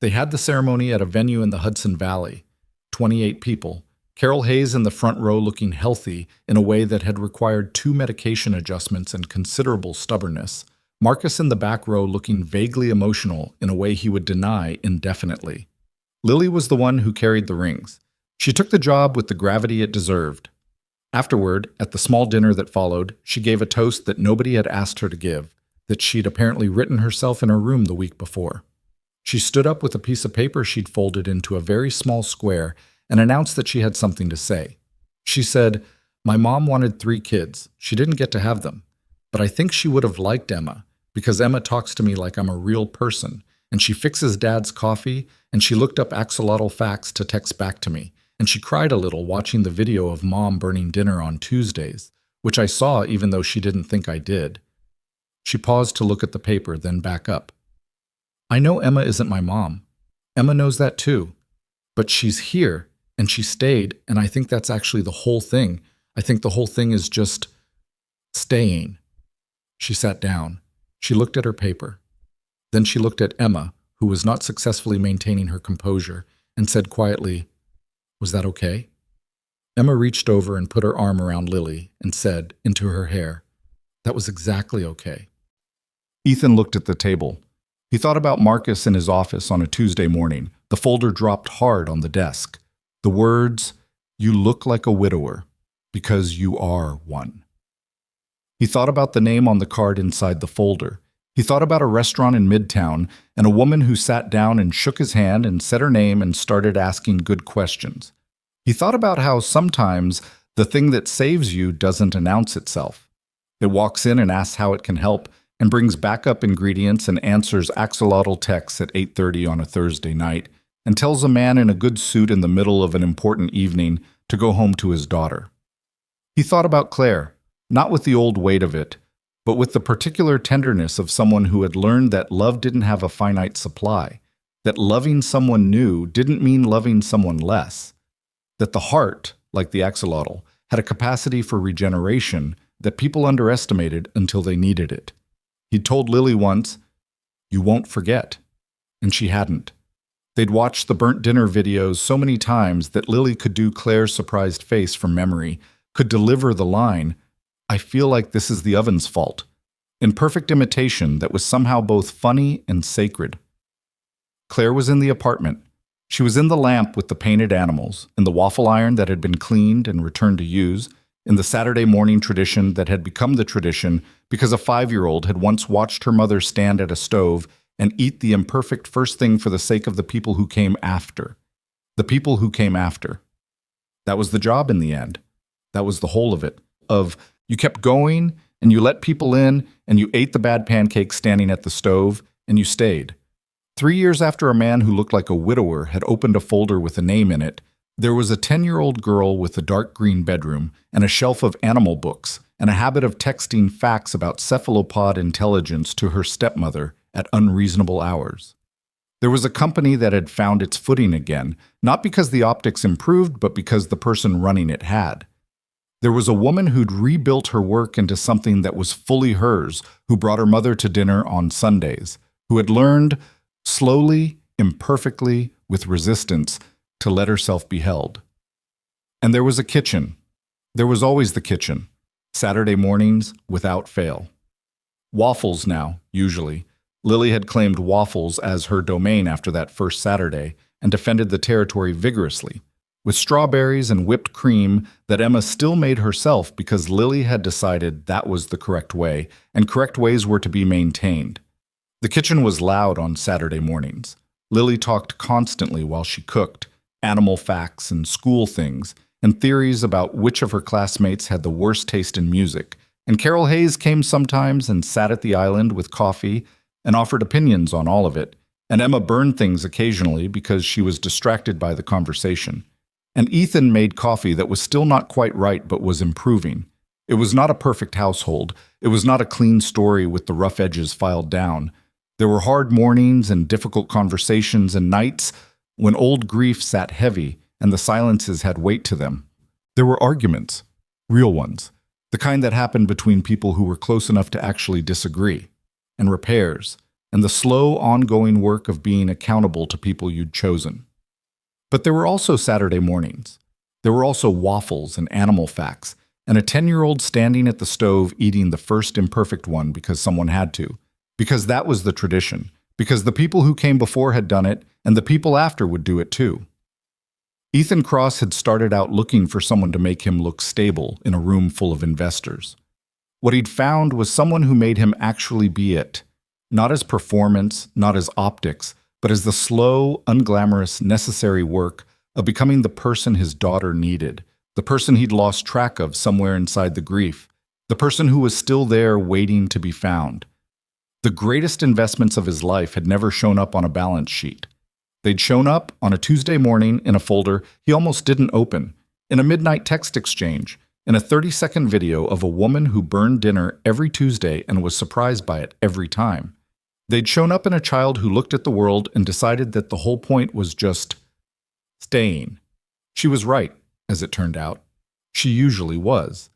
They had the ceremony at a venue in the Hudson Valley. 28 people. Carol Hayes in the front row looking healthy in a way that had required 2 medication adjustments and considerable stubbornness. Marcus in the back row looking vaguely emotional in a way he would deny indefinitely. Lily was the one who carried the rings. She took the job with the gravity it deserved. Afterward, at the small dinner that followed, she gave a toast that nobody had asked her to give, that she'd apparently written herself in her room the week before. She stood up with a piece of paper she'd folded into a very small square and announced that she had something to say. She said, "My mom wanted 3 kids. She didn't get to have them. But I think she would have liked Emma, because Emma talks to me like I'm a real person, and she fixes Dad's coffee, and she looked up axolotl facts to text back to me, and she cried a little watching the video of Mom burning dinner on Tuesdays, which I saw even though she didn't think I did." She paused to look at the paper, then back up. "I know Emma isn't my mom. Emma knows that too. But she's here, and she stayed, and I think that's actually the whole thing. I think the whole thing is just staying." She sat down. She looked at her paper. Then she looked at Emma, who was not successfully maintaining her composure, and said quietly, "Was that okay?" Emma reached over and put her arm around Lily and said, into her hair, "That was exactly okay." Ethan looked at the table. He thought about Marcus in his office on a Tuesday morning. The folder dropped hard on the desk. The words, "You look like a widower, because you are one." He thought about the name on the card inside the folder. He thought about a restaurant in Midtown and a woman who sat down and shook his hand and said her name and started asking good questions. He thought about how sometimes the thing that saves you doesn't announce itself. It walks in and asks how it can help and brings backup ingredients and answers axolotl texts at 8:30 on a Thursday night and tells a man in a good suit in the middle of an important evening to go home to his daughter. He thought about Claire, not with the old weight of it, but with the particular tenderness of someone who had learned that love didn't have a finite supply, that loving someone new didn't mean loving someone less, that the heart, like the axolotl, had a capacity for regeneration that people underestimated until they needed it. He'd told Lily once, "You won't forget," and she hadn't. They'd watched the burnt dinner videos so many times that Lily could do Claire's surprised face from memory, could deliver the line, "I feel like this is the oven's fault," in perfect imitation that was somehow both funny and sacred. Claire was in the apartment. She was in the lamp with the painted animals, in the waffle iron that had been cleaned and returned to use, in the Saturday morning tradition that had become the tradition because a 5-year-old had once watched her mother stand at a stove and eat the imperfect first thing for the sake of the people who came after. The people who came after. That was the job in the end. That was the whole of it. You kept going, and you let people in, and you ate the bad pancakes standing at the stove, and you stayed. 3 years after a man who looked like a widower had opened a folder with a name in it, there was a 10-year-old girl with a dark green bedroom and a shelf of animal books and a habit of texting facts about cephalopod intelligence to her stepmother at unreasonable hours. There was a company that had found its footing again, not because the optics improved, but because the person running it had. There was a woman who'd rebuilt her work into something that was fully hers, who brought her mother to dinner on Sundays, who had learned, slowly, imperfectly, with resistance, to let herself be held. And there was a kitchen. There was always the kitchen. Saturday mornings, without fail. Waffles now, usually. Lily had claimed waffles as her domain after that first Saturday and defended the territory vigorously, with strawberries and whipped cream that Emma still made herself because Lily had decided that was the correct way, and correct ways were to be maintained. The kitchen was loud on Saturday mornings. Lily talked constantly while she cooked, animal facts and school things, and theories about which of her classmates had the worst taste in music, And Carol Hayes came sometimes and sat at the island with coffee and offered opinions on all of it. And Emma burned things occasionally because she was distracted by the conversation. And Ethan made coffee that was still not quite right but was improving. It was not a perfect household. It was not a clean story with the rough edges filed down. There were hard mornings and difficult conversations and nights when old grief sat heavy and the silences had weight to them. There were arguments, real ones, the kind that happened between people who were close enough to actually disagree, and repairs, and the slow, ongoing work of being accountable to people you'd chosen. But there were also Saturday mornings. There were also waffles and animal facts, and a 10-year-old standing at the stove eating the first imperfect one because someone had to, because that was the tradition, because the people who came before had done it, and the people after would do it too. Ethan Cross had started out looking for someone to make him look stable in a room full of investors. What he'd found was someone who made him actually be it, not as performance, not as optics, but as the slow, unglamorous, necessary work of becoming the person his daughter needed, the person he'd lost track of somewhere inside the grief, the person who was still there waiting to be found. The greatest investments of his life had never shown up on a balance sheet. They'd shown up on a Tuesday morning in a folder he almost didn't open, in a midnight text exchange, in a 30-second video of a woman who burned dinner every Tuesday and was surprised by it every time. They'd shown up in a child who looked at the world and decided that the whole point was just staying. She was right, as it turned out. She usually was.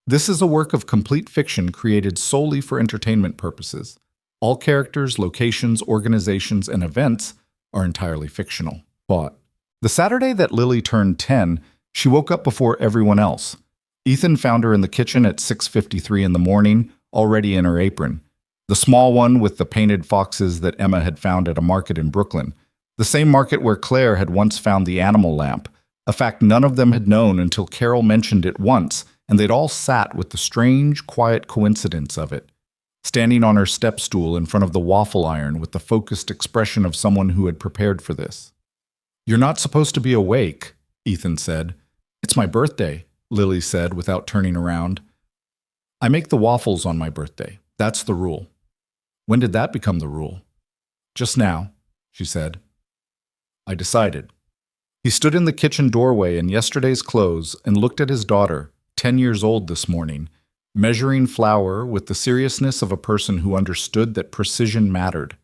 This is a work of complete fiction created solely for entertainment purposes. All characters, locations, organizations, and events are entirely fictional. But the Saturday that Lily turned 10, she woke up before everyone else. Ethan found her in the kitchen at 6:53 in the morning, already in her apron. The small one with the painted foxes that Emma had found at a market in Brooklyn. The same market where Claire had once found the animal lamp, a fact none of them had known until Carol mentioned it once, and they'd all sat with the strange, quiet coincidence of it, standing on her step stool in front of the waffle iron with the focused expression of someone who had prepared for this. "You're not supposed to be awake," Ethan said. "It's my birthday," Lily said without turning around. "I make the waffles on my birthday. That's the rule." "When did that become the rule?" "Just now," she said. "I decided." He stood in the kitchen doorway in yesterday's clothes and looked at his daughter, 10 years old this morning, measuring flour with the seriousness of a person who understood that precision mattered.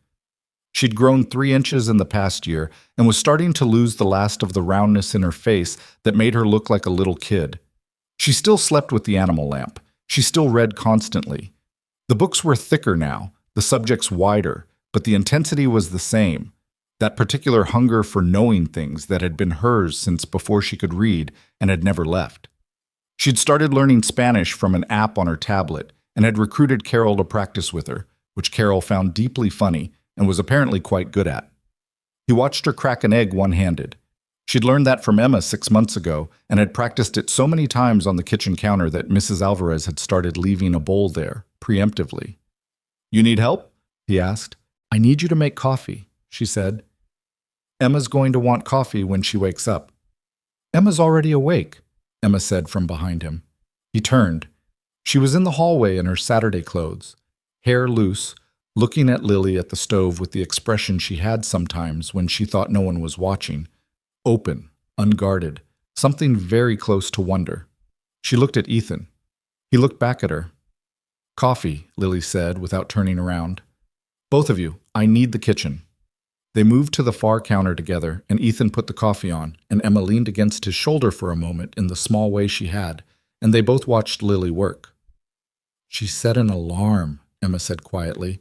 She'd grown 3 inches in the past year and was starting to lose the last of the roundness in her face that made her look like a little kid. She still slept with the animal lamp. She still read constantly. The books were thicker now, the subjects wider, but the intensity was the same. That particular hunger for knowing things that had been hers since before she could read and had never left. She'd started learning Spanish from an app on her tablet and had recruited Carol to practice with her, which Carol found deeply funny and was apparently quite good at. He watched her crack an egg one-handed. She'd learned that from Emma 6 months ago and had practiced it so many times on the kitchen counter that Mrs. Alvarez had started leaving a bowl there, preemptively. "You need help?" he asked. "I need you to make coffee," she said. "Emma's going to want coffee when she wakes up." "Emma's already awake," Emma said from behind him. He turned. She was in the hallway in her Saturday clothes, hair loose, looking at Lily at the stove with the expression she had sometimes when she thought no one was watching. Open, unguarded, something very close to wonder. She looked at Ethan. He looked back at her. "Coffee," Lily said without turning around. "Both of you, I need the kitchen." They moved to the far counter together, and Ethan put the coffee on, and Emma leaned against his shoulder for a moment in the small way she had, and they both watched Lily work. "She set an alarm," Emma said quietly.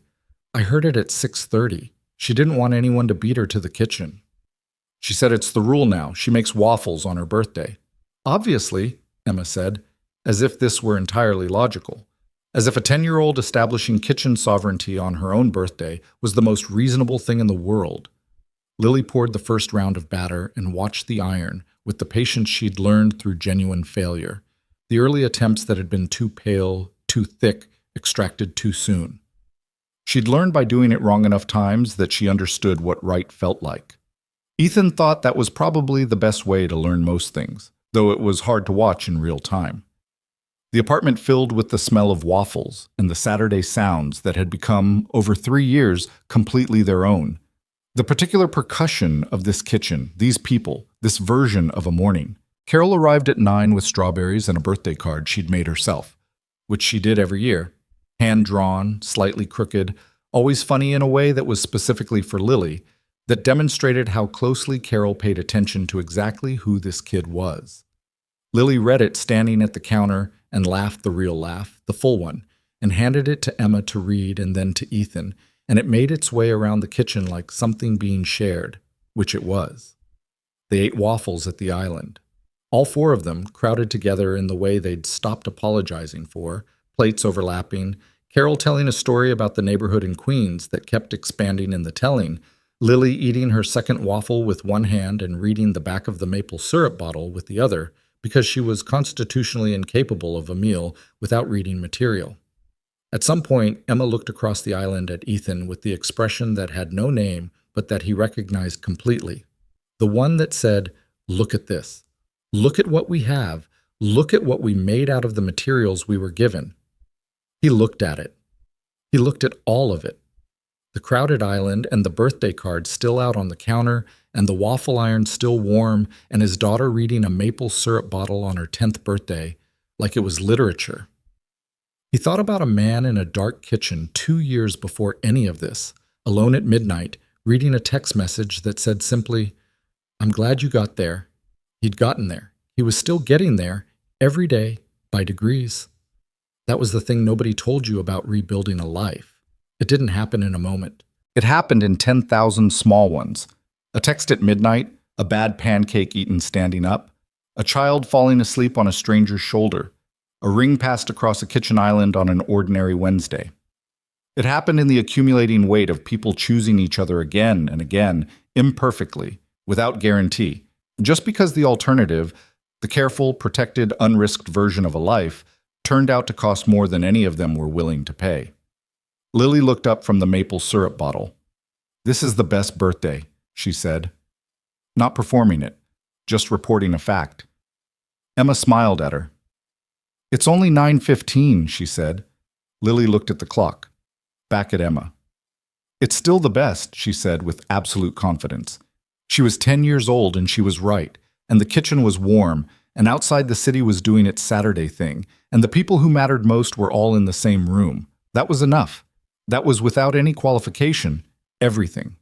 "I heard it at 6:30. She didn't want anyone to beat her to the kitchen. She said it's the rule now. She makes waffles on her birthday." "Obviously," Emma said, as if this were entirely logical. As if a 10-year-old establishing kitchen sovereignty on her own birthday was the most reasonable thing in the world. Lily poured the first round of batter and watched the iron with the patience she'd learned through genuine failure, the early attempts that had been too pale, too thick, extracted too soon. She'd learned by doing it wrong enough times that she understood what right felt like. Ethan thought that was probably the best way to learn most things, though it was hard to watch in real time. The apartment filled with the smell of waffles and the Saturday sounds that had become, over 3 years, completely their own. The particular percussion of this kitchen, these people, this version of a morning. Carol arrived at 9 with strawberries and a birthday card she'd made herself, which she did every year. Hand-drawn, slightly crooked, always funny in a way that was specifically for Lily, that demonstrated how closely Carol paid attention to exactly who this kid was. Lily read it standing at the counter and laughed the real laugh, the full one, and handed it to Emma to read and then to Ethan, and it made its way around the kitchen like something being shared, which it was. They ate waffles at the island. All 4 of them crowded together in the way they'd stopped apologizing for, plates overlapping, Carol telling a story about the neighborhood in Queens that kept expanding in the telling, Lily eating her second waffle with one hand and reading the back of the maple syrup bottle with the other, because she was constitutionally incapable of a meal without reading material. At some point, Emma looked across the island at Ethan with the expression that had no name, but that he recognized completely. The one that said, "Look at this. Look at what we have. Look at what we made out of the materials we were given." He looked at it. He looked at all of it. The crowded island and the birthday card still out on the counter, and the waffle iron still warm, and his daughter reading a maple syrup bottle on her 10th birthday, like it was literature. He thought about a man in a dark kitchen 2 years before any of this, alone at midnight, reading a text message that said simply, "I'm glad you got there." He'd gotten there. He was still getting there, every day, by degrees. That was the thing nobody told you about rebuilding a life. It didn't happen in a moment. It happened in 10,000 small ones. A text at midnight, a bad pancake eaten standing up, a child falling asleep on a stranger's shoulder, a ring passed across a kitchen island on an ordinary Wednesday. It happened in the accumulating weight of people choosing each other again and again, imperfectly, without guarantee, just because the alternative, the careful, protected, unrisked version of a life, turned out to cost more than any of them were willing to pay. Lily looked up from the maple syrup bottle. "This is the best birthday," she said. Not performing it, just reporting a fact. Emma smiled at her. "It's only 9:15, she said. Lily looked at the clock, back at Emma. "It's still the best," she said with absolute confidence. She was 10 years old and she was right, and the kitchen was warm, and outside the city was doing its Saturday thing, and the people who mattered most were all in the same room. That was enough. That was, without any qualification, everything.